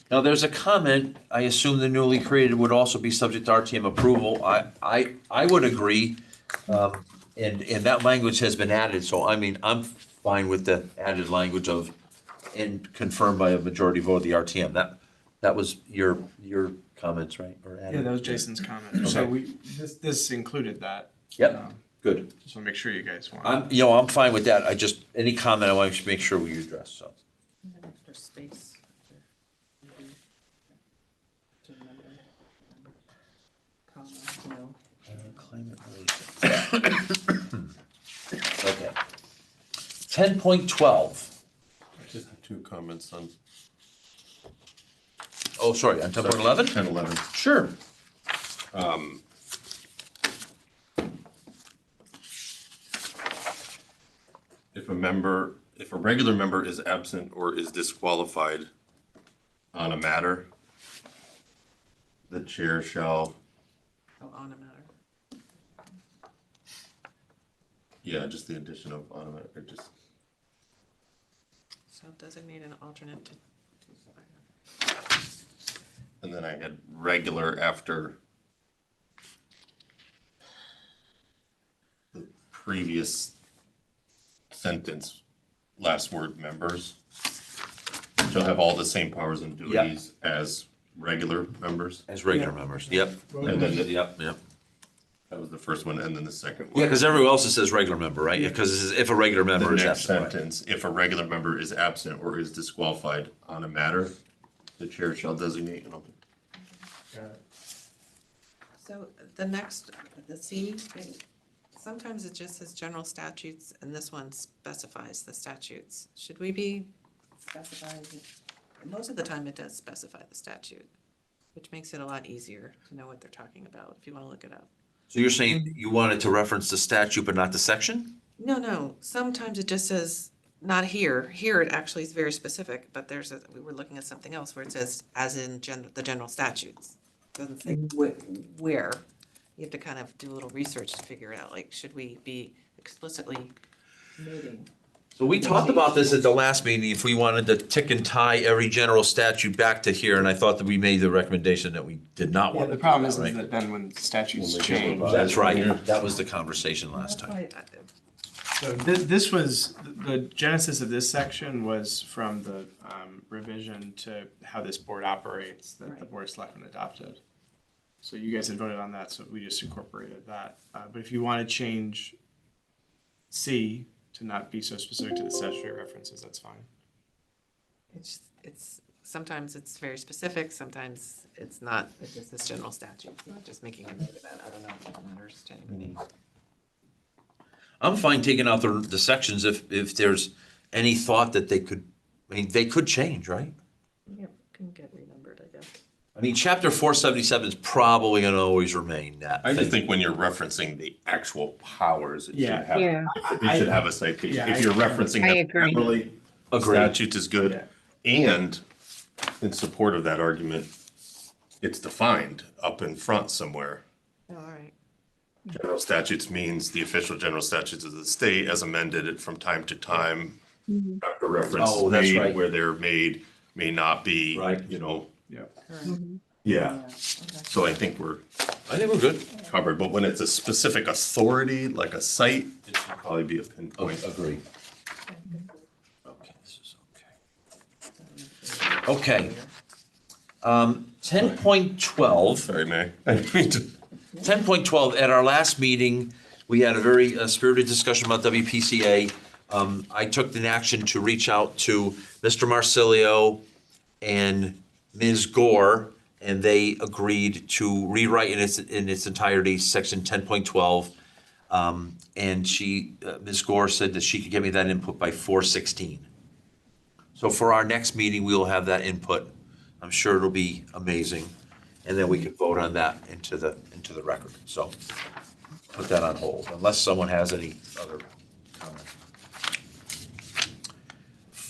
Now, there's a comment, I assume the newly created would also be subject to RTM approval. I would agree, and that language has been added, so I mean, I'm fine with the added language of, and confirmed by a majority vote of the RTM. That was your comments, right? Or added? Yeah, that was Jason's comment. So Okay. this included that. Yep, good. Just want to make sure you guys want. I'm fine with that. Any comment I want to make sure we address, so. An extra space. To remember. Comma, no. Climate related. Okay. 10.12. I just have 2 comments on. Oh, sorry, on 10.11? 10, 11. Sure. If a regular member is absent or is disqualified on a matter, the chair shall, Oh, on a matter. yeah, just the addition of on a matter, or just, So designate an alternate to. and then I had regular after the previous sentence, last word members shall have all the same powers and duties as regular members. As regular members, yep. And then the- Yep. That was the first one, and then the second one. Yeah, because everywhere else it says regular member, right? Because if a regular The member is next absent. right? sentence, if a regular member is absent or is disqualified on a matter, the chair shall designate an alternate. So the next, the C, sometimes it just says general statutes, and this one specifies the statutes. Should we be specifying, most of the time it does specify the statute, which makes it a lot easier to know what they're talking about, if you want to look it up. So you're saying you wanted to reference the statute but not the section? No, sometimes it just says, not here. Here it actually is very specific, but we were looking at something else where it says, as in the general statutes. Doesn't say where. You have to kind of do a little research to figure it out, like, should we be explicitly noting? So we talked about this at the last meeting, if we wanted to tick and tie every general statute back to here, and I thought that we made the recommendation that we did not Yeah, want the to do problem that, is right? that then when statutes When they change. get That's right, that was the conversation last time. So this was, the genesis of this section was from the revision to how this board operates that the Board of Selectmen adopted. So you guys had voted on that, so we just incorporated that. But if you want to change C to not be so specific to the statutory references, that's fine. It's, sometimes it's very specific, sometimes it's not, it's just this general statute, it's not just making a note of that, I don't know if it matters to anybody. I'm fine taking out the sections if there's any thought that they could, I mean, they could change, right? Yeah, can get renumbered, I guess. I mean, chapter 477 is probably gonna always remain that I just thing. think when you're referencing the actual powers, it should Yeah. have, Yeah. it should have a citation. Yeah, If you're referencing I them agree. generally, Agreed. statutes is good. And in support of that argument, it's defined up in front somewhere. Oh, all right. General statutes means the official general statutes of the state as amended from time to time. After reference Oh, that's made right. where they're made, may not be, Right. you know, Correct. yeah. So I think we're I think we're good. covered, but when it's a specific authority, like a site, it should probably be a pinpoint. Agreed. Okay, this is okay. Okay. 10.12. Sorry, May. I didn't mean to- 10.12, at our last meeting, we had a very spirited discussion about WPCA. I took an action to reach out to Mr. Marsilio and Ms. Gore, and they agreed to rewrite in its entirety, section 10.12. And Ms. Gore said that she could give me that input by 4/16. So for our next meeting, we will have that input. I'm sure it'll be amazing. And then we can vote on that into the record. So put that on hold, unless someone has any other comment.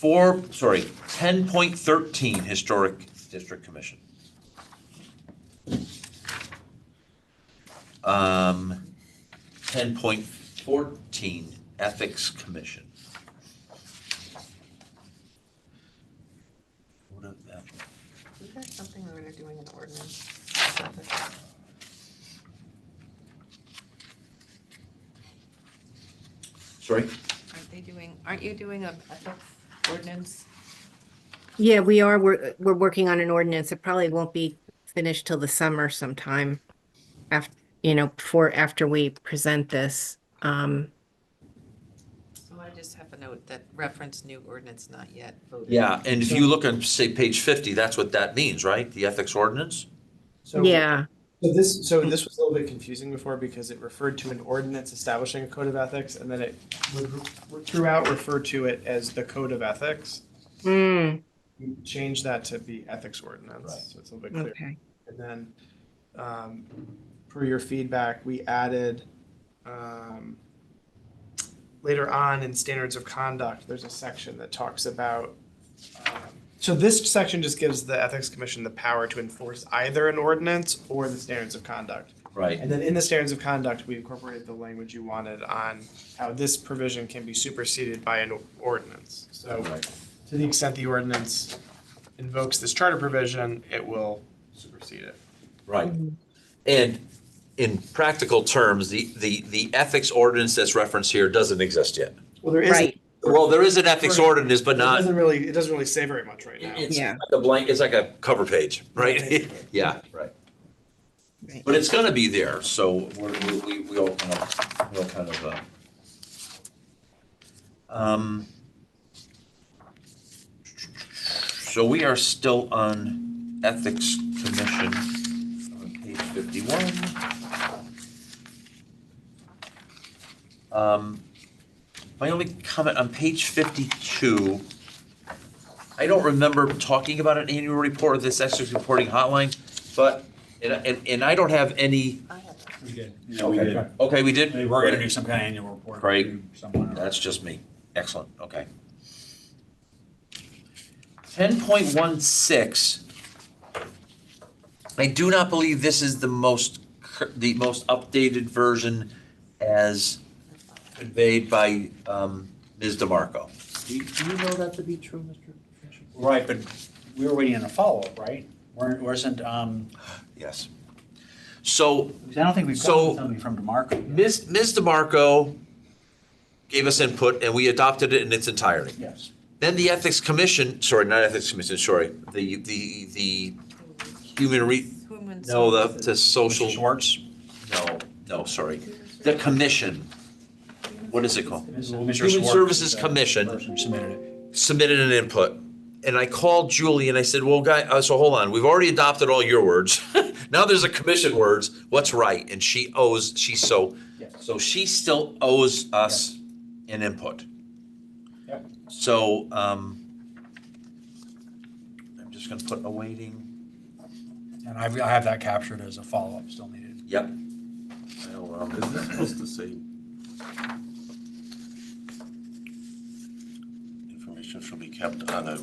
10.13, Historic District Commission. 10.14, Ethics Commission. What is that? Is that something we were doing in ordinance? Sorry? Aren't you doing a ethics ordinance? Yeah, we are. We're working on an ordinance. It probably won't be finished till the summer sometime. After we present this. So I just have a note that reference new ordinance not yet voted. Yeah, and if you look on, say, page 50, that's what that means, right? The ethics ordinance? So Yeah, So this was a little bit confusing before because it referred to an ordinance establishing a code of ethics, and then it would throughout referred to it as the code of ethics. mm, We changed that to be ethics ordinance, so it's a little bit clearer. okay. And then, per your feedback, we added, later on in standards of conduct, there's a section that talks about, so this section just gives the Ethics Commission the power to enforce either an ordinance or the standards of conduct. Right. And then in the standards of conduct, we incorporated the language you wanted on how this provision can be superseded by an ordinance. So to the extent the ordinance invokes this charter provision, it will supersede it. Right. And in practical terms, the ethics ordinance that's referenced here doesn't exist yet. Well, there is. Right. Well, there is an ethics ordinance, but It not, doesn't really say very much right now. it's Yeah. like a blank, it's like a cover page, right? Yeah, right. But it's gonna be there, so we all kind of, so we are still on Ethics Commission on page 51. My only comment on page 52, I don't remember talking about an annual report or this ethics reporting hotline, but, and I don't have any. I have that. We did. Okay. Okay, we did? We're gonna do some kind of annual report. Great. Somewhere. That's just me. Excellent, okay. 10.16. I do not believe this is the most updated version as conveyed by Ms. DeMarco. Do you know that to be true, Mr. Fisher? Right, but we were waiting on a follow-up, right? Wasn't, Yes. So because I don't think we've So- gotten something from DeMarco. yet. Ms. DeMarco gave us input and we adopted it in its entirety. Yes. Then the Ethics Commission, sorry, not Ethics Commission, sorry, the Human Human no, the services. social, Mr. Schwartz? no, sorry. The commission, what is it called? Mr. Human Schwartz Services is the Commission person who submitted it. submitted an input. And I called Julie and I said, well, so hold on, we've already adopted all your words. Now there's a commission words, what's right? And so she still owes us an input. Yep. So, I'm just gonna put awaiting, And I have that captured as a follow-up still needed. yep. Is this supposed to say? Information shall be kept on a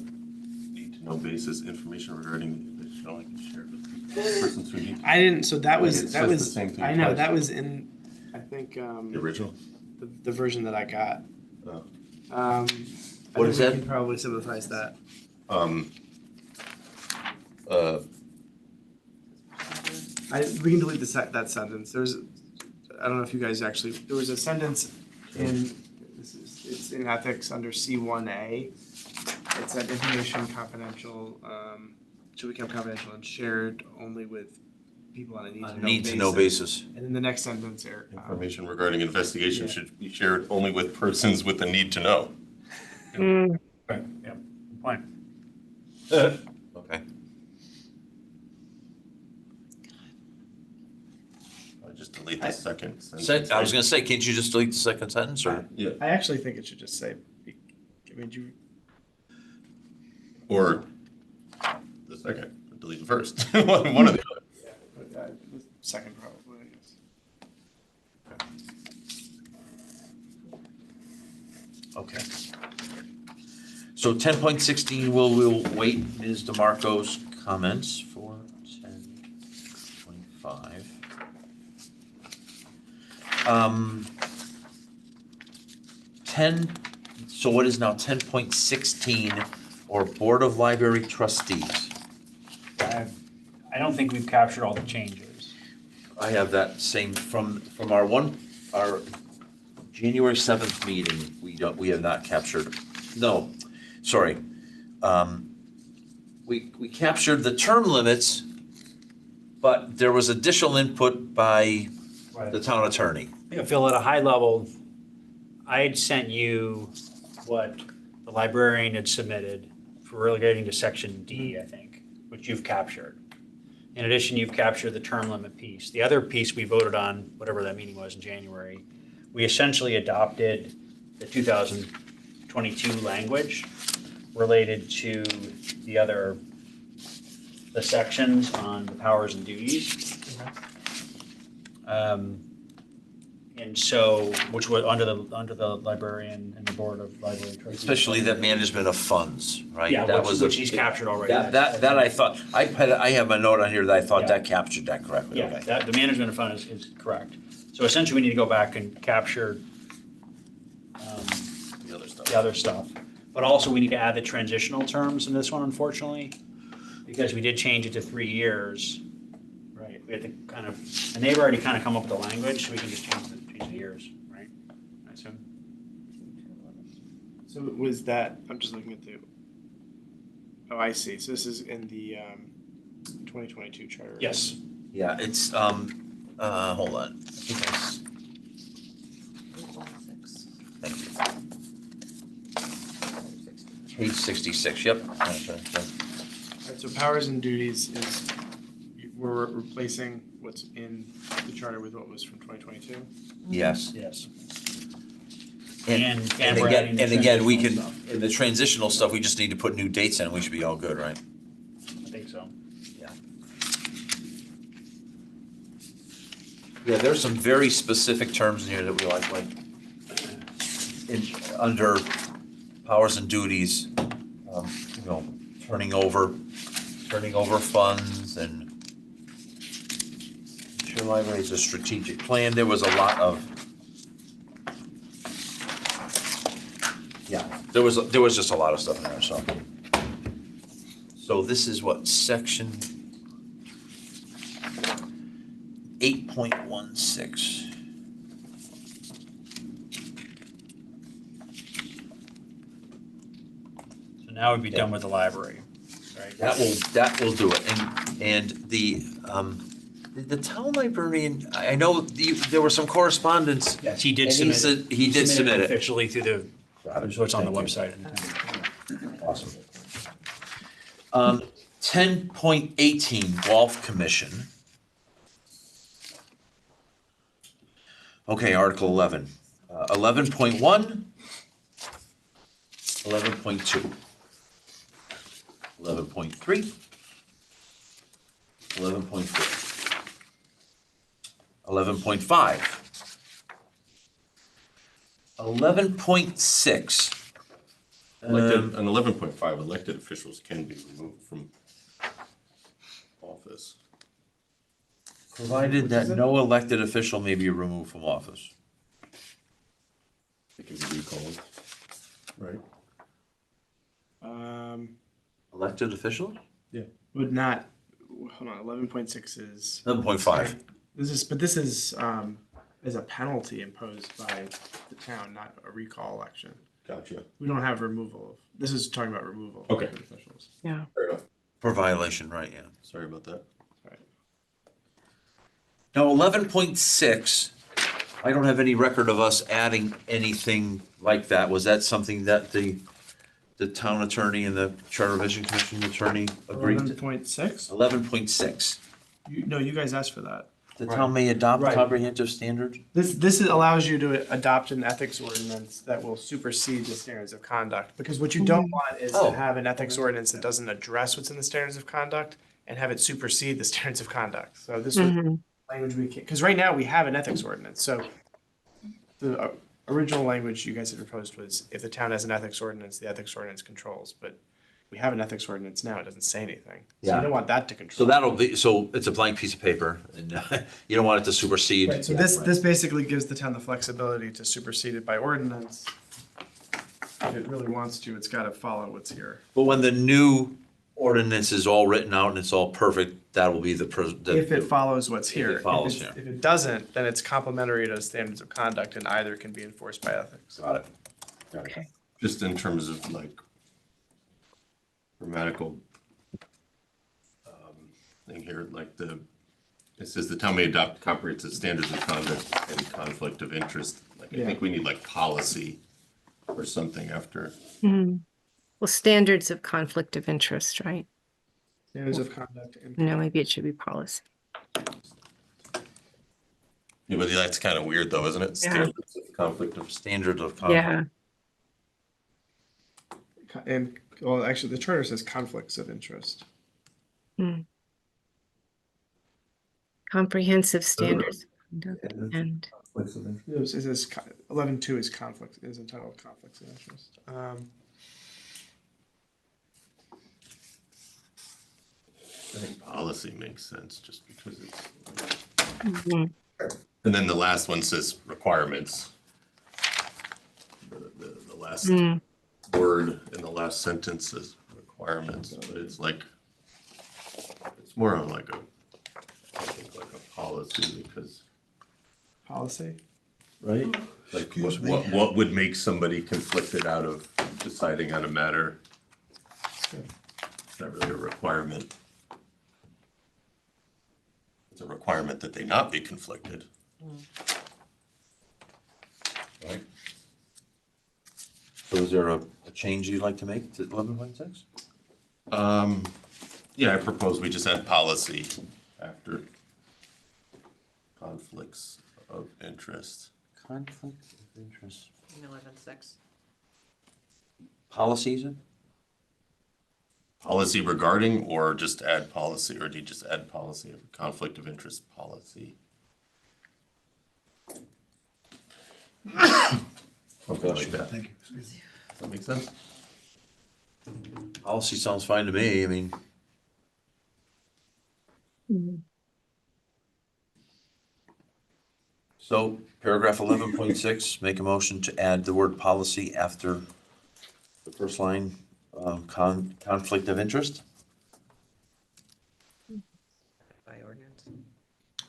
need-to-know basis, information regarding the shall be shared with persons who need. I didn't, so that It was, says that the was, same thing I know, twice. that was in, I think, The original? the version that I got. Oh. I What is think we that? can probably sympathize that. We can delete that sentence. I don't know if you guys actually, there was a sentence it's in ethics under C1A. It said information confidential, should become confidential and shared only with people on a need-to-know basis. Need-to-know basis. And then the next sentence, Information regarding investigation should be shared only with persons with the need to know. Right, yeah, fine. Okay. I just delete the second sentence. I was gonna say, can't you just delete the second sentence, or? Yeah, I actually think it should just say, or the second, delete the first, one of the other. the second probably, I guess. Okay. So 10.16, we'll wait Ms. DeMarco's comments for 10.25. So what is now 10.16, or Board of Library Trustees? I don't think we've captured all the changes. I have that same from our January 7th meeting, we have not captured, no, sorry. We captured the term limits, but there was additional input by the town attorney. Yeah, Phil, at a high level, I had sent you what the librarian had submitted for relating to section D, I think, which you've captured. In addition, you've captured the term limit piece. The other piece we voted on, whatever that meeting was in January, we essentially adopted the 2022 language related to the sections on the powers and duties. And so, which was under the librarian and the board of library trustees. Especially that management of funds, right? Yeah, That was which he's captured already. That I thought, I have a note on here that I thought Yeah. that captured that correctly, Yeah, okay. that, the management of fund is correct. So essentially, we need to go back and capture The other stuff. the other stuff. But also, we need to add the transitional terms in this one, unfortunately, because we did change it to 3 years. Right, we had to kind of, and they've already kind of come up with the language, so we can just change the years, right? I assume. So was that, I'm just looking at I see. So this is in the 2022 charter. Yes. Yeah, it's, hold on. I think that's- Thank you. Page 66, yep. Okay, yeah. All right, so powers and duties is, we're replacing what's in the charter with what was from 2022. Yes. Yes. And we're adding again, the and again, we can, transitional stuff. in the transitional stuff, we just need to put new dates in, we should be all good, right? I think so. Yeah. Yeah, there's some very specific terms in here that we like in, under powers and duties, you know, turning over funds and sure library's a strategic plan. There was a lot of, yeah, there was just a lot of stuff in there, so. So this is what, section 8.16. So now we'd be done with the library, right? That will do it. And the town librarian, I know there was some correspondence. Yes, he did And submit it. said he did submit it. Officially through the, so it's on the Thank you. website. Awesome. 10.18, Golf Commission. Okay, Article 11. 11.1, 11.2, 11.3, 11.4, 11.5, 11.6. Elected, an 11.5, elected officials can be removed from office. Provided that no elected official may be removed from office. They can be recalled, right? Elected officials? Would not, hold on, 11.6 is. 11.5. This is as a penalty imposed by the town, not a recall election. Gotcha. We don't have removal of, this is talking about removal of Okay. elected officials. Yeah. Fair enough. For violation, right, yeah. Sorry about that. Right. Now, 11.6, I don't have any record of us adding anything like that. Was that something that the town attorney and the Charter Revision Commission attorney agreed to? 11.6? 11.6. No, you guys asked for that. The town may adopt Right. comprehensive standards? This allows you to adopt an ethics ordinance that will supersede the standards of conduct. Because what you don't want is Oh. to have an ethics ordinance that doesn't address what's in the standards of conduct and have it supersede the standards of conduct. So this was language we can, because right now we have an ethics ordinance. So the original language you guys had proposed was if the town has an ethics ordinance, the ethics ordinance controls. But we have an ethics ordinance now, it doesn't say anything. So Yeah. you don't want that to So control. that'll be, so it's a blank piece of paper, and you don't want it to supersede. Right, so this basically gives the town the flexibility to supersede it by ordinance. If it really wants to, it's gotta follow what's here. But when the new ordinance is all written out and it's all perfect, that will be the. If it follows what's If it here. follows, If yeah. it doesn't, then it's complementary to standards of conduct and either can be enforced by ethics. Got it. Okay. Just in terms of like grammatical thing here, like it says the town may adopt comprehensive standards of conduct and conflict of interest. Like, I think we need like policy or something after. Well, standards of conflict of interest, right? Standards of conduct and. No, maybe it should be policy. Yeah, but that's kind of weird though, isn't it? Yeah. Standards of conflict of. Standards of conduct. Yeah. And, well, actually, the charter says conflicts of interest. Comprehensive standards of conduct and It says 11.2 is conflict, is entitled conflicts of interest. I think policy makes sense just because it's. Mhm. And then the last one says requirements. The last word in the last sentence is requirements, but it's like, it's more of like I think like a policy because, Policy? right? Like what would make somebody conflicted out of deciding on a matter? It's not really a requirement. it's a requirement that they not be conflicted. Right? So is there a change you'd like to make to 11.6? Yeah, I propose we just add policy after conflicts of interest. Conflict of interest. 11.6. Policies? Policy regarding, or just add policy, or do you just add policy of conflict of interest policy? Something like that. Thank you. Does that make sense? Policy sounds fine to me. I mean, so paragraph 11.6, make a motion to add the word policy after the first line, conflict of interest. By ordinance.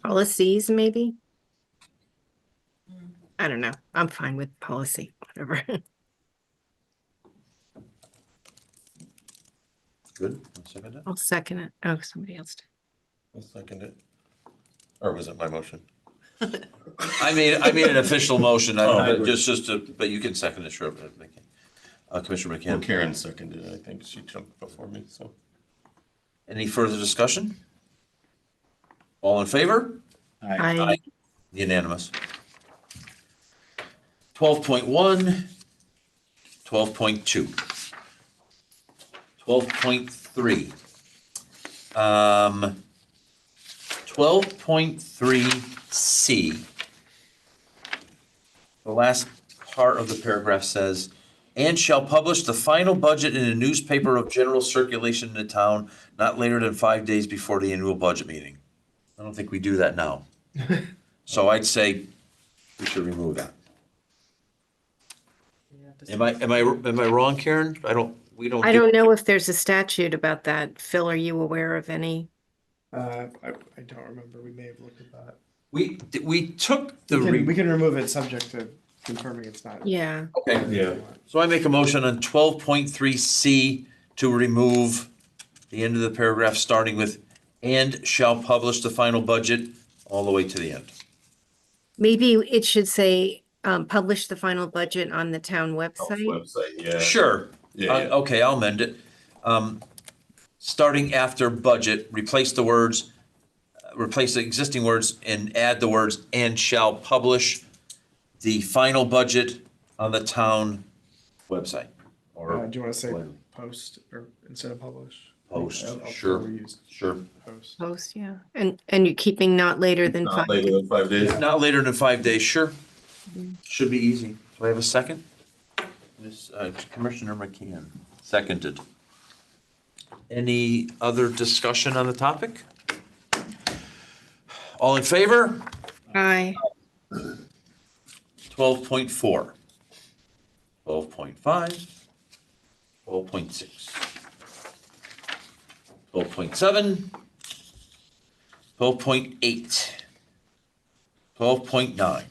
Policies, maybe? I don't know. I'm fine with policy, whatever. Good, I'll second it. I'll second it. Oh, somebody else did. I'll second it. Or was it my motion? I made an official motion, Oh. but you can second it, sure. But Commissioner Well, McCann. Karen seconded it. I think she jumped before me, so. Any further discussion? All in favor? I, Unanimous. 12.1, 12.2, 12.3. 12.3C. The last part of the paragraph says, and shall publish the final budget in a newspaper of general circulation in the town not later than 5 days before the annual budget meeting. I don't think we do that now. So I'd say we should remove that. Am I wrong, Karen? We don't. I don't know if there's a statute about that. Phil, are you aware of any? I don't remember. We may have looked at that. We took the. We can remove it subject to confirming it's not. Yeah, Okay, Yeah. so I make a motion on 12.3C to remove the end of the paragraph starting with, and shall publish the final budget all the way to the end. maybe it should say, publish the final budget on the town website. Website, yeah. Sure. Yeah, yeah. Okay, I'll amend it. Starting after budget, replace the existing words and add the words, and shall publish the final budget on the town website. Or Do you want to say post or instead of publish? post, I'll sure, probably use sure. post. Post, yeah. And you're keeping not later than Not 5. later than 5 days. Not later than 5 days, sure. Should be easy. Do I have a second? Commissioner McCann, seconded. Any other discussion on the topic? All in favor? Aye. 12.4. 12.5. 12.6. 12.7. 12.8. 12.9.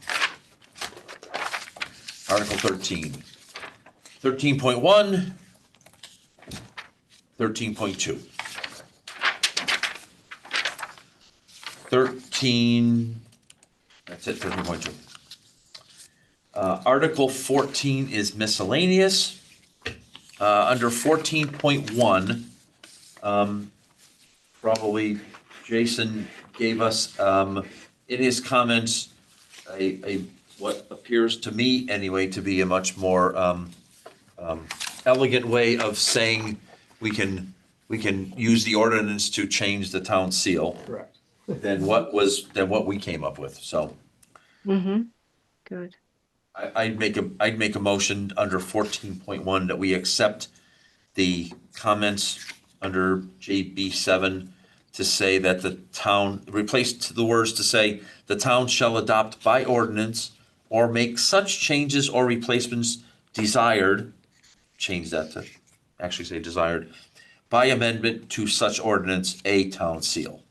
Article 13. 13.1. 13.2. 13, that's it, 13.2. Article 14 is miscellaneous. Under 14.1, probably Jason gave us, in his comments, a what appears to me anyway to be a much more elegant way of saying we can use the ordinance to change the town seal Correct. than what we came up with. So Mm-hmm. Good. I'd make a motion under 14.1 that we accept the comments under JB7 to say that the town, replace the words to say, the town shall adopt by ordinance or make such changes or replacements desired, change that to actually say desired, by amendment to such ordinance, a town seal.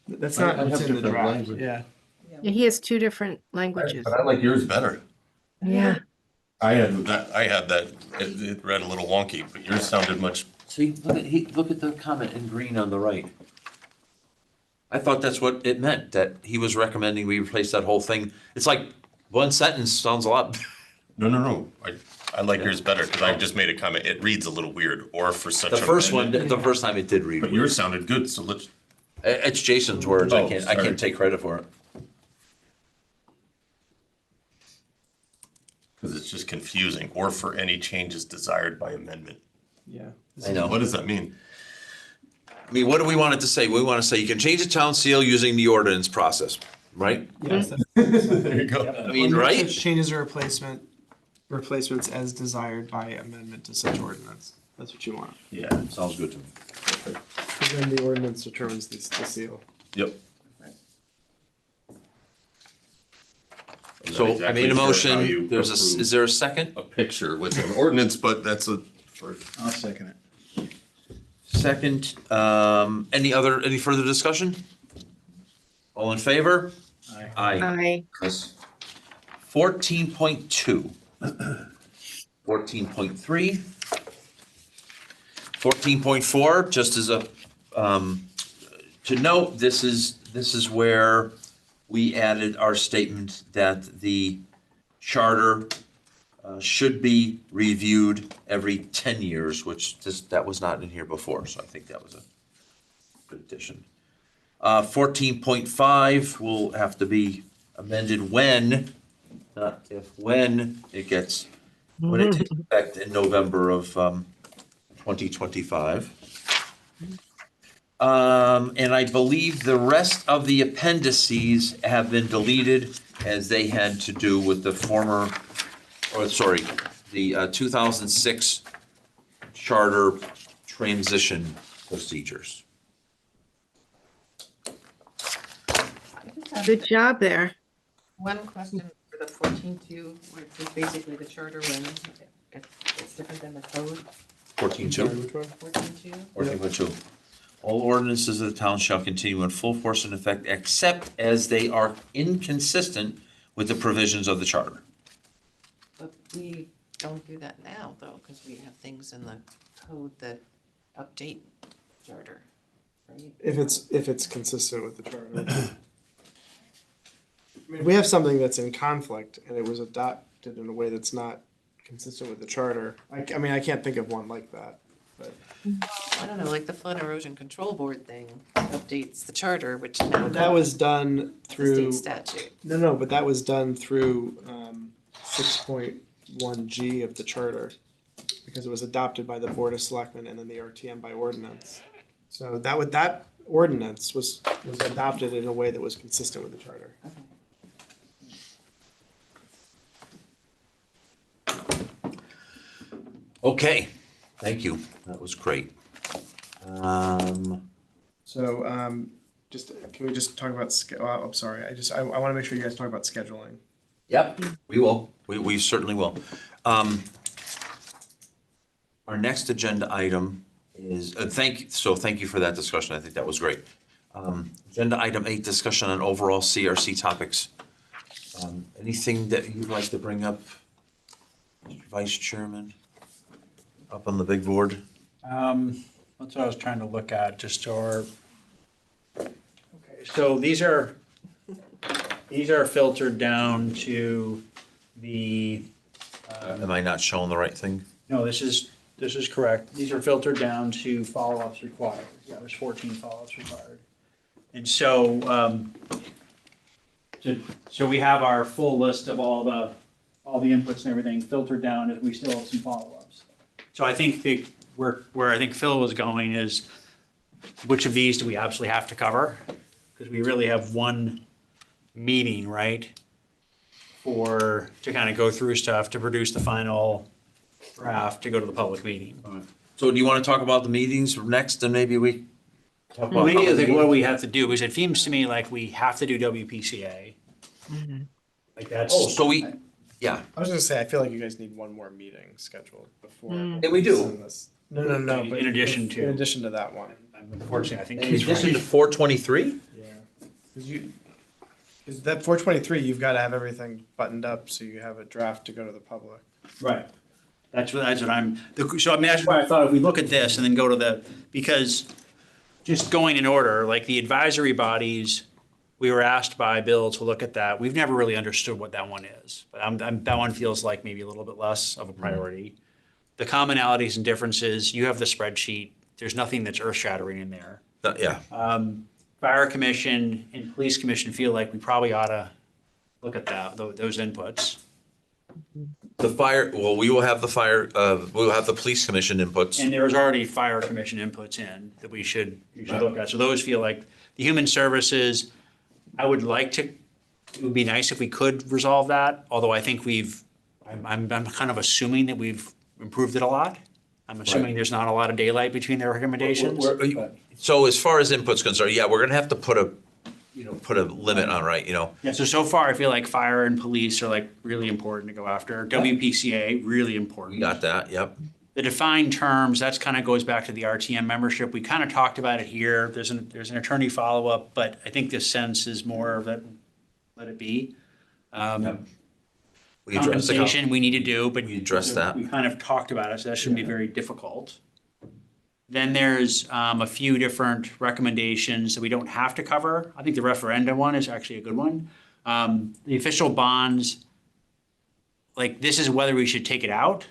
That's I not have what's in the different draft. language. Yeah. Yeah, he has 2 different languages. But I like yours better. Yeah. I had that, it read a little wonky, but yours sounded much, See, look at the comment in green on the right. I thought that's what it meant, that he was recommending we replace that whole thing. It's like one sentence sounds a lot. No. I like yours better because I just made a comment. It reads a little weird, or for such a. The first one, the first time it did read But weird. yours sounded good, so let's, It's Jason's words. I Oh, can't sorry. take credit for it. because it's just confusing, or for any changes desired by amendment. Yeah. I know. What does that mean? I mean, what do we want it to say? We want to say you can change the town seal using the ordinance process, right? Yes. There you go. I mean, right? Changes or replacements as desired by amendment to such ordinance. That's what you want. Yeah, sounds good to me. Because then the ordinance determines the seal. Yep. I'm not So I exactly made a sure how motion. you There's approve is there a second? a picture with an ordinance, but that's a, for, I'll second it. Second. Any further discussion? All in favor? Aye. Aye. I, 14.2. 14.3. 14.4, just as a, to note, this is where we added our statement that the charter should be reviewed every 10 years, which that was not in here before, so I think that was a good addition. 14.5 will have to be amended when, not if, when it takes effect in November of 2025. And I believe the rest of the appendices have been deleted as they had to do with the the 2006 charter transition procedures. good job there. One question for the 14.2, where it says basically the charter when it's different than the code, 14.2. Which one? 14.2. 14.2. All ordinances of the town shall continue in full force and effect except as they are inconsistent with the provisions of the charter. But we don't do that now, though, because we have things in the code that update charter, right? If it's consistent with the charter. I mean, we have something that's in conflict and it was adopted in a way that's not consistent with the charter. I mean, I can't think of one like that, but. I don't know, like the flood erosion control board thing updates the charter, which now. That was done It's a through, state statute. no, but that was done through 6.1G of the charter. Because it was adopted by the Board of Selectmen and then the RTM by ordinance. So that ordinance was adopted in a way that was consistent with the charter. Okay, thank you. That was great. So, just, can we just talk about, I'm sorry, I want to make sure you guys talk about scheduling. Yep, we will. We certainly will. Our next agenda item is, thank you for that discussion. I think that was great. Agenda item 8, discussion on overall CRC topics. Anything that you'd like to bring up, Mr. Vice Chairman, up on the big board? That's what I was trying to look at, just our, okay, so these are filtered down to the, Am I not showing the right thing? no, this is correct. These are filtered down to follow-ups required. Yeah, there's 14 follow-ups required. And so, so we have our full list of all the inputs and everything filtered down, and we still have some follow-ups. So I think where I think Phil was going is, which of these do we absolutely have to cover? Because we really have one meeting, right? To kind of go through stuff, to produce the final draft, to go to the public meeting. So do you want to talk about the meetings next, and maybe we talk Well, about? maybe I think what we have to do is, it seems to me like we have to do WPCA. Like that's. Oh, so yeah, I was gonna say, I feel like you guys need one more meeting scheduled before. Yeah, we do. send this. No, but. In addition to. In addition to that one. Unfortunately, I think in he's addition to right. 423? Because that 423, you've got to have everything buttoned up so you have a draft to go to the public. Right. That's what I'm, so I mean, that's why I thought if we look at this and then go to because just going in order, like the advisory bodies, we were asked by Bill to look at that. We've never really understood what that one is, but that one feels like maybe a little bit less of a priority. The commonalities and differences, you have the spreadsheet. There's nothing that's earth shattering in there. Yeah, Fire commission and police commission feel like we probably ought to look at those inputs. the fire, well, we will have the fire, we'll have the police commission inputs. And there's already fire commission inputs in that we should look at. So those feel like the human services, I would like to, it would be nice if we could resolve that, although I think I'm kind of assuming that we've improved it a lot. I'm assuming there's not a lot of daylight between their recommendations. So as far as input's concerned, yeah, we're gonna have to put a limit on, right, Yeah, so far I feel like fire and police are like really important to go after. WPCA, really important. we got that, yep. The defined terms, that's kind of goes back to the RTM membership. We kind of talked about it here. There's an attorney follow-up, but I think the sense is more that, let it be. We addressed the Compensation, we need to do, but. We addressed that. We kind of talked about it, so that shouldn't be very difficult. Then there's a few different recommendations that we don't have to cover. I think the referendum one is actually a good one. The official bonds, like, this is whether we should take it out,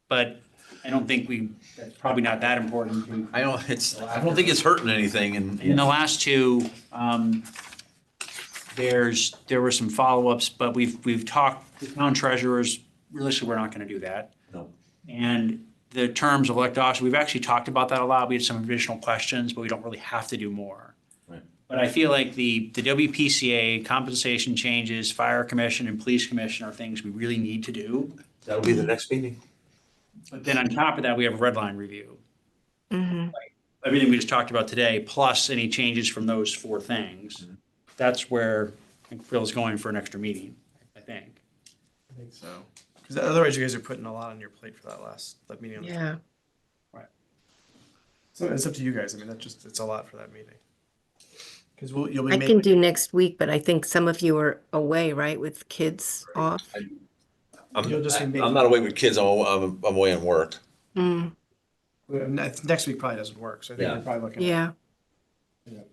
but I don't think that's probably not that important. I don't think it's hurting anything In the last two, there were some follow-ups, but we've talked, the town treasurers, realistically, we're not gonna do that. No. And the terms of elected office, we've actually talked about that a lot. We had some additional questions, but we don't really have to do more. Right. But I feel like the WPCA, compensation changes, fire commission and police commission are things we really need to do. That'll be the next meeting. But then on top of that, we have a red line review. Like, everything we just talked about today, plus any changes from those four things. That's where I think Phil's going for an extra meeting, I think. I think so. Because otherwise you guys are putting a lot on your plate for that meeting. Yeah. So it's up to you guys. I mean, it's a lot for that meeting. Because you'll be I making. can do next week, but I think some of you are away, right, with kids off? You'll just be making- I'm not away with kids, I'm away on work. Next week probably doesn't work, so I think Yeah. we're probably looking Yeah. at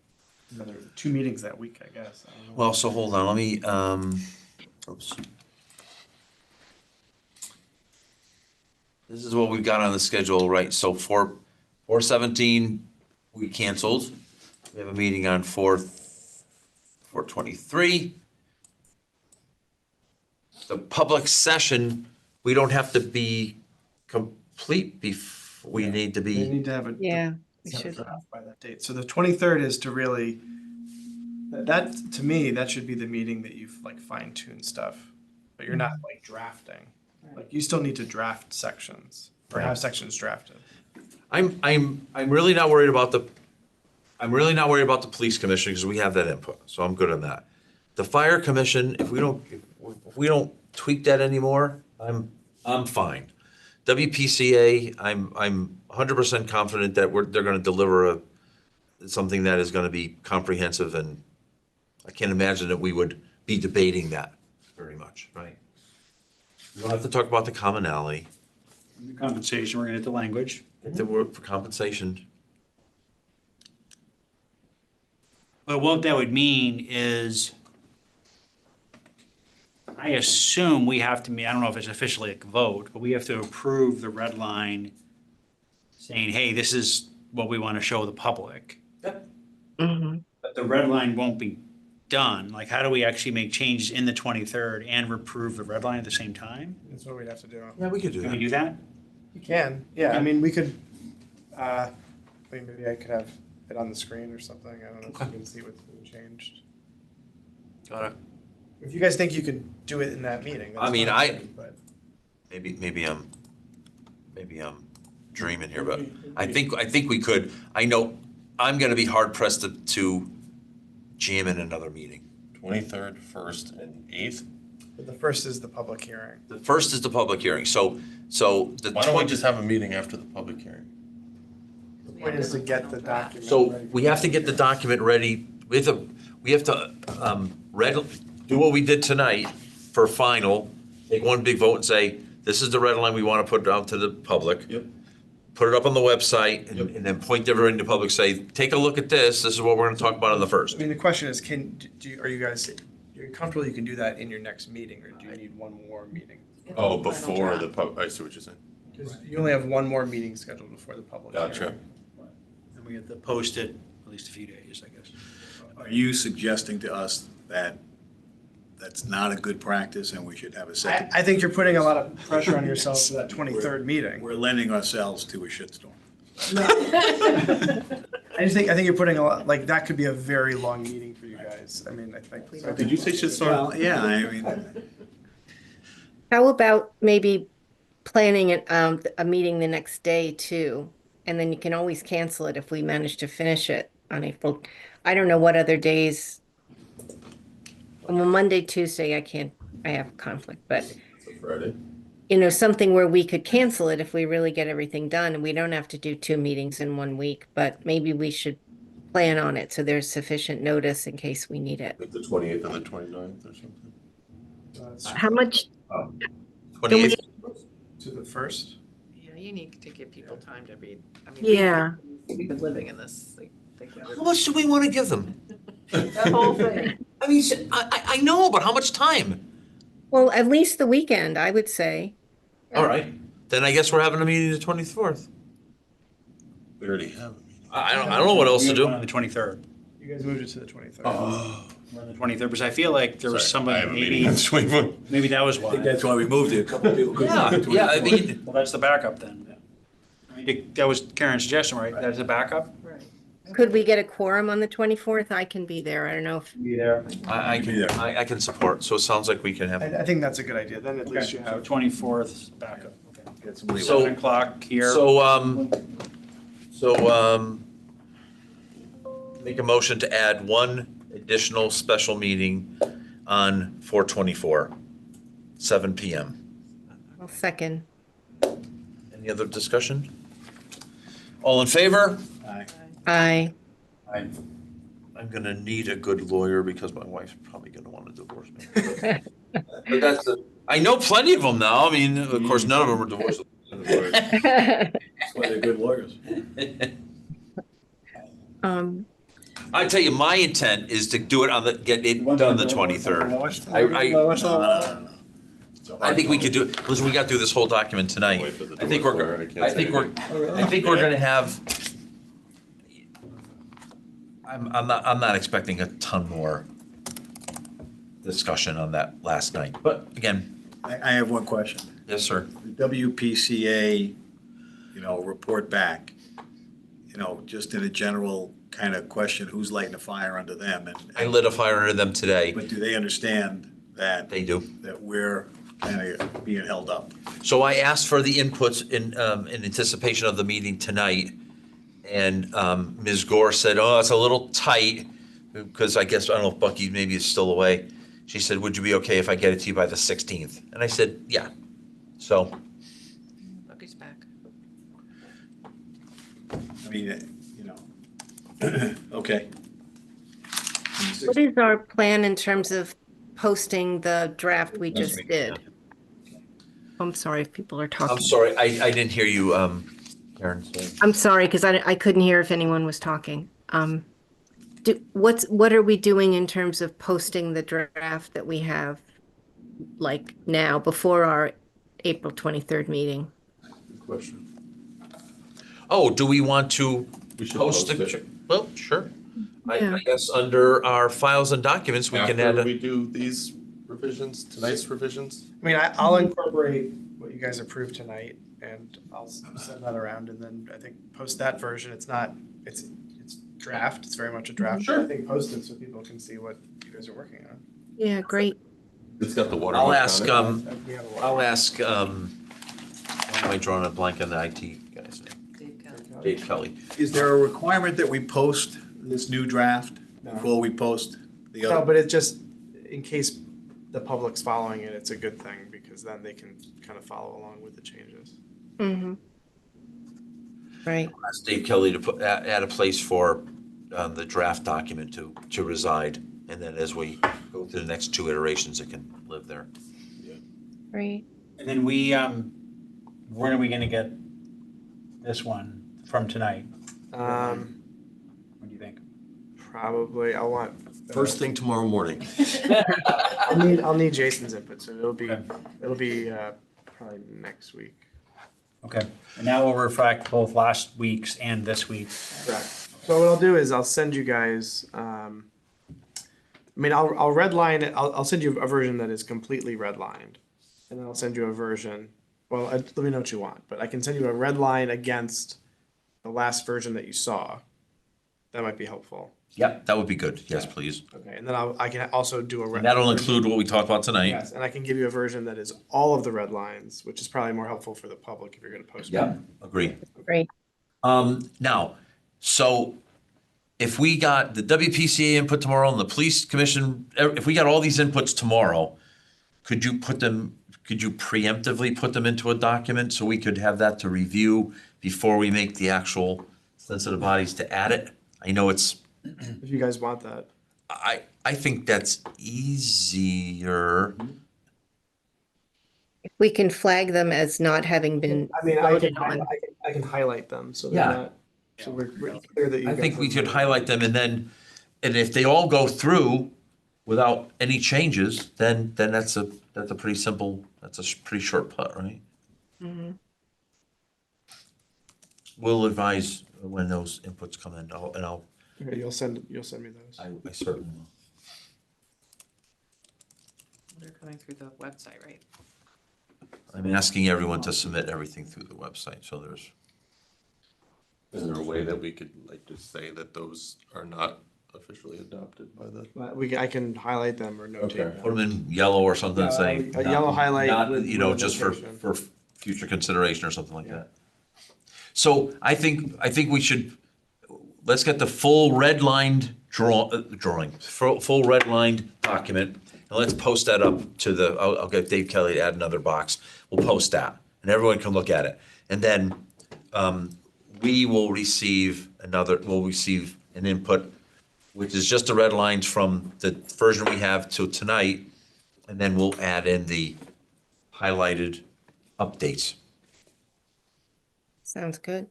another 2 meetings that week, I guess. I don't know. Well, so hold on, let me, oops. This is what we've got on the schedule, right, so 4/17, we canceled. We have a meeting on 4/23. The public session, we don't have to be complete we need to We be, need to have a. Yeah, we have a should. draft by that date. So the 23rd is to really, that, to me, that should be the meeting that you like fine tune stuff, but you're not like drafting. Like you still need to draft sections or have sections drafted. I'm really not worried about the police commission because we have that input, so I'm good on that. The fire commission, if we don't tweak that anymore, I'm fine. WPCA, I'm 100% confident that they're gonna deliver something that is gonna be comprehensive, and I can't imagine that we would be debating that very much, right? We don't have to talk about the commonality, The compensation, we're gonna get the language. the word for compensation. But what that would mean is, I assume we have to, I don't know if it's officially a vote, but we have to approve the red line saying, hey, this is what we want to show the public. Mhm. But the red line won't be done. Like, how do we actually make changes in the 23rd and approve the red line at the same time? That's what we'd have to do. Yeah, we could do Can we that. do that? You can, yeah, I mean, we could, maybe I could have it on the screen or something. I don't know if you can see what's been changed. Got it. If you guys think you can do it in that meeting. that's I mean, fine, but- Maybe I'm dreaming here, but I think we could. I know I'm gonna be hard pressed to jam in another meeting. 23rd, 1st, and 8th? But the first is the public hearing. The first is the public hearing, so the. Why don't we just have a meeting after the public hearing? The point is to get the document. So ready. we have to get the document ready, we have to, do what we did tonight for final, take one big vote and say, this is the red line we wanna put out to the public. Yep. put it up on the website, and then point everyone to public, say, take a look at this, this is what we're gonna talk about on the I first. mean, the question is, are you guys, are you comfortable you can do that in your next meeting, or do you need one more meeting? Oh, Final before draft. the pub, I see what you're saying. Because you only have one more meeting scheduled before the public hearing. Gotcha. And we have to post it at least a few days, I guess. Are you suggesting to us that that's not a good practice and we should have a second? I think you're putting a lot of pressure on yourself for that 23rd meeting. We're lending ourselves to a shitstorm. I think you're putting a lot, like, that could be a very long meeting for you guys. I mean, I think. Did you say shitstorm? Well, yeah, I mean, How about maybe planning a meeting the next day too? And then you can always cancel it if we manage to finish it on April. I don't know what other days. Well, Monday, Tuesday, I have conflict, but It's a Friday. something where we could cancel it if we really get everything done and we don't have to do 2 meetings in 1 week, but maybe we should plan on it so there's sufficient notice in case we need it. Like the 28th or the 29th or something. How much, 28th. To the first? Yeah, you need to give people time to read. I mean, yeah, we've been living in this, like, think How about much do we wanna give them? it. The whole thing. I mean, I know, but how much time? well, at least the weekend, I would say. All right, then I guess we're having a meeting the 24th. We already have a meeting. I don't know what else to We have one do. on the 23rd. You guys moved it to the 23rd. We're on the 23rd, because I feel like there was Sorry, somebody, I have a meeting maybe, on the 24th. maybe that was I why. think that's why we moved it. A couple of people couldn't Yeah, make it to yeah, I 24. mean, Well, that's the backup then. I mean, that was Karen's suggestion, right? That's the backup? Right. Could we get a quorum on the 24th? I can be there. I don't know if, Be there. I can, Yeah. I can support, so it sounds like we can have. I think that's a good idea. Then at least you Okay, so have. 24th backup. Okay. Get some leeway. So- 7 o'clock here. Make a motion to add one additional special meeting on 4/24, 7 PM. I'll second. Any other discussion? All in favor? Aye. Aye. I'm gonna need a good lawyer because my wife's probably gonna wanna divorce me. But I know plenty of them now. I mean, of course, none of them are divorced. That's why they're good lawyers. I tell you, my intent is to do it get it done the 23rd. I think we could do it. Listen, we got through this whole document tonight. Wait for the I think door we're, closed. I can't I say think we're, anything. I think we're gonna have. I'm not expecting a ton more discussion on that last night, but again, I have one question. yes, sir. The WPCA, report back, just in a general kind of question, who's lighting a fire under them? I lit a fire under them today. But do they understand that, They do. that we're kind of being held up? So I asked for the inputs in anticipation of the meeting tonight. And Ms. Gore said, oh, it's a little tight, because I guess, I don't know if Bucky maybe is still away. She said, would you be okay if I get it to you by the 16th? And I said, yeah. So, Bucky's back. I mean, okay. What is our plan in terms of posting the draft we just week, did? I'm sorry if people are talking. I'm sorry, I didn't hear you, Karen. Sorry. I'm sorry, because I couldn't hear if anyone was talking. What are we doing in terms of posting the draft that we have, like now, before our April 23rd meeting? Good question. Oh, do we want to We should post post the, it. well, sure. Yeah. I guess under our files and documents, we can add After a, we do these revisions, tonight's revisions? I mean, I'll incorporate what you guys approved tonight, and I'll send that around, and then I think post that version. It's draft. It's very much a draft. Sure. I think post it so people can see what you guys are working on. Yeah, great. It's got the water. I'll mark on ask, it. We have a lot. I'll ask, why am I drawing a blank on the IT guy's name? Dave Kelly. Dave Kelly. Is there a requirement that we post this new draft No. before we post the No, other? but it just, in case the public's following it, it's a good thing, because then they can kind of follow along with the changes. Mm-hmm. Right. Ask Dave Kelly to put, add a place for the draft document to reside. And then as we go through the next 2 iterations, it can live there. Right. And then when are we gonna get this one from tonight? Um, What do you think? probably, I'll want. First thing tomorrow morning. I'll need Jason's input, so it'll be, probably next week. Okay, and that will reflect both last week's and this week's. Correct. So what I'll do is I'll send you guys, I mean, I'll redline it, I'll send you a version that is completely redlined. And then I'll send you a version, well, let me know what you want, but I can send you a red line against the last version that you saw. That might be helpful. Yep, that would be good. Yes, please. Okay, and then I can also do a red. And that'll include what we talked about tonight. Yes, and I can give you a version that is all of the red lines, which is probably more helpful for the public if you're gonna post. it. Yeah, agree. Great. Now, so if we got the WPCA input tomorrow and the police commission, if we got all these inputs tomorrow, could you preemptively put them into a document so we could have that to review before we make the actual sensitive bodies to add it? I know it's, If you guys want that. I think that's easier. We can flag them as not having been I mean, voted on. I can highlight them, so Yeah. they're not, so we're clear that you I guys. think we are- could highlight them and if they all go through without any changes, then that's a pretty simple, that's a pretty short putt, right? We'll advise when those inputs come in, and I'll, Okay, you'll send me those. I certainly will. They're coming through the website, right? I'm asking everyone to submit everything through the website, so there's, Is there a way that we could like just say that those are not officially adopted by the? But I can highlight them or notate Okay. put them. them in yellow or something, Yeah, saying. a yellow highlight Not, with- you know, with a just for, notation. for future consideration or something like Yeah. that. So I think we should, let's get the full redlined drawing, full redlined document, and let's post that up to I'll get Dave Kelly to add another box. We'll post that, and everyone can look at it. And then, we will receive an input, which is just the red lines from the version we have till tonight, and then we'll add in the highlighted updates. Sounds good.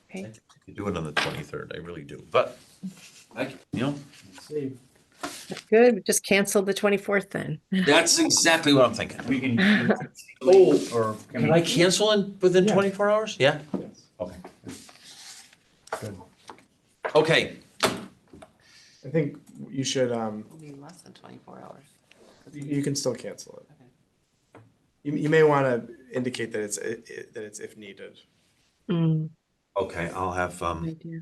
Okay, I could do it on the 23rd, I really do, but, good. Just cancel the 24th then. that's exactly what I'm thinking. We can. Oh, Or Can I cancel in within Yeah. 24 hours? Yeah? Yes. Okay. Good. Okay, I think you should, It'll be less than 24 hours. you can still cancel it. You may want to indicate that it's if needed. Mm, okay, I'll have, idea.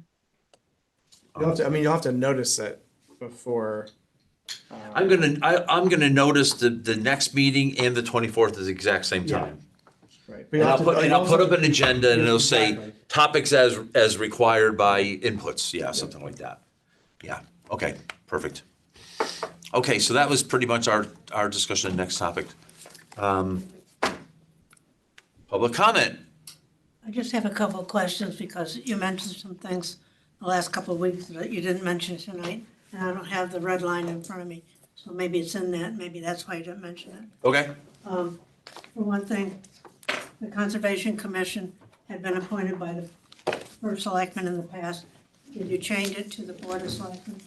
You'll have to notice it before. I'm gonna notice the next meeting and the 24th is the exact same Yeah. time. Right. But And you'll I'll have to- put, and I'll put up an agenda and it'll say Exactly. topics as required by inputs, yeah, something like that. Yeah, okay, perfect. Okay, so that was pretty much our discussion on the next topic. Public comment. I just have a couple of questions because you mentioned some things the last couple of weeks that you didn't mention tonight, and I don't have the red line in front of me, so maybe it's in that, maybe that's why you didn't mention it. Okay, For one thing, the Conservation Commission had been appointed by the first selectman in the past. Did you change it to the Board of Selectmen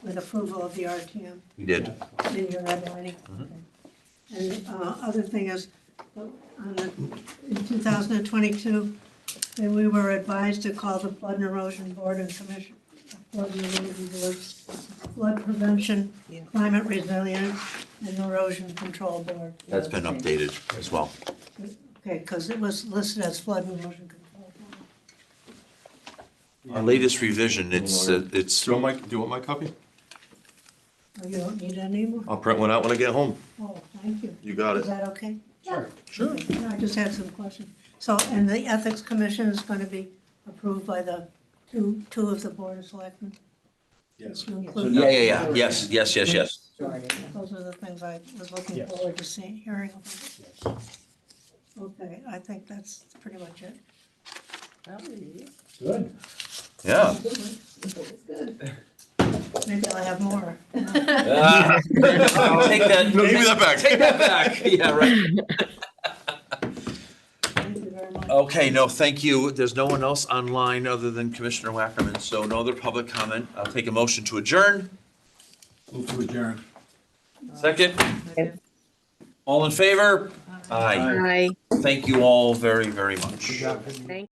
with approval of the RTM we did. in your redlining? Okay. And other thing is, in 2022, that we were advised to call the Flood and Erosion Board and Commission, Flood and Erosion Board, Flood Prevention, Climate Resilience, and Erosion Control Board. That's been updated as well. Okay, because it was listed as Flood and Erosion Control Board. Our latest revision, it's, Do you want my copy? Oh, you don't need any more? I'll print one out when I get home. Oh, thank you. You got Is it. that okay? Sure. I just had some questions. So, and the Ethics Commission is going to be approved by the two of the Board of Selectmen? Yes. To include- yeah, yes. Those are the things I was looking forward to seeing, hearing about. Okay, I think that's pretty much it. Good. Yeah. Maybe I'll have more. Take that. No, give me that back. Take that back. Yeah, right. Okay, no, thank you. There's no one else online other than Commissioner Wackerman, so no other public comment. I'll take a motion to adjourn. Move to adjourn. Second? All in favor? Aye. Aye. Thank you all very, very much. Thank